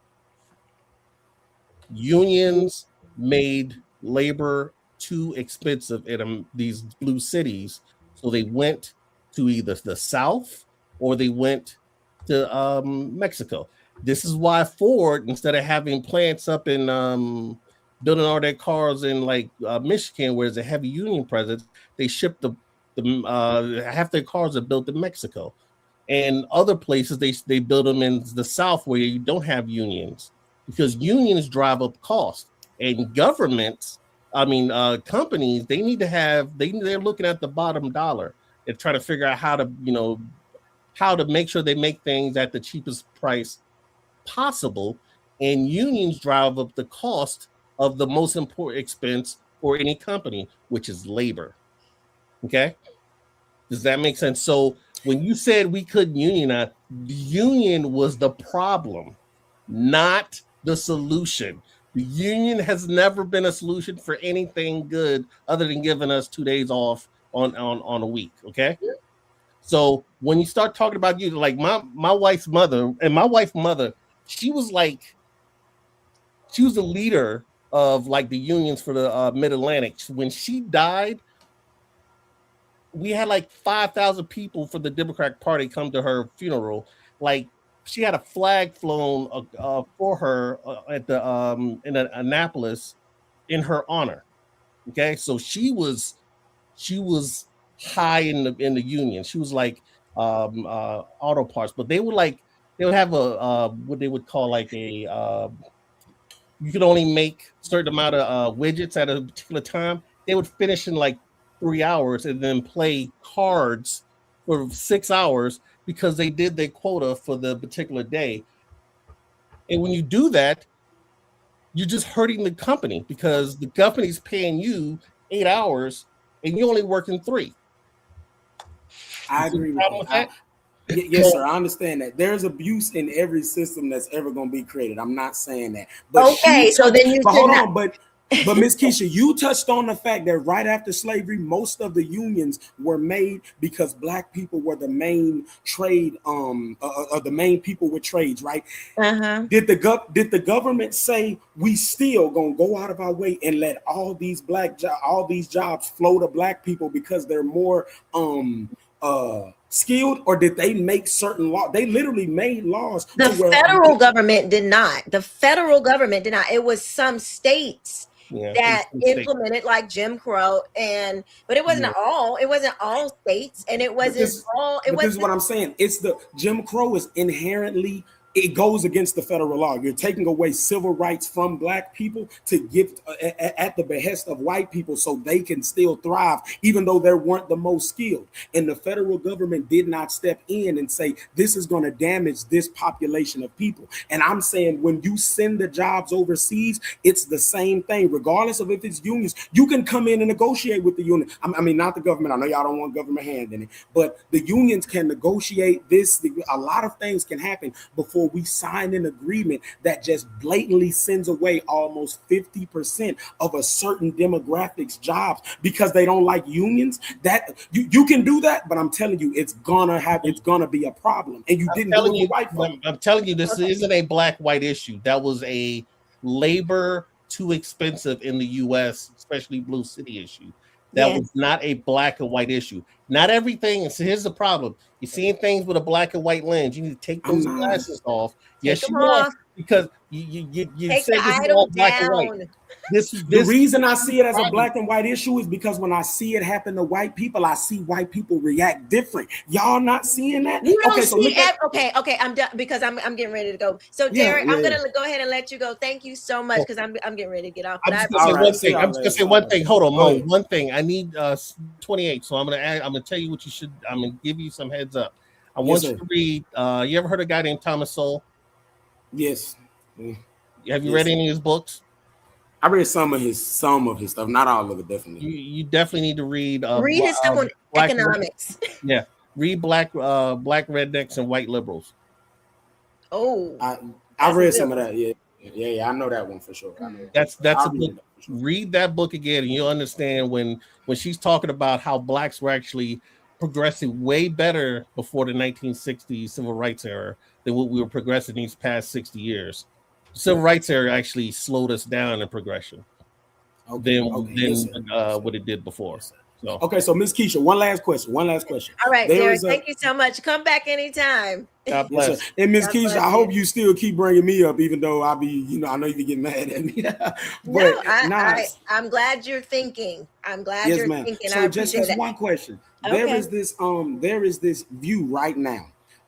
Unions made labor too expensive in these blue cities, so they went to either the South or they went to Mexico. This is why Ford, instead of having plants up in building all their cars in like Michigan, where there's a heavy union presence, they shipped half their cars are built in Mexico, and other places they build them in the South where you don't have unions, because unions drive up cost, and governments, companies, they're looking at the bottom dollar and trying to figure out how to make sure they make things at the cheapest price possible. And unions drive up the cost of the most important expense for any company, which is labor. Okay, does that make sense? So when you said we couldn't unionize, the union was the problem, not the solution. The union has never been a solution for anything good other than giving us 2 days off on a week. Okay. So when you start talking about you, like my wife's mother, she was the leader of like the unions for the Mid-Atlantic. When she died, we had like 5,000 people for the Democratic Party come to her funeral. Like, she had a flag flown for her at the in Annapolis in her honor. Okay, so she was high in the union. She was like auto parts, but they would have a what they would call like a you could only make a certain amount of widgets at a particular time. They would finish in like 3 hours and then play cards for 6 hours because they did their quota for the particular day. And when you do that, you're just hurting the company because the company's paying you 8 hours and you're only working 3. I agree with that. Yes, sir. I understand that. There's abuse in every system that's ever going to be created. I'm not saying that. But okay, so then you but should hold not. on, but Miss Keisha, you touched on the fact that right after slavery, most of the unions were made because black people were the main trade, the main people with trades, right? Uh-huh. Did the government say we still gonna go out of our way and let all these jobs flow to black people because they're more skilled, or did they make certain laws? They literally made laws. The federal government did not. The federal government did not. It was some states that implemented like Jim Crow, but it wasn't all. It wasn't all states, and it wasn't all. This is what I'm saying. It's the Jim Crow is inherently. It goes against the federal law. You're taking away civil rights from black people to give at the behest of white people so they can still thrive, even though they weren't the most skilled. And the federal government did not step in and say, this is going to damage this population of people. And I'm saying when you send the jobs overseas, it's the same thing, regardless of if it's unions. You can come in and negotiate with the union. I mean, not the government. I know y'all don't want government hand in it, but the unions can negotiate this. A lot of things can happen before we sign an agreement that just blatantly sends away almost 50% of a certain demographics jobs because they don't like unions. That you can do that, but I'm telling you, it's gonna be a problem. And you didn't do it with white folks. I'm telling you, this isn't a black-white issue. That was a labor too expensive in the U.S., especially Blue City issue. That was not a black and white issue. Not everything. So here's the problem: you're seeing things with a black and white lens. You need to take those glasses off. Yes, you are, because you said this is all black and white. The reason I see it as a black and white issue is because when I see it happen to white people, I see white people react different. Y'all not seeing that? You don't see it. Okay. I'm done because I'm getting ready to go. So Derek, I'm gonna go ahead and let you go. Thank you so much because I'm getting ready to get off. I'm just gonna say one thing. Hold on, Mo. One thing. I need 28. So I'm gonna tell you what you should. I'm gonna give you some heads up. I want you to read. You ever heard of a guy named Thomas Sowell? Yes. Have you read any of his books? I read some of his stuff, not all of it. Definitely, you definitely need to read. Read his stuff on economics. Yeah, read Black Rednecks and White Liberals. Oh, I read some of that. Yeah, I know that one for sure. That's a book. Read that book again, and you'll understand when she's talking about how blacks were actually progressing way better before the 1960s civil rights era than what we were progressing these past 60 years. Civil rights era actually slowed us down in progression than what it did before. So okay, so Miss Keisha, one last question. All right, Derek, thank you so much. Come back anytime. God bless. Yes, and Miss Keisha, I hope you still keep bringing me up, even though I know you get mad at me. But I'm glad you're thinking. I'm glad you're thinking. So just one question. Okay. There is this view right now.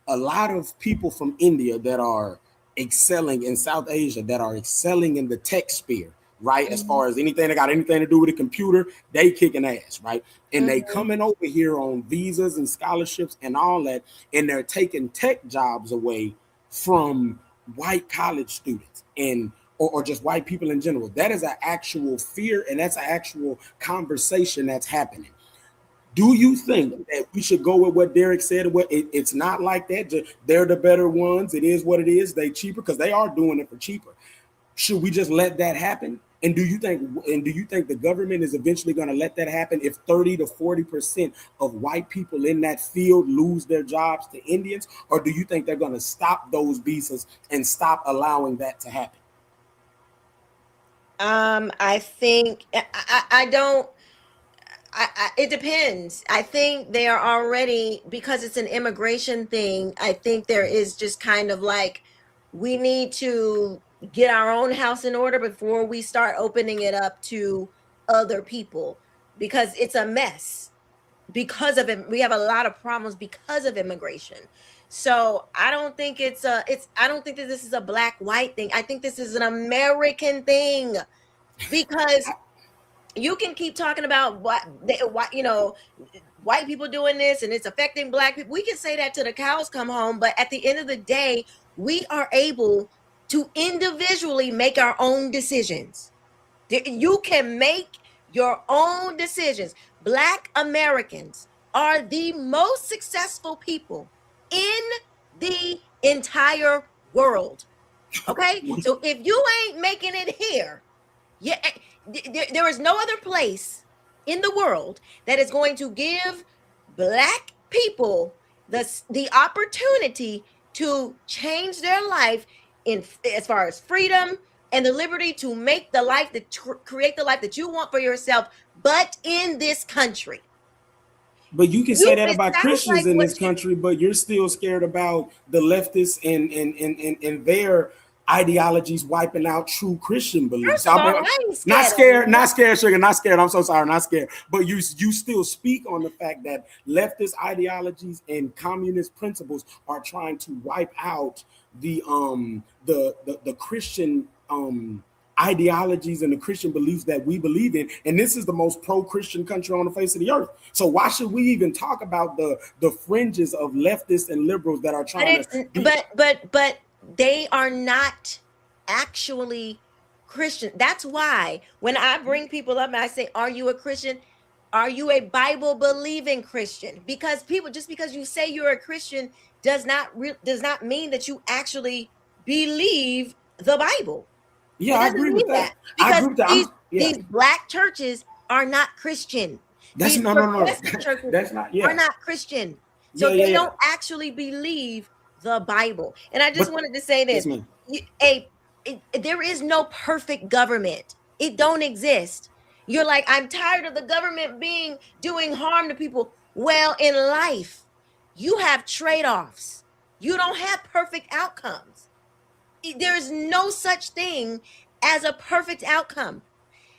A lot of people from India that are excelling in South Asia, that are excelling in the tech sphere, right? As far as anything that got anything to do with a computer, they kicking ass, right? And they coming over here on visas and scholarships and all that, and they're taking tech jobs away from white college students or just white people in general. That is an actual fear, and that's an actual conversation that's happening. Do you think that we should go with what Derek said? It's not like that. They're the better ones. It is what it is. They cheaper because they are doing it for cheaper. Should we just let that happen? And do you think the government is eventually going to let that happen if 30 to 40% of white people in that field lose their jobs to Indians? Or do you think they're going to stop those visas and stop allowing that to happen? I think I don't. It depends. I think they are already, because it's an immigration thing, I think there is just kind of like, we need to get our own house in order before we start opening it up to other people, because it's a mess because of it. We have a lot of problems because of immigration. So I don't think I don't think that this is a black white thing. I think this is an American thing, because you can keep talking about white people doing this and it's affecting black people. We can say that till the cows come home, but at the end of the day, we are able to individually make our own decisions. You can make your own decisions. Black Americans are the most successful people in the entire world. Okay, so if you ain't making it here, yeah, there is no other place in the world that is going to give Black people the opportunity to change their life in as far as freedom and the liberty to make the life create the life that you want for yourself, but in this country. But you can say that about Christians in this country, but you're still scared about the leftists and their ideologies wiping out true Christian beliefs. Not scared, sugar, not scared. I'm so sorry, not scared. But you still speak on the fact that leftist ideologies and communist principles are trying to wipe out the Christian ideologies and the Christian beliefs that we believe in, and this is the most pro-Christian country on the face of the earth. So why should we even talk about the fringes of leftists and liberals that are trying but they are not actually Christian. That's why when I bring people up and I say, are you a Christian? Are you a Bible believing Christian? Because just because you say you're a Christian does not mean that you actually believe the Bible. Yeah, I agree with that. Because these Black churches are not Christian. That's these churches that's not are not Christian. So they don't actually believe the Bible. And I just wanted to say this. There is no perfect government. It don't exist. You're like, I'm tired of the government doing harm to people. Well, in life, you have trade-offs. You don't have perfect outcomes. There is no such thing as a perfect outcome.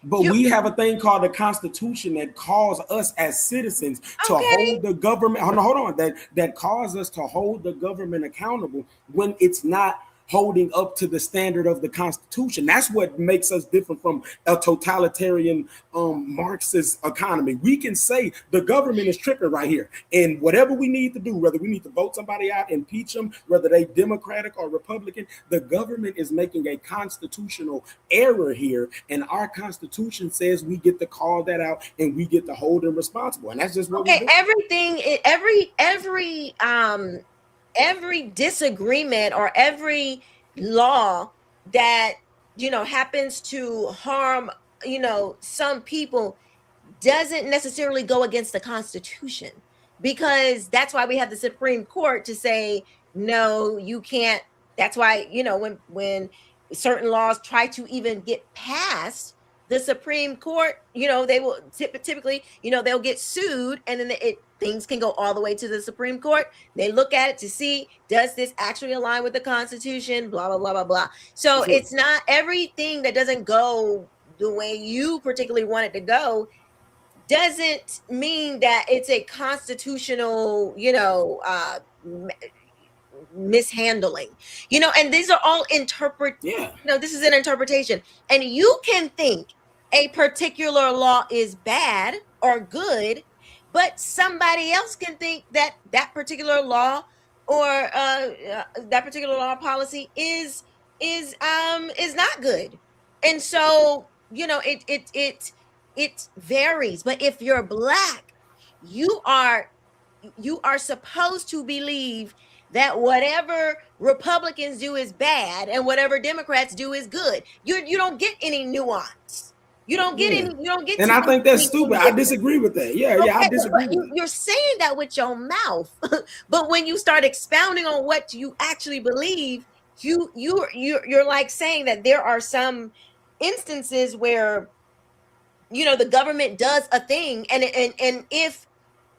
But we have a thing called the Constitution that calls us as citizens to hold the government. Hold on. That calls us to hold the government accountable when it's not holding up to the standard of the Constitution. That's what makes us different from a totalitarian Marxist economy. We can say the government is tripping right here, and whatever we need to do, whether we need to vote somebody out, impeach them, whether they Democratic or Republican, the government is making a constitutional error here, and our Constitution says we get to call that out and we get to hold them responsible, and that's just what we do. Every disagreement or every law that happens to harm some people doesn't necessarily go against the Constitution, because that's why we have the Supreme Court to say no, you can't. That's why when certain laws try to even get passed, the Supreme Court, they will typically, they'll get sued, and then things can go all the way to the Supreme Court. They look at it to see, does this actually align with the Constitution? Blah, blah, blah, blah, blah. So it's not everything that doesn't go the way you particularly want it to go doesn't mean that it's a constitutional, mishandling, and these are all this is an interpretation, and you can think a particular law is bad or good, but somebody else can think that particular law or that particular law policy is not good. And so it varies. But if you're Black, you are supposed to believe that whatever Republicans do is bad and whatever Democrats do is good. You don't get any nuance. You don't get any. You don't get. And I think that's stupid. I disagree with that. I disagree. You're saying that with your mouth, but when you start expounding on what you actually believe, you're like saying that there are some instances where the government does a thing, and if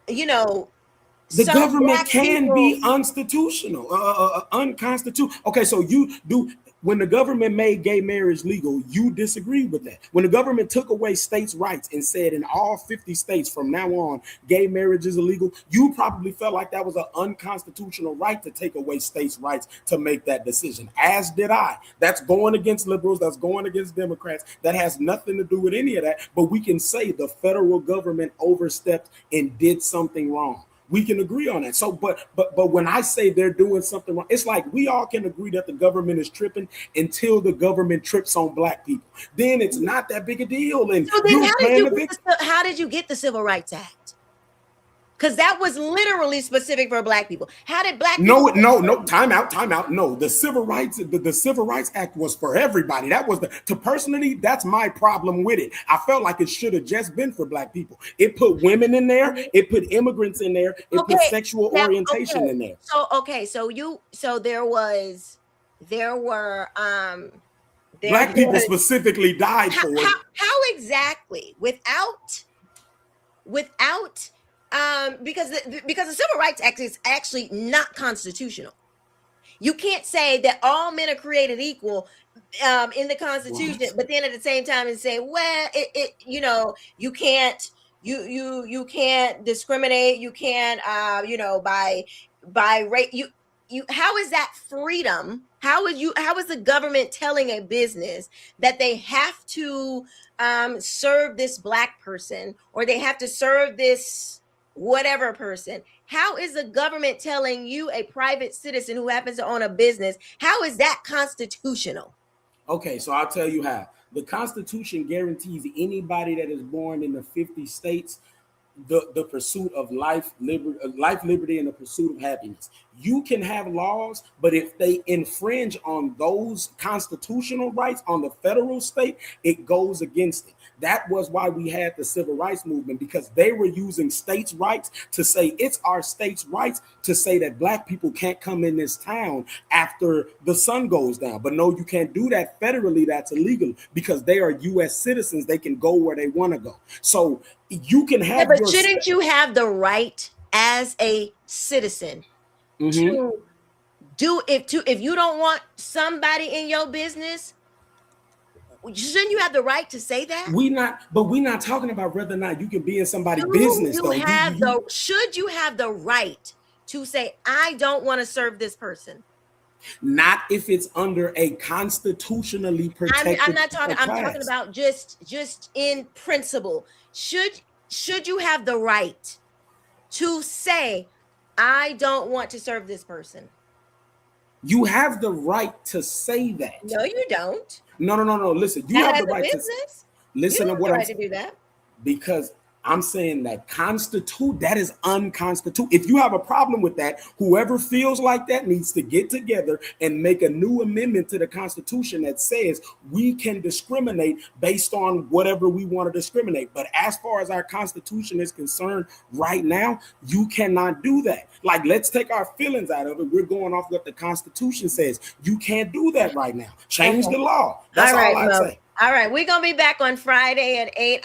the government can be unconstitutional. Okay, so you do. When the government made gay marriage legal, you disagreed with that. When the government took away states' rights and said in all 50 states from now on, gay marriage is illegal, you probably felt like that was an unconstitutional right to take away states' rights to make that decision, as did I. That's going against liberals, that's going against Democrats. That has nothing to do with any of that. But we can say the federal government overstepped and did something wrong. We can agree on that. So, but when I say they're doing something wrong, it's like we all can agree that the government is tripping until the government trips on Black people. Then it's not that big a deal. And so then how did you get the Civil Rights Act? Because that was literally specific for black people. How did black No, people? no, time out. No, the Civil Rights Act was for everybody. That was personally, that's my problem with it. I felt like it should have just been for black people. It put women in there, it put immigrants in there, it put sexual orientation in there. So there were black people specifically died for it. How exactly? Without because the Civil Rights Act is actually not constitutional. You can't say that all men are created equal in the Constitution, but then at the same time and say, well, you can't discriminate. You can't by rate. How is that freedom? How is the government telling a business that they have to serve this black person, or they have to serve this whatever person? How is the government telling you, a private citizen who happens to own a business, how is that constitutional? Okay, so I'll tell you how. The Constitution guarantees anybody that is born in the 50 states the pursuit of life, liberty, and the pursuit of happiness. You can have laws, but if they infringe on those constitutional rights on the federal state, it goes against it. That was why we had the civil rights movement, because they were using states' rights to say it's our states' rights to say that black people can't come in this town after the sun goes down. But no, you can't do that federally. That's illegal because they are U.S. citizens. They can go where they want to go. So you can have. Yeah, but shouldn't you have the right as a citizen to do if you don't want somebody in your business? Shouldn't you have the right to say that? We're not talking about whether or not you can be in somebody's business. Should you have the right to say, I don't want to serve this person? Not if it's under a constitutionally protected. I'm talking about just in principle. Should you have the right to say, I don't want to serve this person? You have the right to say that. No, you don't. No. Listen, you have the right to listen to what I'm saying. To do that. Because I'm saying that that is unconstitutional. If you have a problem with that, whoever feels like that needs to get together and make a new amendment to the Constitution that says we can discriminate based on whatever we want to discriminate. But as far as our Constitution is concerned right now, you cannot do that. Like, let's take our feelings out of it. We're going off what the Constitution says. You can't do that right now. Change the law. That's all I say. All right, we're gonna be back on Friday at 8.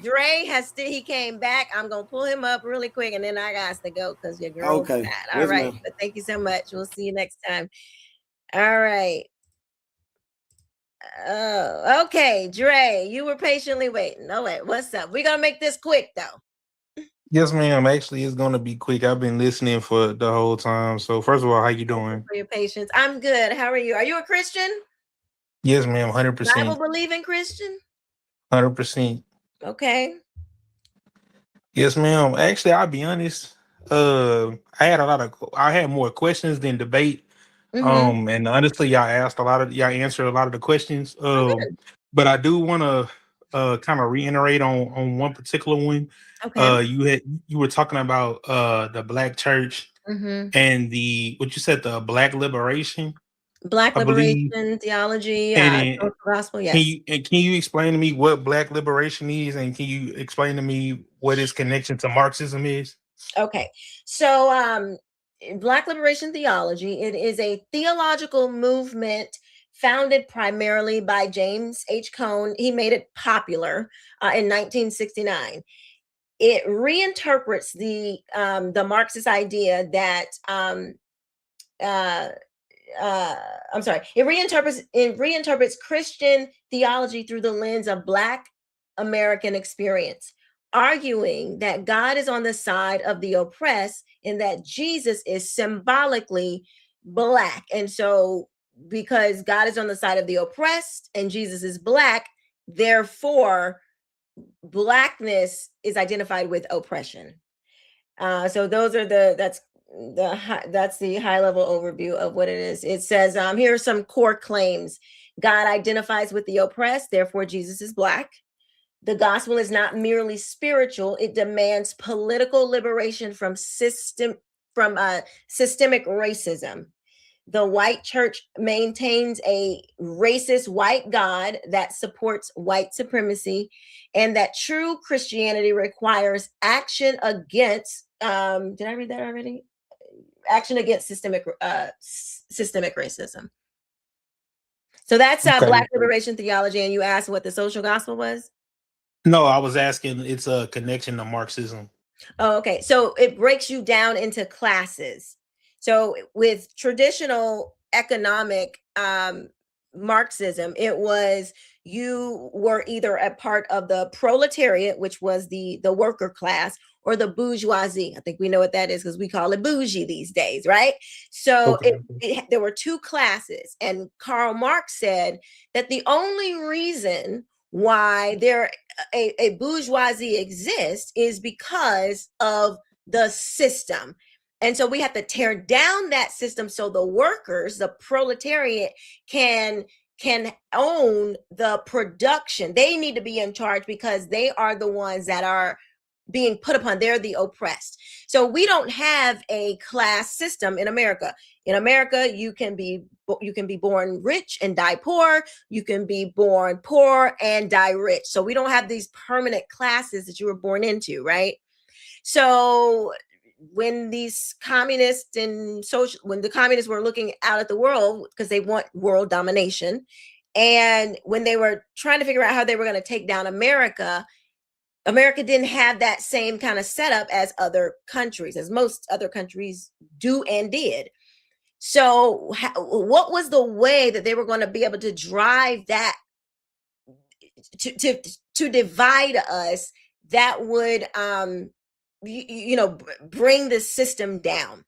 Dre he came back. I'm gonna pull him up really quick, and then I got to go because your girl. Okay. All right, but thank you so much. We'll see you next time. All right. Oh, okay, Dre, you were patiently waiting. No, wait, what's up? We're gonna make this quick though. Yes, ma'am. Actually, it's gonna be quick. I've been listening for the whole time. So, first of all, how you doing? For your patience, I'm good. How are you? Are you a Christian? Yes, ma'am. 100%. Bible believing Christian? 100%. Okay. Yes, ma'am. Actually, I'll be honest. I had more questions than debate. And honestly, y'all answered a lot of the questions. But I do want to kind of reiterate on one particular one. Okay. You were talking about the black church and the black liberation. Black liberation theology, gospel. Yes. Can you explain to me what black liberation is, and can you explain to me what its connection to Marxism is? Okay, so Black liberation theology, it is a theological movement founded primarily by James H. Cone. He made it popular in 1969. It reinterprets the Marxist idea that it reinterprets Christian theology through the lens of Black American experience, arguing that God is on the side of the oppressed and that Jesus is symbolically Black. And so because God is on the side of the oppressed and Jesus is Black, therefore Blackness is identified with oppression. So those are that's the high level overview of what it is. It says, here are some core claims. God identifies with the oppressed, therefore Jesus is Black. The gospel is not merely spiritual. It demands political liberation from systemic racism. The white church maintains a racist white God that supports white supremacy, and that true Christianity requires action against, did I read that already? Action against systemic racism. So that's Black liberation theology. And you asked what the social gospel was? No, I was asking, it's a connection to Marxism. Oh, okay. So it breaks you down into classes. So with traditional economic Marxism, it was you were either a part of the proletariat, which was the worker class, or the bourgeoisie. I think we know what that is because we call it bougie these days, right? So there were two classes, and Karl Marx said that the only reason why a bourgeoisie exists is because of the system. And so we have to tear down that system so the workers, the proletariat, can own the production. They need to be in charge because they are the ones that are being put upon. They're the oppressed. So we don't have a class system in America. In America, you can be born rich and die poor. You can be born poor and die rich. So we don't have these permanent classes that you were born into, right? So when these communists when the communists were looking out at the world because they want world domination, and when they were trying to figure out how they were going to take down America didn't have that same kind of setup as other countries, as most other countries do and did. So what was the way that they were going to be able to drive that to divide us that would bring the system down?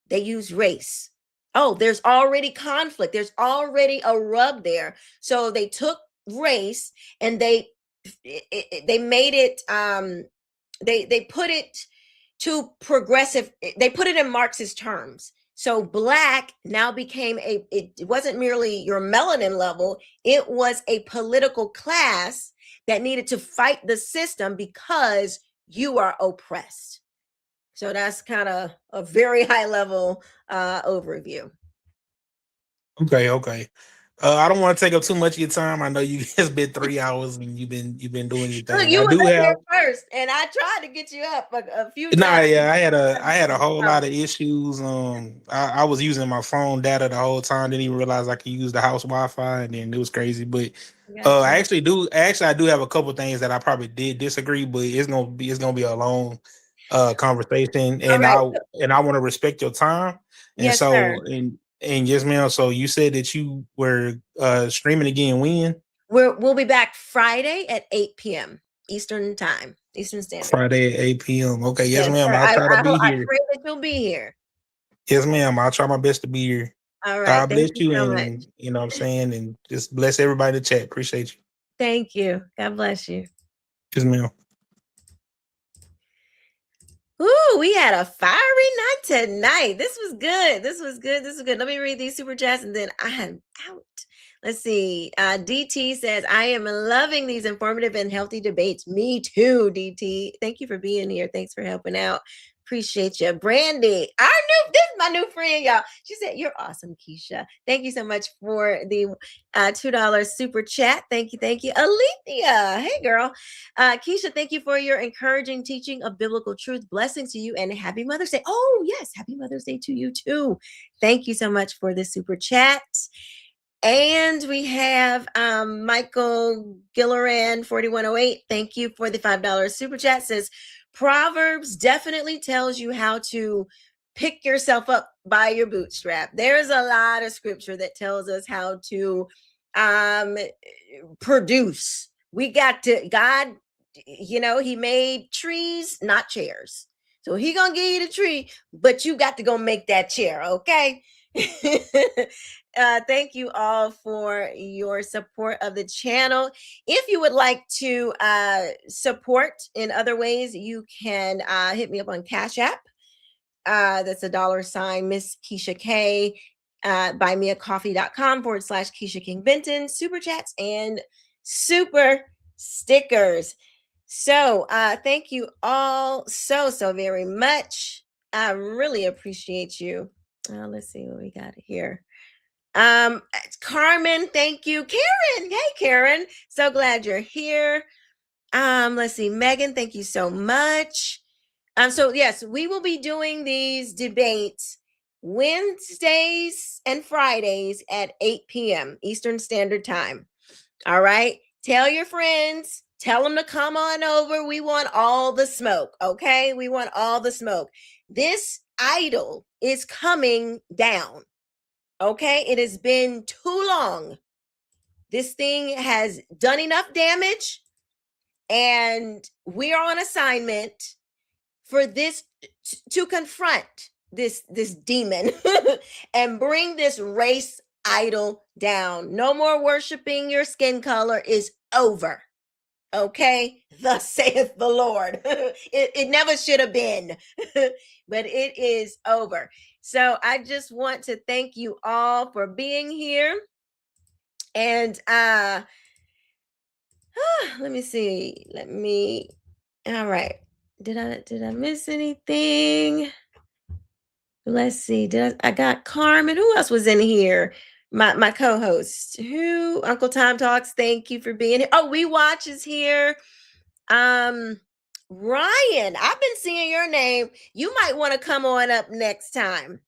They use race. Oh, there's already conflict. There's already a rub there. So they took race and they made it, they put it to progressive, they put it in Marxist terms. So Black now became it wasn't merely your melanin level, it was a political class that needed to fight the system because you are oppressed. So that's kind of a very high level overview. Okay. I don't want to take up too much of your time. I know it's been 3 hours and you've been doing your thing. Look, you were there first, and I tried to get you up a few times. Yeah, I had a whole lot of issues. I was using my phone data the whole time. Didn't even realize I could use the house Wi-Fi, and then it was crazy. But I do have a couple things that I probably did disagree, but it's gonna be a long conversation, and I want to respect your time. And yes, so sir. And yes, ma'am. So you said that you were streaming again when? We'll be back Friday at 8 p.m. Eastern Standard. Friday at 8 p.m. Okay, yes, ma'am. I'll try to be here. I pray that you'll be here. Yes, ma'am. I'll try my best to be here. All right. God bless you, so and you know what I'm saying, and just bless everybody in the chat. Appreciate you. Thank you. God bless you. Yes, ma'am. Ooh, we had a fiery night tonight. This was good. Let me read these super chats and then I am out. Let's see. DT says, I am loving these informative and healthy debates. Me too, DT. Thank you for being here. Thanks for helping out. Appreciate you. Brandy, this is my new friend, y'all. She said, you're awesome, Keisha. Thank you so much for the $2 super chat. Thank you. Alethea, hey girl. Keisha, thank you for your encouraging teaching of biblical truth. Blessings to you and happy Mother's Day. Oh yes, happy Mother's Day to you too. Thank you so much for the super chat. And we have Michael Gilleran 4108. Thank you for the $5 super chat. Says Proverbs definitely tells you how to pick yourself up by your bootstrap. There's a lot of scripture that tells us how to produce. God, he made trees, not chairs. So he gonna give you the tree, but you got to go make that chair, okay? Thank you all for your support of the channel. If you would like to support in other ways, you can hit me up on Cash App. That's $, Miss Keisha K. Buymeacoffee.com /Keisha King Benton. Super chats and super stickers. So thank you all so very much. I really appreciate you. Let's see what we got here. Carmen, thank you. Karen, hey Karen, so glad you're here. Let's see, Megan, thank you so much. So yes, we will be doing these debates Wednesdays and Fridays at 8 p.m. Eastern Standard Time. All right, tell your friends, tell them to come on over. We want all the smoke, okay? We want all the smoke. This idol is coming down, okay? It has been too long. This thing has done enough damage, and we are on assignment for this to confront this demon and bring this race idol down. No more worshiping your skin color is over. Okay, thus saith the Lord. It never should have been, but it is over. So I just want to thank you all for being here. And let me see. All right. Did I miss anything? Let's see. I got Carmen. Who else was in here? My co-host. Who? Uncle Tom Talks. Thank you for being here. Oh, We Watch is here. Ryan, I've been seeing your name. You might want to come on up next time.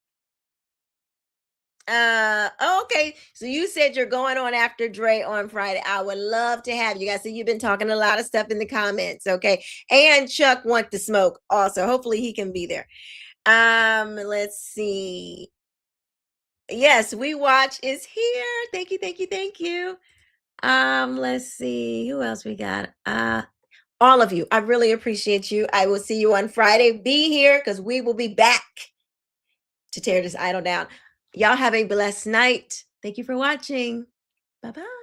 Okay. So you said you're going on after Dre on Friday. I would love to have you guys. So you've been talking a lot of stuff in the comments. Okay. And Chuck wants to smoke also. Hopefully he can be there. Let's see. Yes, We Watch is here. Thank you. Let's see who else we got. All of you. I really appreciate you. I will see you on Friday. Be here because we will be back to tear this idol down. Y'all have a blessed night. Thank you for watching. Bye-bye.